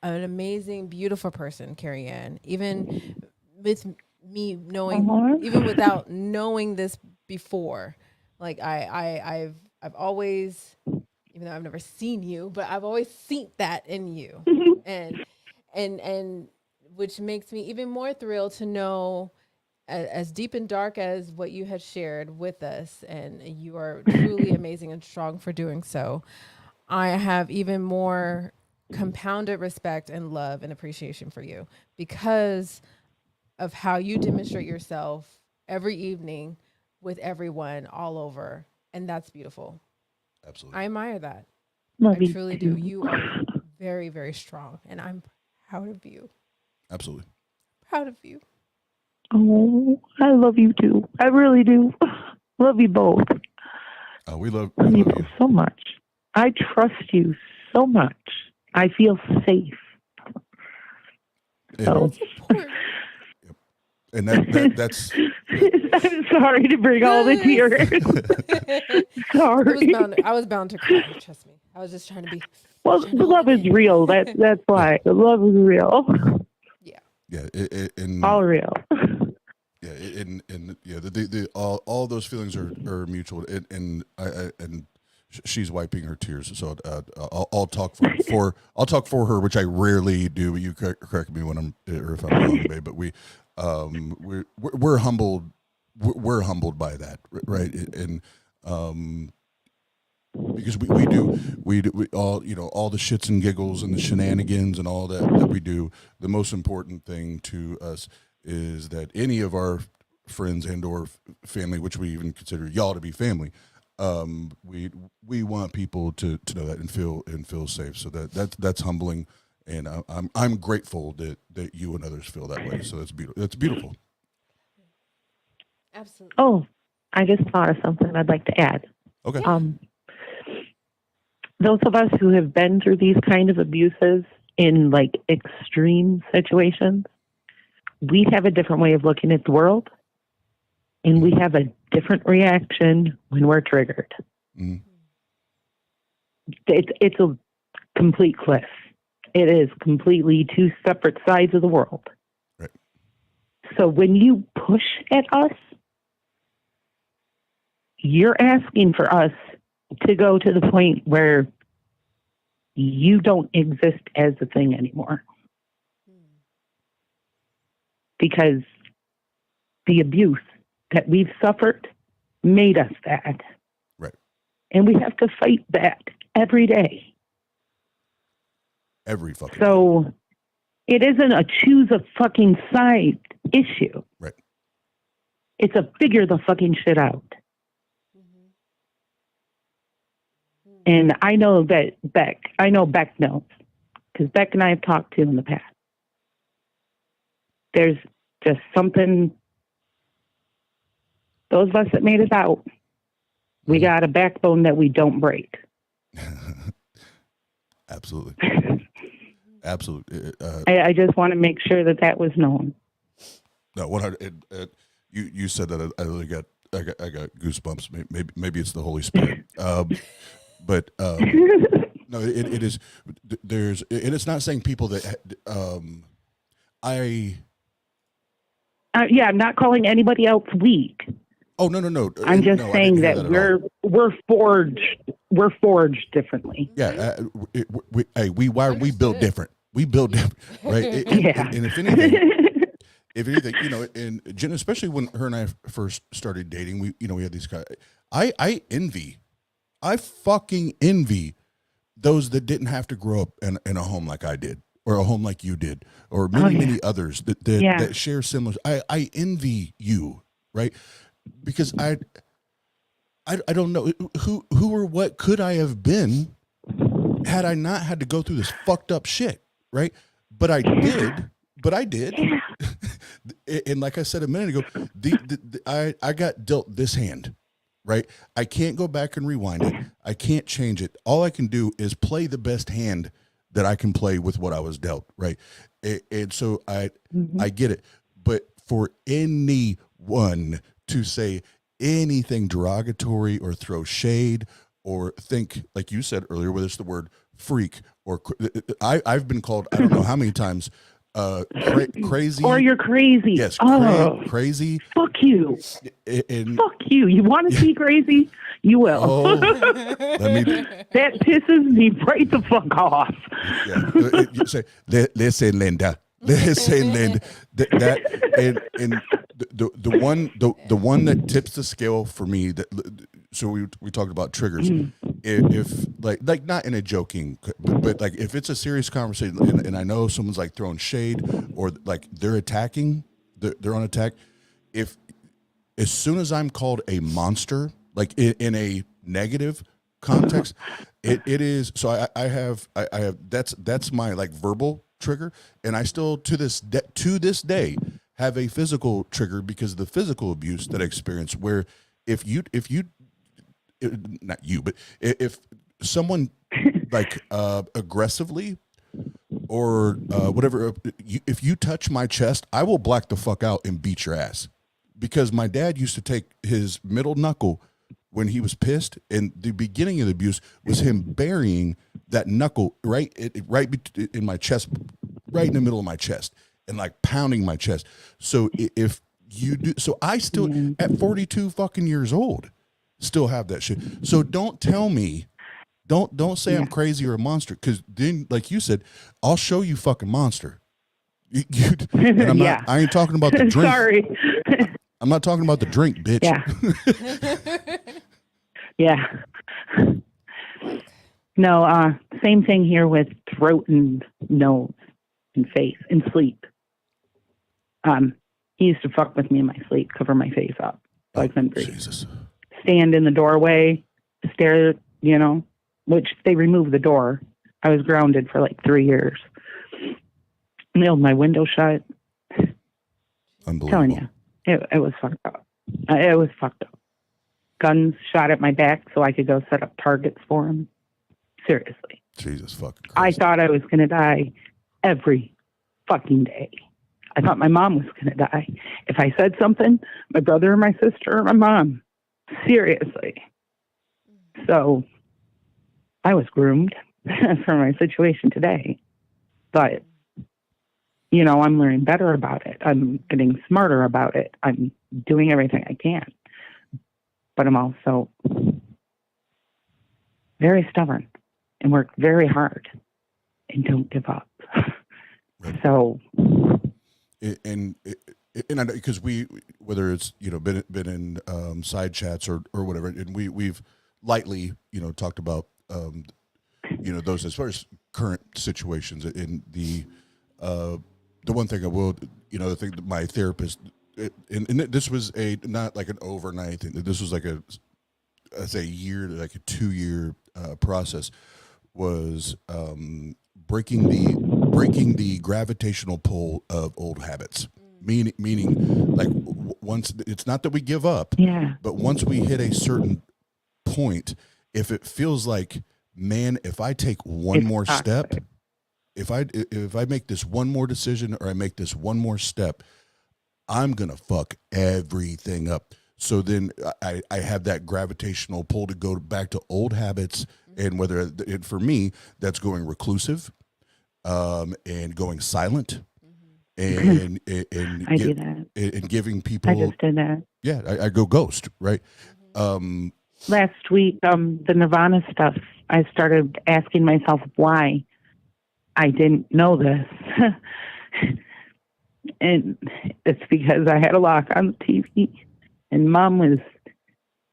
an amazing, beautiful person, Carrie Ann. Even with me knowing, even without knowing this before, like I've always, even though I've never seen you, but I've always seen that in you, and which makes me even more thrilled to know. As deep and dark as what you had shared with us, and you are truly amazing and strong for doing so. I have even more compounded respect and love and appreciation for you because of how you demonstrate yourself every evening with everyone all over. And that's beautiful. Absolutely. I admire that. Love I truly do. You are very, very strong, and I'm proud of you. Absolutely. Proud of you. Oh, I love you too. I really do. Love you both. We love you you so much. I trust you so much. I feel safe. So. And that's. I'm sorry to bring all the tears. Sorry. I was bound to cry. Trust me. I was just trying to be. Well, the love is real. That's why the love is real. Yeah. And all real. Yeah, and yeah, all those feelings are mutual, and she's wiping her tears. So I'll talk for her, which I rarely do. But you correct me when if I'm wrong, babe. But we're humbled. We're humbled by that, right? And because we do all all the shits and giggles and the shenanigans and all that we do. The most important thing to us is that any of our friends and or family, which we even consider y'all to be family, we want people to know that and feel safe. So that's humbling, and I'm grateful that you and others feel that way. So that's beautiful. That's beautiful. Absolutely. Oh, I just thought of something I'd like to add. Okay. Those of us who have been through these kind of abuses in like extreme situations, we have a different way of looking at the world, and we have a different reaction when we're triggered. Mm-hmm. It's a complete cliff. It is completely two separate sides of the world. Right. So when you push at us, you're asking for us to go to the point where you don't exist as a thing anymore. Because the abuse that we've suffered made us that. Right. And we have to fight that every day. Every fucking So day. It isn't a choose a fucking side issue. Right. It's a figure the fucking shit out. And I know that Beck knows, because Beck and I have talked to in the past. There's just something, those of us that made it out, We got a backbone that we don't break. Absolutely. Absolutely. I just want to make sure that was known. No, 100. You said that I really got goosebumps. Maybe it's the Holy Spirit. But no, it is. And it's not saying people that I'm not calling anybody else weak. Oh no! I'm just saying that we're forged differently. Yeah, we build different. We build different, right? And if anything, you know, and Jen, especially when her and I first started dating, we had these guys. I fucking envy those that didn't have to grow up in a home like I did, or a home like you did, or many others that share similar. I envy you, right? Because I don't know who or what could I have been had I not had to go through this fucked up shit, right? But I did. And like I said a minute ago, I got dealt this hand, right? I can't go back and rewind it. I can't change it. All I can do is play the best hand that I can play with what I was dealt, right? And so I get it. But for anyone to say anything derogatory or throw shade or think, like you said earlier, whether it's the word freak or I've been called, I don't know how many times, crazy. Or you're crazy. Yes, crazy. Fuck you. Fuck you. You want to be crazy? You will. Oh, that pisses me right the fuck off. Yeah. You say, listen, Linda. Listen, Linda. The one that tips the scale for me, so we talked about triggers. If like not in a joking, but like if it's a serious conversation and I know someone's like throwing shade or like they're attacking, they're on attack. If as soon as I'm called a monster, like in a negative context, it is. So I have that's my like verbal trigger, and I still to this day have a physical trigger because of the physical abuse that I experienced. Where if not you, but if someone like aggressively or whatever, if you touch my chest, I will black the fuck out and beat your ass. Because my dad used to take his middle knuckle when he was pissed, and the beginning of the abuse was him burying that knuckle right in my chest, right in the middle of my chest, and like pounding my chest. So if you do, so I still at 42 fucking years old still have that shit. So don't tell me, don't say I'm crazy or a monster, because then, like you said, I'll show you fucking monster. And I'm not, I ain't talking about the drink. Sorry. I'm not talking about the drink, bitch. Yeah. No, same thing here with throat and nose and face and sleep. He used to fuck with me in my sleep, cover my face up so I couldn't breathe. Jesus. Stand in the doorway, stare, which they removed the door. I was grounded for like 3 years. Nailed my window shut. Unbelievable. Telling you, it was fucked up. It was fucked up. Guns shot at my back so I could go set up targets for him. Seriously. Jesus fucking Christ. I thought I was going to die every fucking day. I thought my mom was going to die. If I said something, my brother or my sister or my mom. Seriously. So I was groomed for my situation today. But, I'm learning better about it. I'm getting smarter about it. I'm doing everything I can. But I'm also very stubborn and work very hard and don't give up. Right. So, and because we, whether it's been in side chats or whatever, and we've lightly talked about those as far as current situations. In the one thing I will, the thing that my therapist, and this was not like an overnight thing. This was like a 2-year process, was breaking the gravitational pull of old habits. Meaning like once, it's not that we give up, but once we hit a certain point, if it feels like, man, if I take one more step, if I make this one more decision or I make this one more step, I'm gonna fuck everything up. So then I have that gravitational pull to go back to old habits, and whether for me that's going reclusive, and going silent, and I do that. and giving people. I just did that. Yeah, I go ghost, right? Last week, the Nirvana stuff, I started asking myself why I didn't know this. And it's because I had a lock on the TV. And Mom was,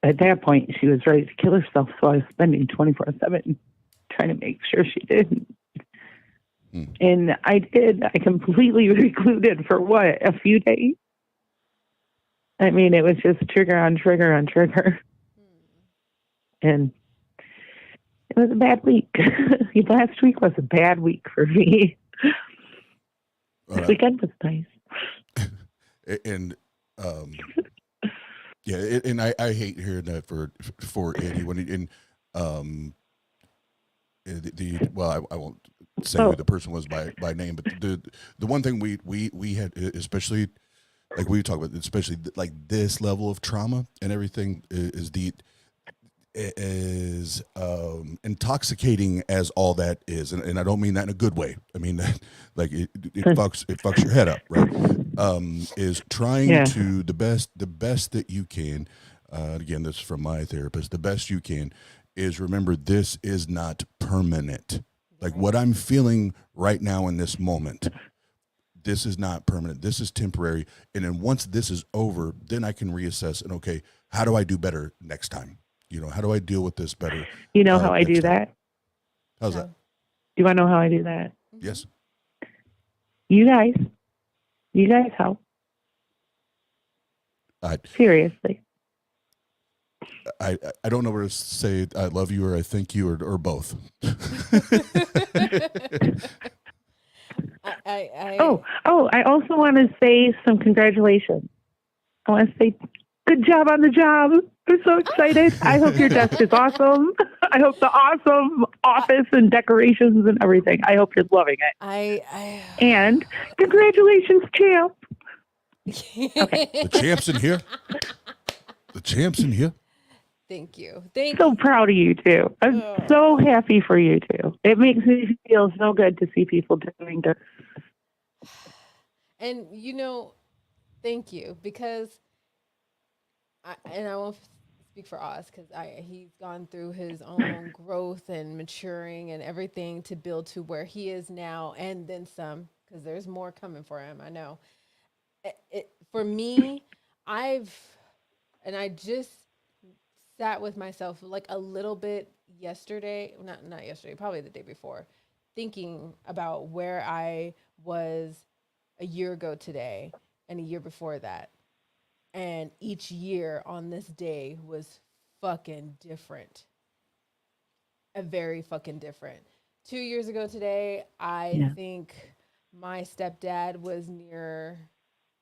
at that point, she was ready to kill herself. So I was spending 24/7 trying to make sure she didn't. And I did. I completely recluded for what, a few days? I mean, it was just trigger on trigger on trigger. And it was a bad week. Last week was a bad week for me. This weekend was nice. And yeah, and I hate hearing that for Eddie when he, and I won't say who the person was by name, but the one thing we had, especially like we talk about, especially like this level of trauma and everything, is intoxicating as all that is, and I don't mean that in a good way. I mean that like it fucks your head up, right? Is trying to the best that you can. Again, this is from my therapist. The best you can is remember this is not permanent. Like what I'm feeling right now in this moment, this is not permanent. This is temporary. And then once this is over, then I can reassess and okay, how do I do better next time? You know, how do I deal with this better? You know how I do that? How's that? Do you want to know how I do that? Yes. You guys help. Seriously. I don't know where to say I love you or I thank you or both. I also want to say some congratulations. I want to say good job on the job. I'm so excited. I hope your desk is awesome. I hope the awesome office and decorations and everything. I hope you're loving it. And congratulations, champ. Okay. The champ's in here. The champ's in here. Thank you. So proud of you too. I'm so happy for you too. It makes me feel so good to see people doing good. And thank you, because I won't speak for Oz because he's gone through his own growth and maturing and everything to build to where he is now, and then some, because there's more coming for him. I know. For me, I just sat with myself like a little bit yesterday, not yesterday, probably the day before, thinking about where I was a year ago today and a year before that. And each year on this day was fucking different. Very fucking different. 2 years ago today, I think my stepdad was near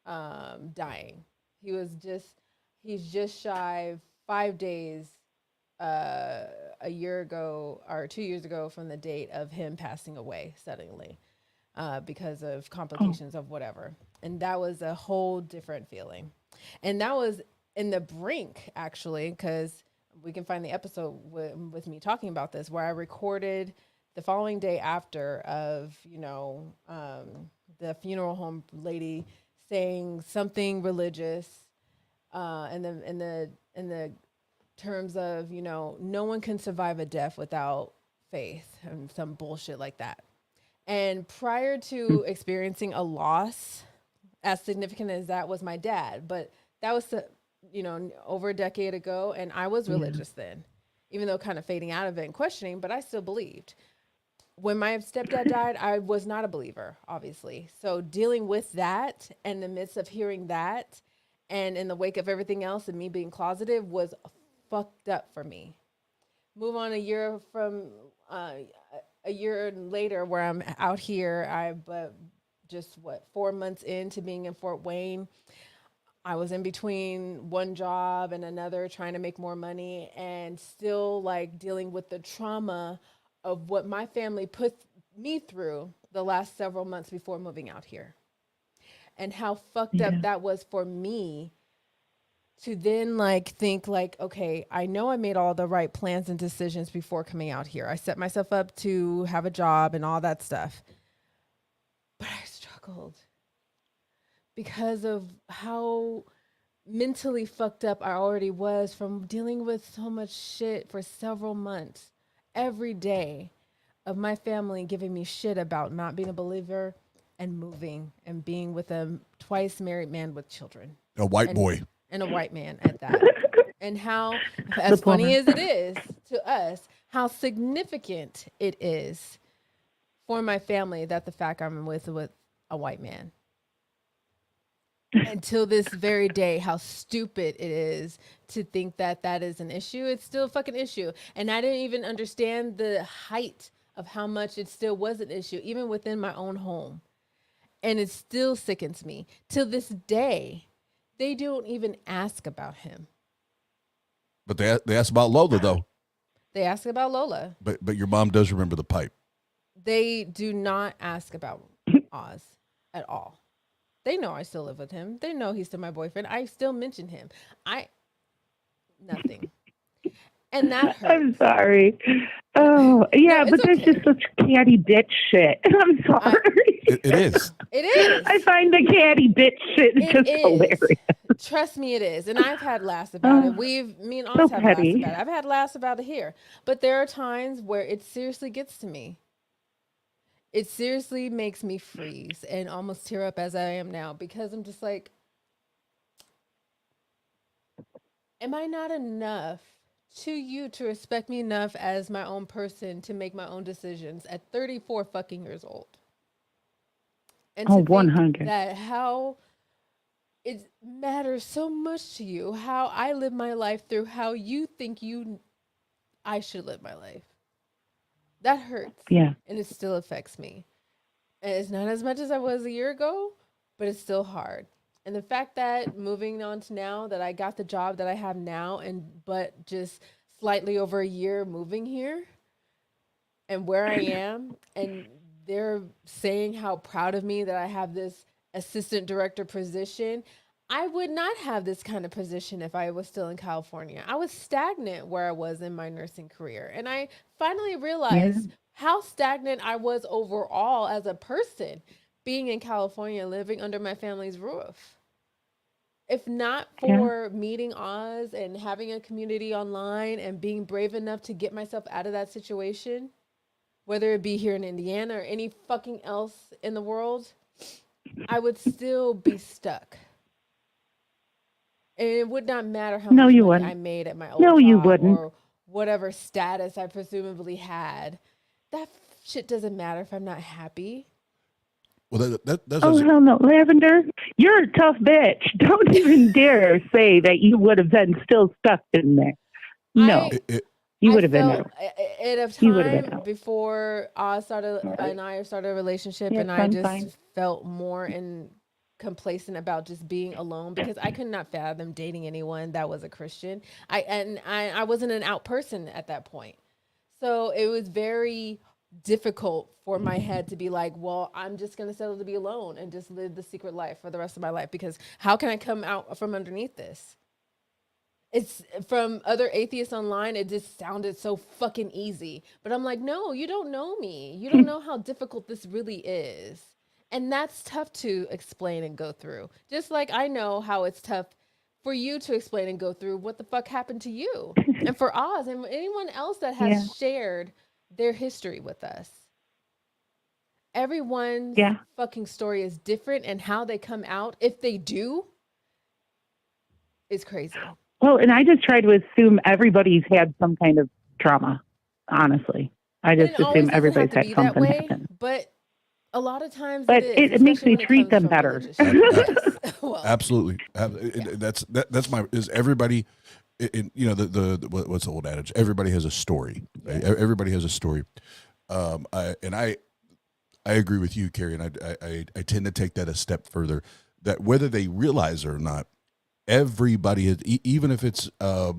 dying. He's just shy of 5 days a year ago or 2 years ago from the date of him passing away suddenly because of complications of whatever. And that was a whole different feeling. And that was in the brink, actually, because we can find the episode with me talking about this, where I recorded the following day after of, the funeral home lady saying something religious, in the terms of, no one can survive a death without faith and some bullshit like that. And prior to experiencing a loss as significant as that was my dad, but that was, over a decade ago, and I was religious then, even though kind of fading out of it and questioning, but I still believed. When my stepdad died, I was not a believer, obviously. So dealing with that in the midst of hearing that and in the wake of everything else and me being closeted was fucked up for me. Move on a year later where I'm out here, 4 months into being in Fort Wayne, I was in between one job and another trying to make more money and still like dealing with the trauma of what my family put me through the last several months before moving out here. And how fucked up Yeah. that was for me to then like think like, okay, I know I made all the right plans and decisions before coming out here. I set myself up to have a job and all that stuff. But I struggled because of how mentally fucked up I already was from dealing with so much shit for several months every day of my family giving me shit about not being a believer and moving and being with a twice married man with children. A white and, boy. and a white man at that. And how, as funny as it is to us, how significant it is for my family that the fact I'm with a white man. Until this very day, how stupid it is to think that that is an issue. It's still a fucking issue. And I didn't even understand the height of how much it still was an issue, even within my own home. And it still sickens me. Till this day, they don't even ask about him. But they asked about Lola, though. They ask about Lola. But your mom does remember the pipe. They do not ask about Oz at all. They know I still live with him. They know he's still my boyfriend. I still mention him. Nothing. And that hurts. I'm sorry. Oh, yeah, No, but that's okay. just such catty bitch shit. I'm sorry. It is. It is. I find the catty bitch shit just hilarious. Trust me, it is. And I've had laughs about it. Me and Oz have laughs petty. about it. I've had laughs about it here. But there are times where it seriously gets to me. It seriously makes me freeze and almost tear up as I am now because I'm just like, am I not enough to you to respect me enough as my own person to make my own decisions at 34 fucking years old? And to 100. that how it matters so much to you, how I live my life through how you think I should live my life. That hurts. Yeah. And it still affects me. And it's not as much as I was a year ago, but it's still hard. And the fact that moving on to now that I got the job that I have now but just slightly over a year moving here and where I am, and they're saying how proud of me that I have this assistant director position. I would not have this kind of position if I was still in California. I was stagnant where I was in my nursing career. And I finally realized how stagnant I was overall as a person being in California, living under my family's roof. If not for meeting Oz and having a community online and being brave enough to get myself out of that situation, whether it be here in Indiana or any fucking else in the world, I would still be stuck. And it would not matter how much money I made at my old job or whatever status I presumably had. That shit doesn't matter if I'm not happy. Well, that's hell no. Lavender, you're a tough bitch. Don't even dare say that you would have been still stuck in there. No. You would have been there. At a time before I started a relationship, and I just felt more complacent about just being alone because I could not fathom dating anyone that was a Christian. I wasn't an out person at that point, so it was very difficult for my head to be like, well, I'm just gonna settle to be alone and just live the secret life for the rest of my life because how can I come out from underneath this? It's from other atheists online. It just sounded so fucking easy, but I'm like, no, you don't know me. You don't know how difficult this really is. And that's tough to explain and go through. Just like I know how it's tough for you to explain and go through what the fuck happened to you. And for Oz and anyone else that has shared their history with us. Everyone's fucking story is different, and how they come out, if they do, is crazy. Well, and I just try to assume everybody's had some kind of trauma, honestly. I just assume everybody's had something happen. But a lot of times it makes me treat them better. Well, absolutely. That's everybody in what's the old adage? Everybody has a story. Right? Everybody has a story. I agree with you, Carrie, and I tend to take that a step further, that whether they realize it or not, everybody is, even if it's at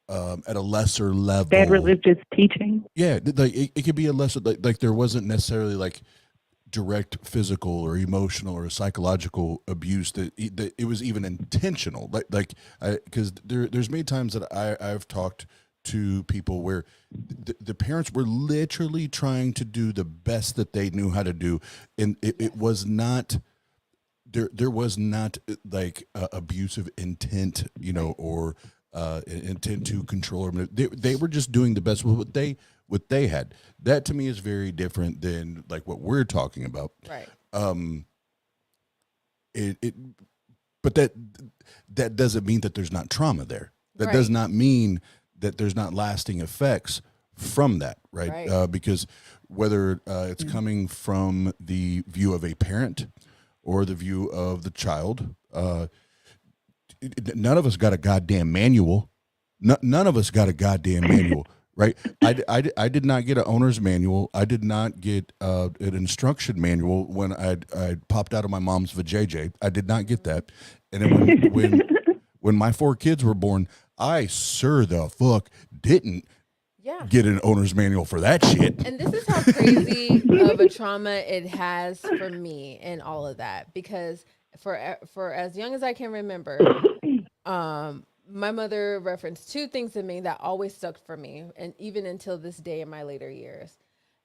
a lesser level. Bad religious teaching. Yeah, like it could be a lesser, like there wasn't necessarily like direct physical or emotional or psychological abuse that it was even intentional. Like because there's many times that I've talked to people where the parents were literally trying to do the best that they knew how to do, and it was not. There was not like abusive intent, or intent to control. They were just doing the best with what they had. That to me is very different than like what we're talking about. Right. But that doesn't mean that there's not trauma there. That Right. does not mean that there's not lasting effects from that, right? Right. Because whether it's coming from the view of a parent or the view of the child, none of us got a goddamn manual. None of us got a goddamn manual, right? I did not get an owner's manual. I did not get an instruction manual when I popped out of my mom's vajayjay. I did not get that. And then when my 4 kids were born, I sure the fuck didn't Yeah. get an owner's manual for that shit. And this is how crazy of a trauma it has for me and all of that, because for as young as I can remember, my mother referenced 2 things to me that always stuck for me, and even until this day in my later years.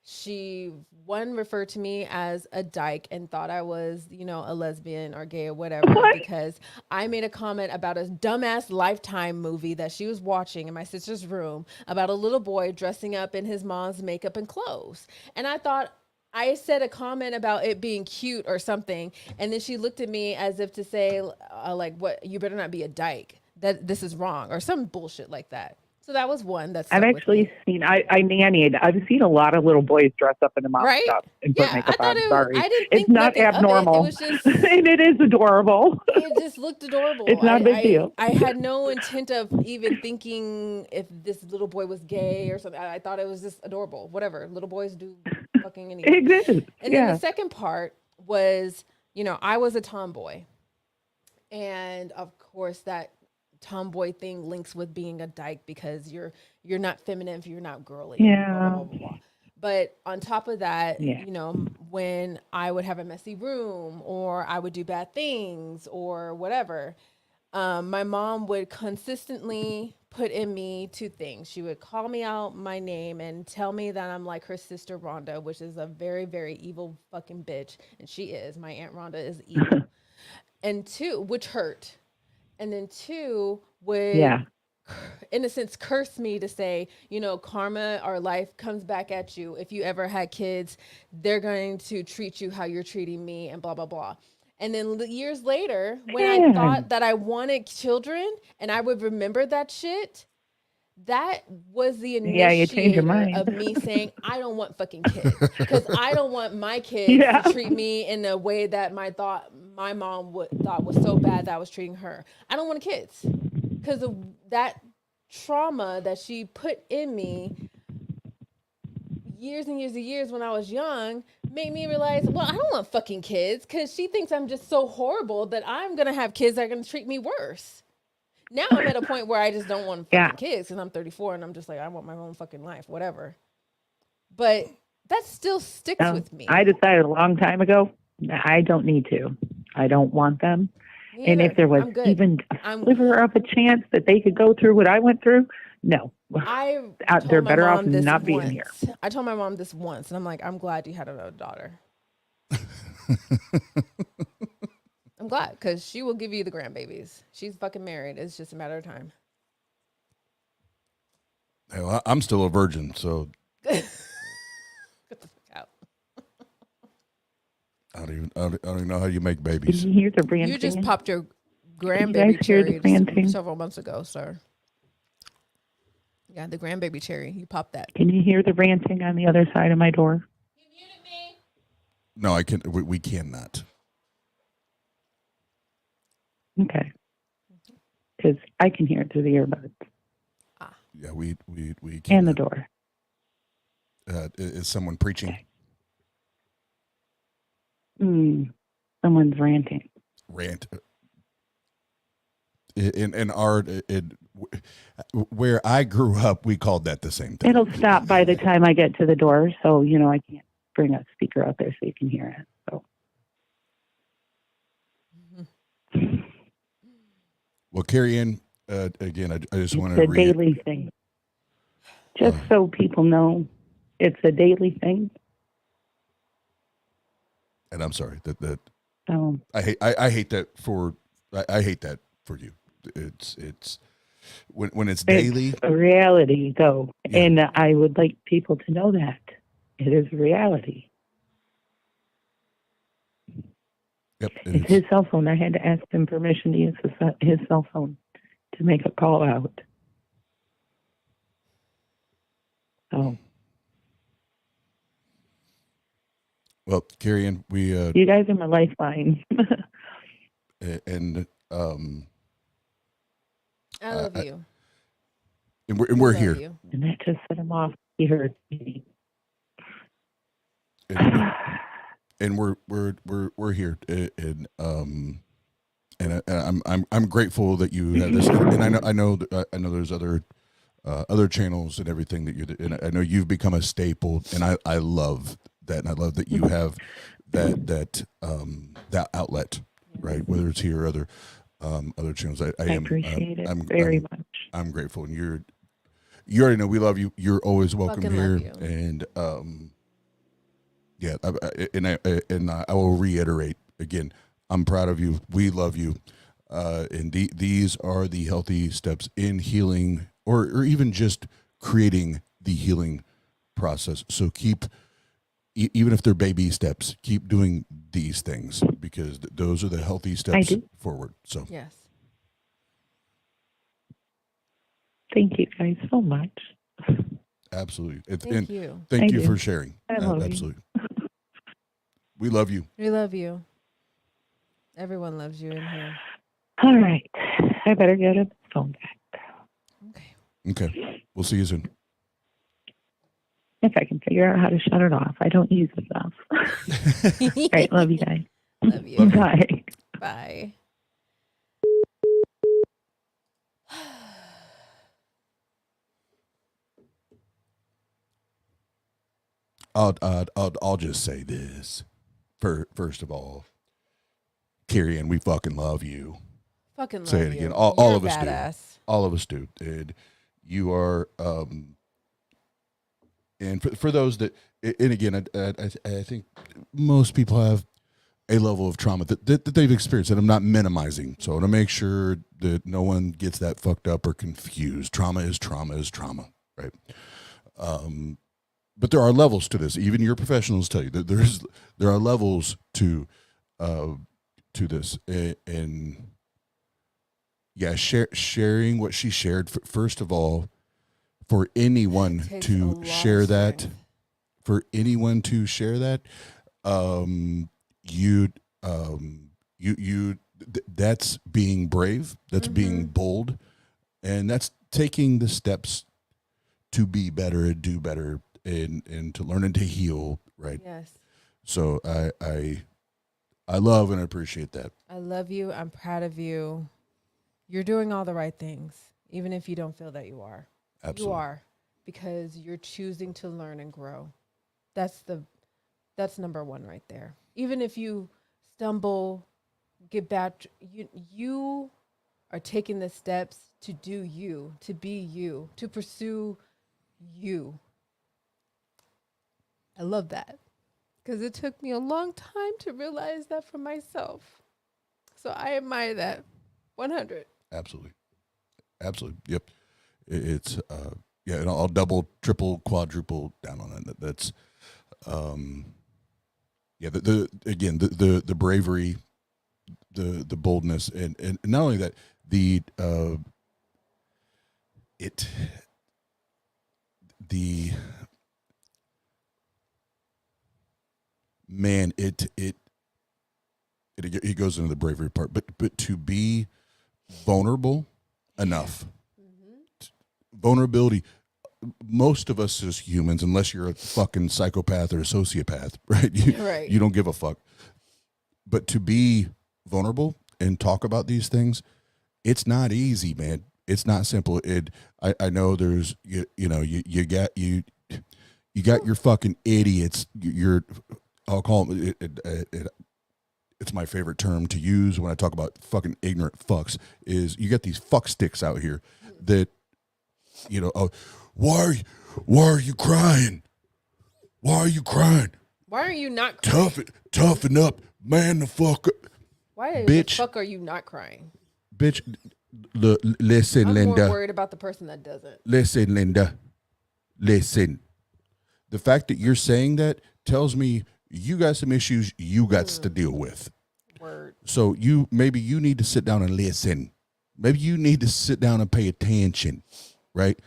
She, one, referred to me as a dyke and thought I was, a lesbian or gay or whatever, because I made a comment about a dumbass Lifetime movie that she was watching in my sister's room about a little boy dressing up in his mom's makeup and clothes. And I thought I said a comment about it being cute or something. And then she looked at me as if to say, like, what, you better not be a dyke. That this is wrong, or some bullshit like that. So that was one that's. I've actually seen. I nannied. I've seen a lot of little boys dress up in the mom Right? stuff and put makeup I thought on. it was, Sorry, I didn't it's think not nothing abnormal. Of it. It was just, and it is adorable. it just looked adorable. It's not a big deal. I had no intent of even thinking if this little boy was gay or something. I thought it was just adorable. Whatever, little boys do fucking anything. It is. And then the second part was, I was a tomboy, and of course that tomboy thing links with being a dyke because you're not feminine if you're not girly. Yeah. Blah, blah, blah, blah. But on top of that, Yeah. when I would have a messy room or I would do bad things or whatever, my mom would consistently put in me 2 things. She would call me out my name and tell me that I'm like her sister Rhonda, which is a very, very evil fucking bitch. And she is. My Aunt Rhonda is evil. And 2, which hurt. And then 2 would, in a sense, curse me to say, karma or life comes back at you. If you ever had kids, they're going to treat you how you're treating me and blah, blah, blah. And then years later, when I thought that I wanted children and I would remember that shit, that was the initiator of me saying, I don't want fucking kids, because I don't want my kids to treat me in a way that my mom thought was so bad that I was treating her. I don't want kids because of that trauma that she put in me years and years and years when I was young made me realize, well, I don't want fucking kids because she thinks I'm just so horrible that I'm going to have kids that are going to treat me worse. Now I'm at a point where I just don't want fucking kids because I'm 34 and I'm just like, I want my own fucking life, whatever. But that still sticks with me. I decided a long time ago, I don't need to. I don't want them. And if there was even a sliver of a chance that they could go through what I went through, no. They're better off not being here. I told my mom this once, and I'm like, I'm glad you had another daughter. I'm glad, because she will give you the grandbabies. She's fucking married. It's just a matter of time. Hell, I'm still a virgin, so Get the fuck out. I don't even know how you make babies. Did you hear the ranting? You just popped your grandbaby cherry several months ago, sir. Yeah, the grandbaby cherry. You popped that. Can you hear the ranting on the other side of my door? You muted me. No, I can't. We cannot. Okay. Because I can hear it through the earbuds. Yeah, we can't. And the door. Is someone preaching? Someone's ranting. Rant. in our where I grew up, we called that the same thing. It'll stop by the time I get to the door, so I can't bring a speaker out there so you can hear it. So. Well, Carrie Ann, again, I just want to It's a daily thing. Just so people know, it's a daily thing. And I'm sorry that So I hate that for you. It's when it's daily. It's a reality, though, Yeah. and I would like people to know that it is a reality. Yep, It's his cell phone. I had to ask him permission to use his cell phone to make a call out. So, well, Carrie Ann, we you guys are my lifeline. and I love you. and we're Love here. you. And that just set him off. He heard me. And we're here, and I'm grateful that you have this, and I know there's other channels and everything that and I know you've become a staple, and I love that, and I love that you have that outlet, right? Whether it's here or other channels. I appreciate it very much. I'm grateful, and you already know we love you. You're always welcome Fucking here, love you. and yeah, I will reiterate again. I'm proud of you. We love you, and these are the healthy steps in healing, or even just creating the healing process. So keep, even if they're baby steps, keep doing these things, because those are the healthy steps forward. So Yes. Thank you guys so much. absolutely, Thank you. Thank I you do. for sharing. I love you. Absolutely, we love you. We love you. Everyone loves you in here. All right. I better get the phone back. Okay. Okay, we'll see you soon. If I can figure out how to shut it off. I don't use it enough. All right. Love you guys. Love you. Bye. Bye. I'll just say this. First of all, Carrie Ann, we fucking love you. Fucking love Say it you. again. All You're of us badass. do. All of us do. And you are, and for those that, and again, I think most people have a level of trauma that they've experienced, and I'm not minimizing. So I want to make sure that no one gets that fucked up or confused. Trauma is trauma, right? But there are levels to this. Even your professionals tell you that there are levels to this, and yeah, sharing what she shared. First of all, for anyone to share that, that's being brave. That's being bold, and that's taking the steps to be better and do better, and to learn and to heal. Right. Yes. So I love and appreciate that. I love you. I'm proud of you. You're doing all the right things, even if you don't feel that you are. Absolutely. You are, because you're choosing to learn and grow. That's number one right there. Even if you stumble, get back, you are taking the steps to do you, to be you, to pursue you. I love that, because it took me a long time to realize that for myself. So I admire that 100. Absolutely. Yep. It's yeah, and I'll double, triple, quadruple down on that. That's yeah, the bravery, the boldness, and not only that, the man, it goes into the bravery part, but to be vulnerable enough. Vulnerability, most of us as humans, unless you're a fucking psychopath or a sociopath, right? You don't give a fuck. But to be vulnerable and talk about these things it's not easy, man. It's not simple. I know there's you got your fucking idiots. I'll call them. It's my favorite term to use when I talk about fucking ignorant fucks. Is you got these fuck sticks out here that why are you crying? Why are you crying? Why are you not crying? Toughen up, man. The fuck up. Why Bitch. the fuck are you not crying? Bitch, listen, I'm Linda. more worried about the person that doesn't. Listen, Linda. Listen. The fact that you're saying that tells me you got some issues you got to deal with. Word. So maybe you need to sit down and listen. Maybe you need to sit down and pay attention, right?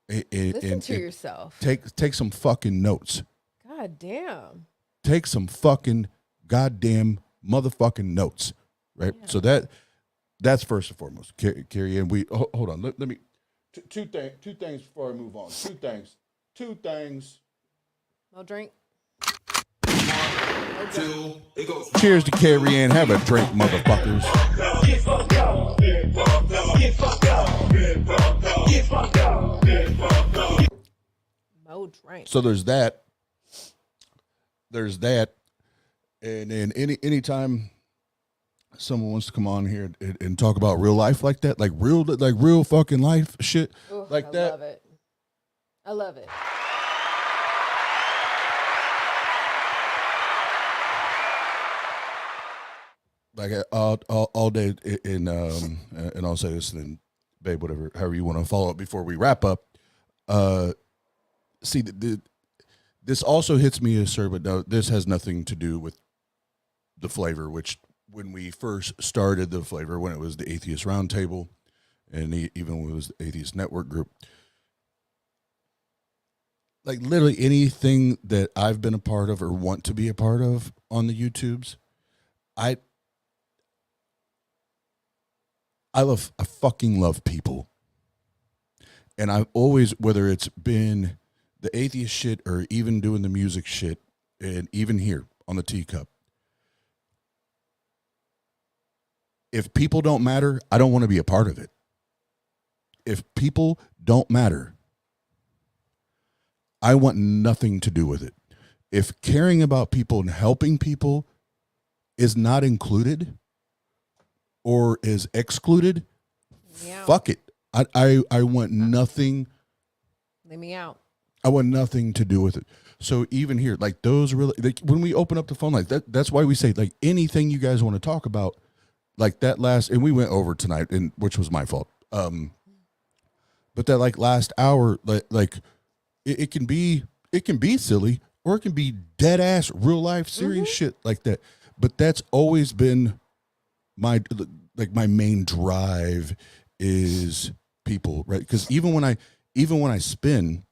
Listen to yourself. Take some fucking notes. God damn. Take some fucking goddamn motherfucking notes, right? Yeah. So that's first and foremost. Carrie, and we hold on. Let me two things before I move on. Two things. No drink. Two, it goes. Cheers to Carrie Ann. Have a drink, motherfuckers. Get fucked up. Get fucked up. Get fucked up. Get fucked up. Get fucked up. Get fucked up. No drink. So there's that. And then anytime someone wants to come on here and talk about real life like that, like real fucking life shit. Ooh, like that. I love it. Like all day, and I'll say this, and then, babe, however you want to follow up before we wrap up. See, this also hits me as sir, but no, this has nothing to do with the flavor. Which when we first started the flavor, when it was the Atheist Roundtable, and even when it was the Atheist Network Group, like literally anything that I've been a part of or want to be a part of on the YouTubes, I fucking love people. And I've always, whether it's been the atheist shit or even doing the music shit, and even here on the Teacup, if people don't matter, I don't want to be a part of it. If people don't matter, I want nothing to do with it. If caring about people and helping people is not included or is excluded, fuck it. I want nothing. Let me out. I want nothing to do with it. So even here, like those really, like when we open up the phone, like that's why we say like anything you guys want to talk about, like that last, and we went over tonight, and which was my fault. But that like last hour, like it can be silly or it can be dead ass real life serious shit like that. But that's always been my main drive is people, right? Because even when I spin,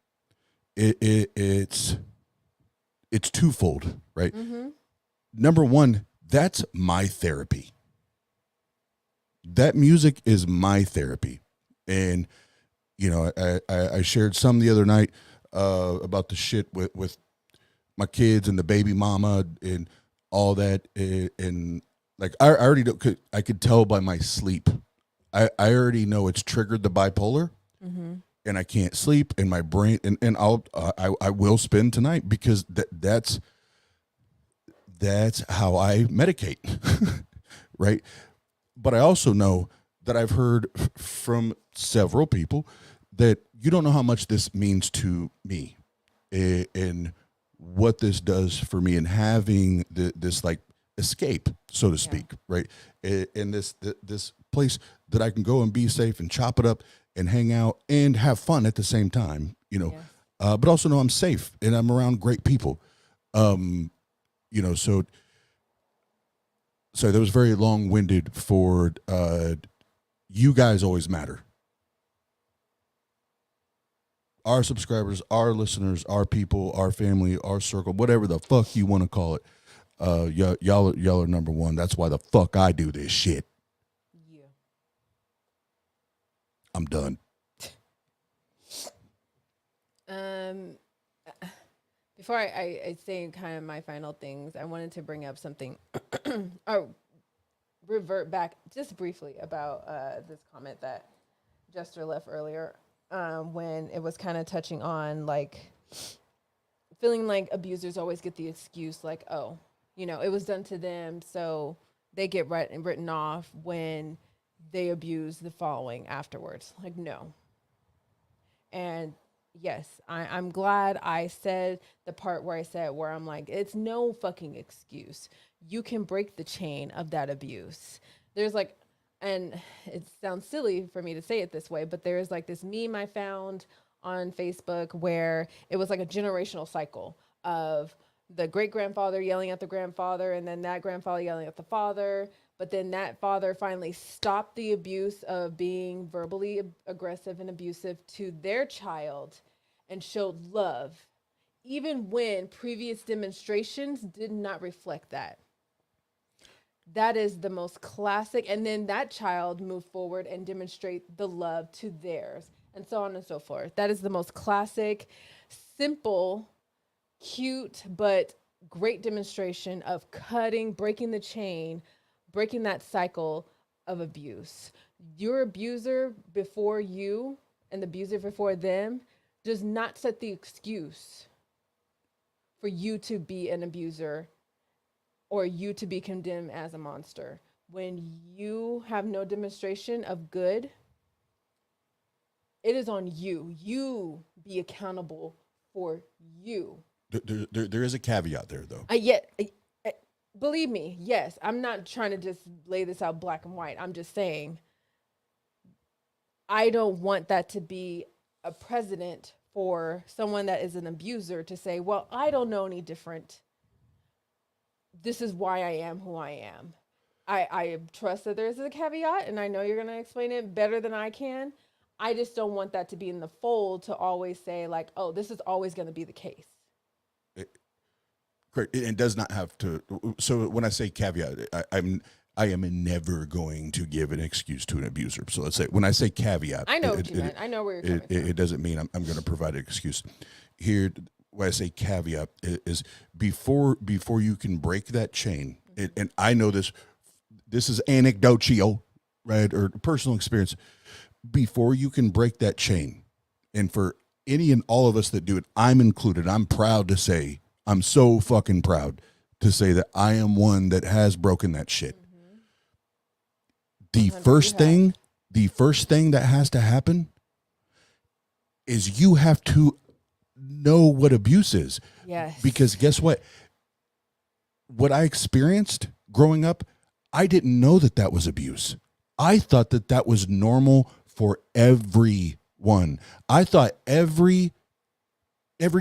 it's twofold, right? Number one, that's my therapy. That music is my therapy. And you know, I shared some the other night about the shit with my kids and the baby mama and all that, and like I already know, I could tell by my sleep. I already know it's triggered the bipolar, and I can't sleep, and my brain and I will spin tonight because that's how I medicate, right? But I also know that I've heard from several people that you don't know how much this means to me and what this does for me and having this like escape, so to speak, right? In this place that I can go and be safe and chop it up and hang out and have fun at the same time, you know, but also know I'm safe and I'm around great people. You know, so that was very long-winded for you guys always matter. Our subscribers, our listeners, our people, our family, our circle, whatever the fuck you want to call it. Y'all are number one. That's why the fuck I do this shit. Yeah. I'm done. Before I say kind of my final things, I wanted to bring up something. Oh, revert back just briefly about this comment that Jester left earlier, when it was kind of touching on like feeling like abusers always get the excuse like, oh, it was done to them, so they get written off when they abuse the following afterwards. Like, no. And yes, I'm glad I said the part where I said where I'm like, it's no fucking excuse. You can break the chain of that abuse. There's like, and it sounds silly for me to say it this way, but there's like this meme I found on Facebook where it was like a generational cycle of the great grandfather yelling at the grandfather, and then that grandfather yelling at the father. But then that father finally stopped the abuse of being verbally aggressive and abusive to their child and showed love, even when previous demonstrations did not reflect that. That is the most classic. And then that child moved forward and demonstrate the love to theirs, and so on and so forth. That is the most classic, simple, cute, but great demonstration of breaking the chain, breaking that cycle of abuse. Your abuser before you and the abuser before them does not set the excuse for you to be an abuser or you to be condemned as a monster. When you have no demonstration of good, it is on you. You be accountable for you. There is a caveat there, though. Believe me, yes, I'm not trying to just lay this out black and white. I'm just saying, I don't want that to be a precedent for someone that is an abuser to say, well, I don't know any different. This is why I am who I am. I trust that there's a caveat, and I know you're going to explain it better than I can. I just don't want that to be in the fold to always say like, oh, this is always going to be the case. Great. It does not have to. So when I say caveat, I am never going to give an excuse to an abuser. So let's say when I say caveat, I know what you meant. I know where you're coming from. It doesn't mean I'm going to provide an excuse. Here, when I say caveat is before you can break that chain, and I know this is anecdotal, right, or personal experience. Before you can break that chain, and for any and all of us that do it, I'm included. I'm proud to say, I'm so fucking proud to say that I am one that has broken that shit. Mm-hmm. The first thing that has to happen is you have to know what abuse is. Yes. Because guess what? What I experienced growing up, I didn't know that was abuse. I thought that was normal for everyone. I thought every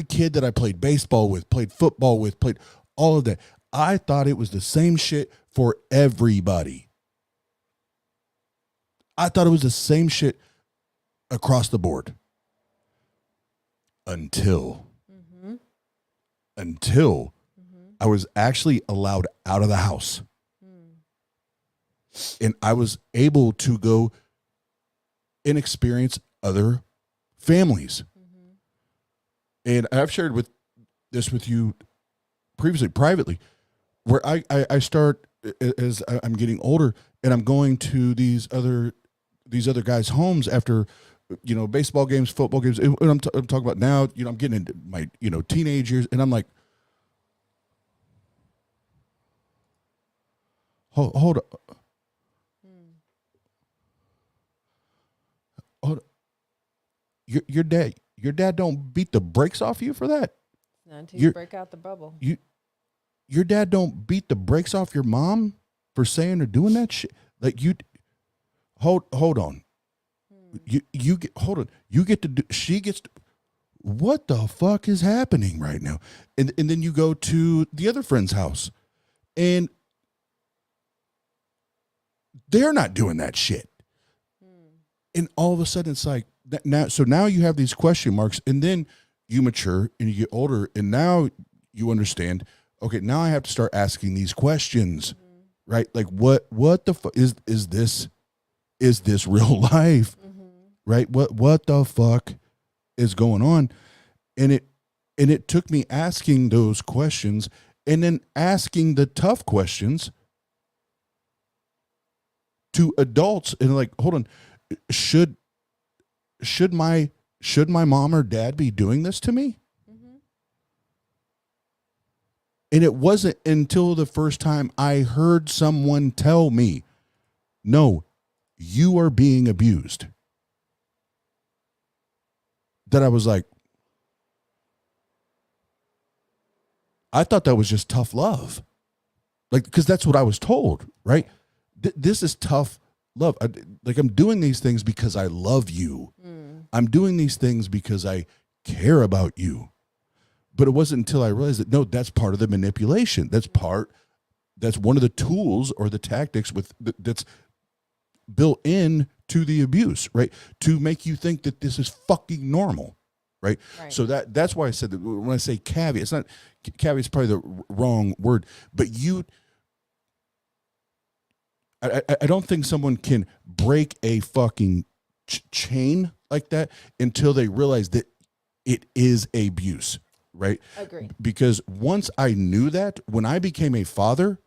kid that I played baseball with, played football with, played all of that, I thought it was the same shit for everybody. I thought it was the same shit across the board. Until I was actually allowed out of the house. And I was able to go and experience other families. And I've shared this with you previously, privately, where I start as I'm getting older and I'm going to these other guys' homes after, baseball games, football games. And I'm talking about now, I'm getting into my, teenage years, and I'm like, hold up. Your dad don't beat the brakes off you for that? Not until you break out the bubble. Your dad don't beat the brakes off your mom for saying or doing that shit? Like hold on. You get, hold on. You get to do, she gets to, what the fuck is happening right now? And then you go to the other friend's house and they're not doing that shit. And all of a sudden it's like, now you have these question marks, and then you mature and you get older, and now you understand, okay, now I have to start asking these questions, right? Like what the fuck is this real life? Right? What the fuck is going on? And it took me asking those questions and then asking the tough questions to adults and like, hold on, should my mom or dad be doing this to me? And it wasn't until the first time I heard someone tell me, no, you are being abused, that I was like, I thought that was just tough love. Like, because that's what I was told, right? This is tough love. I'm doing these things because I love you. I'm doing these things because I care about you. But it wasn't until I realized that, no, that's part of the manipulation. That's one of the tools or the tactics that's built in to the abuse, right? To make you think that this is fucking normal, right? So that's why I said that when I say caveat, it's not, caveat is probably the wrong word, but I don't think someone can break a fucking chain like that until they realize that it is abuse. Right? Agreed. Because once I knew that, when I became a father,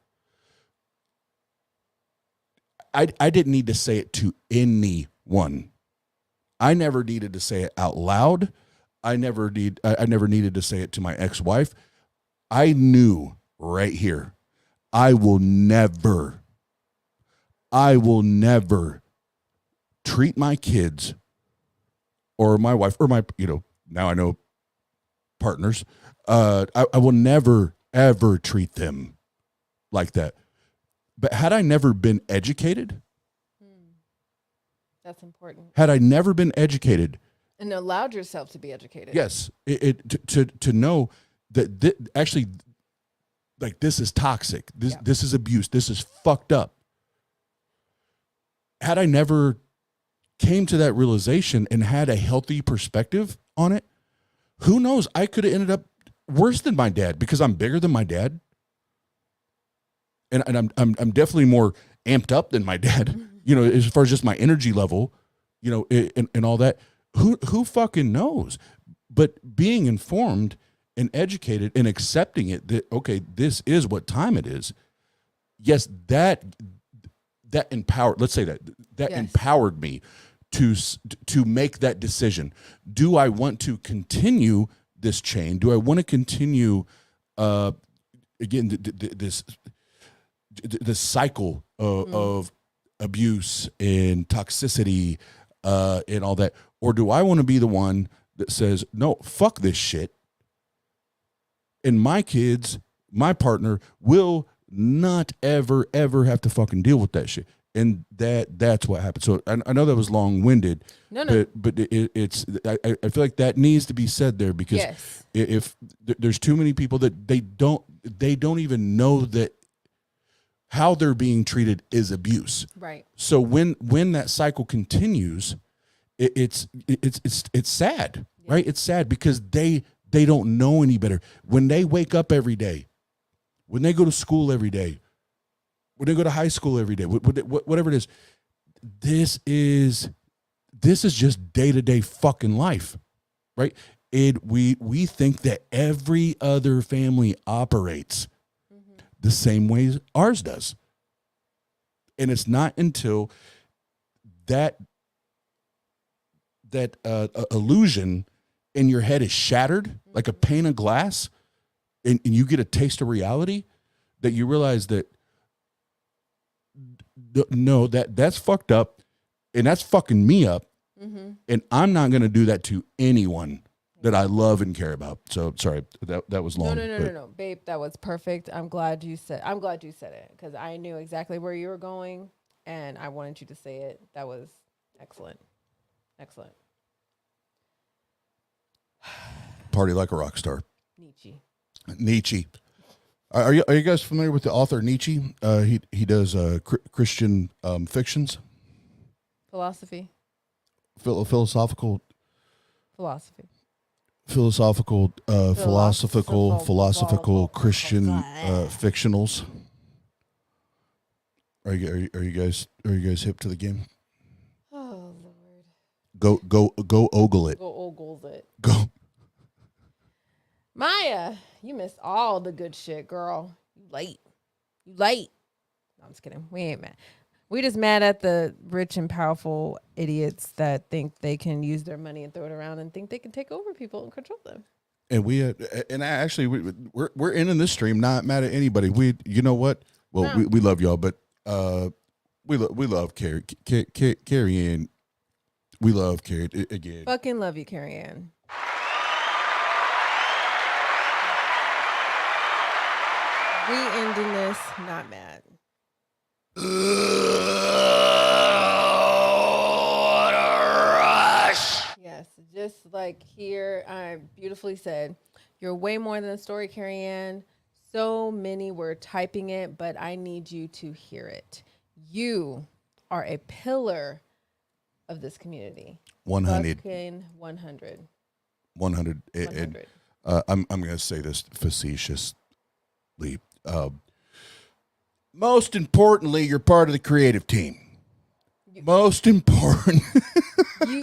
I didn't need to say it to anyone. I never needed to say it out loud. I never needed to say it to my ex-wife. I knew right here, I will never treat my kids or my wife or my, now I know partners, I will never, ever treat them like that. But had I never been educated, that's important. Had I never been educated and allowed yourself to be educated, yes, to know that actually, like, this is toxic. This is abuse. This is fucked up. Had I never came to that realization and had a healthy perspective on it, who knows? I could have ended up worse than my dad because I'm bigger than my dad, and I'm definitely more amped up than my dad. As far as just my energy level, and all that. Who fucking knows? But being informed and educated and accepting it that, okay, this is what time it is. Yes, that empowered. Let's say that empowered me to make that decision. Do I want to continue this chain? Do I want to continue again this cycle of abuse and toxicity and all that, or do I want to be the one that says, no, fuck this shit, and my kids, my partner will not ever have to fucking deal with that shit? And that's what happened. So I know that was long-winded, but it's I feel like that needs to be said there, because if there's too many people that they don't even know that how they're being treated is abuse. Right. So when that cycle continues, it's sad, right? It's sad because they don't know any better. When they wake up every day, when they go to school every day, when they go to high school every day, whatever it is, this is just day-to-day fucking life, right? We think that every other family operates the same way ours does. And it's not until that illusion in your head is shattered like a pane of glass, and you get a taste of reality, that you realize that no, that's fucked up, and that's fucking me up, and I'm not going to do that to anyone that I love and care about. So sorry, that was long. No, babe, that was perfect. I'm glad you said it, because I knew exactly where you were going, and I wanted you to say it. That was excellent. Party like a rock star. Nietzsche. Are you guys familiar with the author Nietzsche? He does Christian fictions. Philosophy. Philosophical Christian fictionals. Are you guys hip to the game? Oh Lord. Go ogle it. Go ogles it. Go. Maya, you missed all the good shit, girl. You late. No, I'm just kidding. We ain't mad. We just mad at the rich and powerful idiots that think they can use their money and throw it around and think they can take over people and control them. And we're in this stream not mad at anybody. You know what? Well, we love y'all, but we love Carrie Ann. We love Carrie again. Fucking love you, Carrie Ann. We ending this not mad. What a rush! Yes, just like here, I beautifully said, you're way more than a story, Carrie Ann. So many were typing it, but I need you to hear it. You are a pillar of this community. 100. 100. 100. 100. I'm going to say this facetiously. Most importantly, you're part of the creative team. Most important.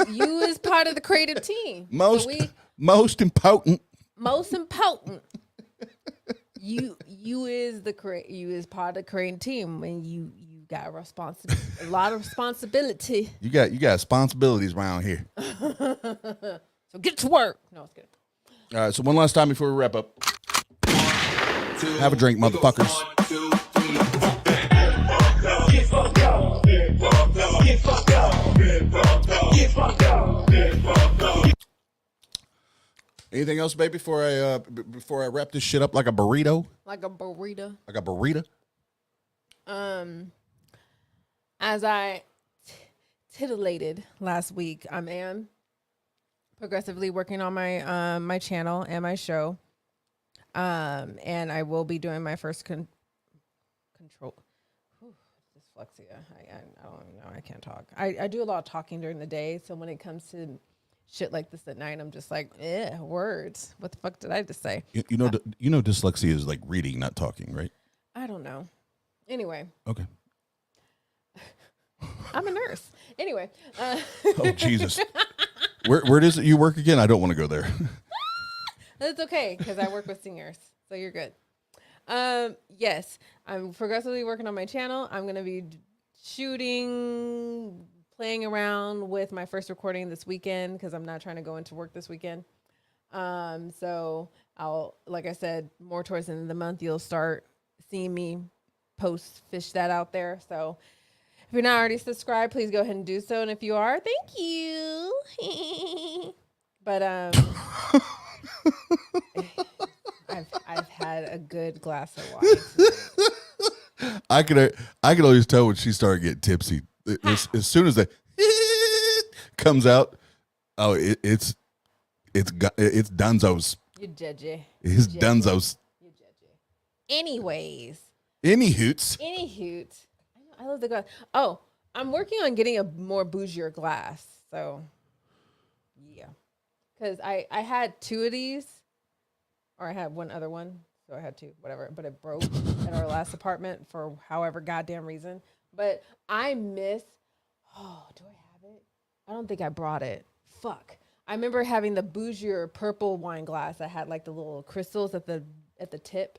you is part of the creative team. Most important. Most important. You is part of the creative team, and you got a lot of responsibility. You got responsibilities around here. So get to work. No, it's good. All right, so one last time before we wrap up. Have a drink, motherfuckers. Get fucked up. Get fucked up. Get fucked up. Get fucked up. Get fucked up. Get fucked up. Anything else, baby, before I wrap this shit up like a burrito? Like a burrito. Like a burrito? As I titillated last week, I am progressively working on my my channel and my show. And I will be doing my first control. Dyslexia. I don't even know. I can't talk. I do a lot of talking during the day. So when it comes to shit like this at night, I'm just like, words. What the fuck did I just say? You know, dyslexia is like reading, not talking, right? I don't know. Anyway. Okay. I'm a nurse. Anyway. Oh, Jesus. Where does it you work again? I don't want to go there. That's okay, because I work with singers, so you're good. Yes, I'm progressively working on my channel. I'm going to be shooting, playing around with my first recording this weekend, because I'm not trying to go into work this weekend. So I'll, like I said, more towards the end of the month, you'll start seeing me fish that out there. So if you're not already subscribed, please go ahead and do so. And if you are, thank you. But I've had a good glass of wine. I could always tell when she started getting tipsy. As soon as that comes out, oh, it's Dunzo's. You judgy. It's Dunzo's. You judgy. Anyways. Any hoots. I love the glass. Oh, I'm working on getting a more bougier glass. So, yeah. Because I had two of these. Or I had one other one. So I had two, whatever. But it broke at our last apartment for however goddamn reason. But I miss... Oh, do I have it? I don't think I brought it. Fuck. I remember having the bougier purple wine glass that had like the little crystals at the tip.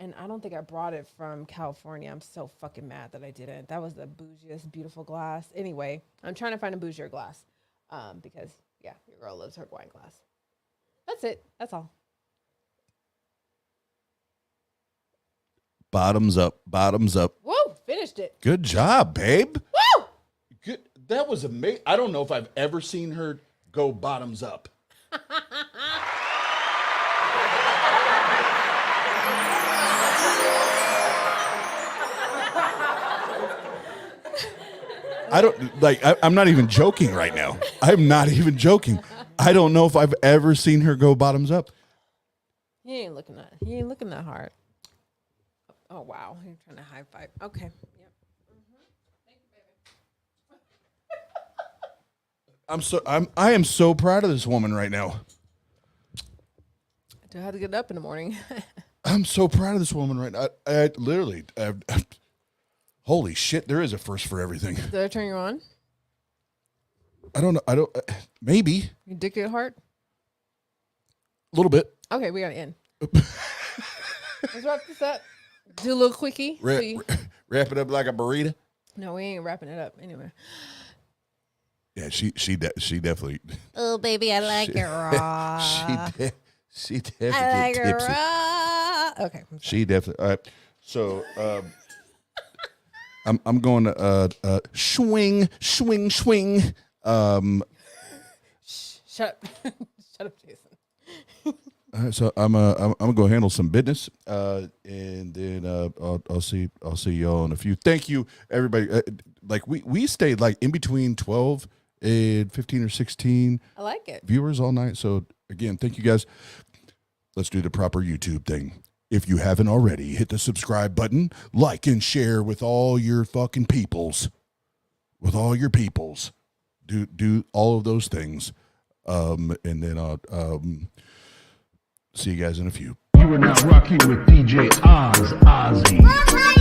And I don't think I brought it from California. I'm so fucking mad that I didn't. That was the bougiest, beautiful glass. Anyway, I'm trying to find a bougier glass. Because, yeah, your girl loves her wine glass. That's it. That's all. Bottoms up. Whoa, finished it. Good job, babe. Woo! Good. That was amazing. I don't know if I've ever seen her go bottoms up. I'm not even joking right now. I'm not even joking. I don't know if I've ever seen her go bottoms up. He ain't looking that hard. Oh wow, you're trying to high five. Okay. Yep. Thank you, baby. I am so proud of this woman right now. Do I have to get up in the morning? I'm so proud of this woman right now. I literally, holy shit, there is a first for everything. Did I turn you on? I don't know. Maybe. Your dick get hard? A little bit. Okay, we gotta end. Let's wrap this up. Do a little quickie. Wrap it up like a burrito. No, we ain't wrapping it up anyway. Yeah, she definitely. Oh, baby, I like it raw. She definitely I like get it tipsy. raw. Okay. She definitely. All right. So I'm going to swing. Shut up. Shut up, Jason. All right, so I'm gonna go handle some business, and then I'll see y'all in a few. Thank you, everybody. Like we stayed like in between 12 and 15 or 16. I like it. Viewers all night. So again, thank you guys. Let's do the proper YouTube thing. If you haven't already, hit the subscribe button, like and share with all your fucking peoples. With all your peoples, do all of those things, and then I'll see you guys in a few. You are now rocking with DJ Ozzy.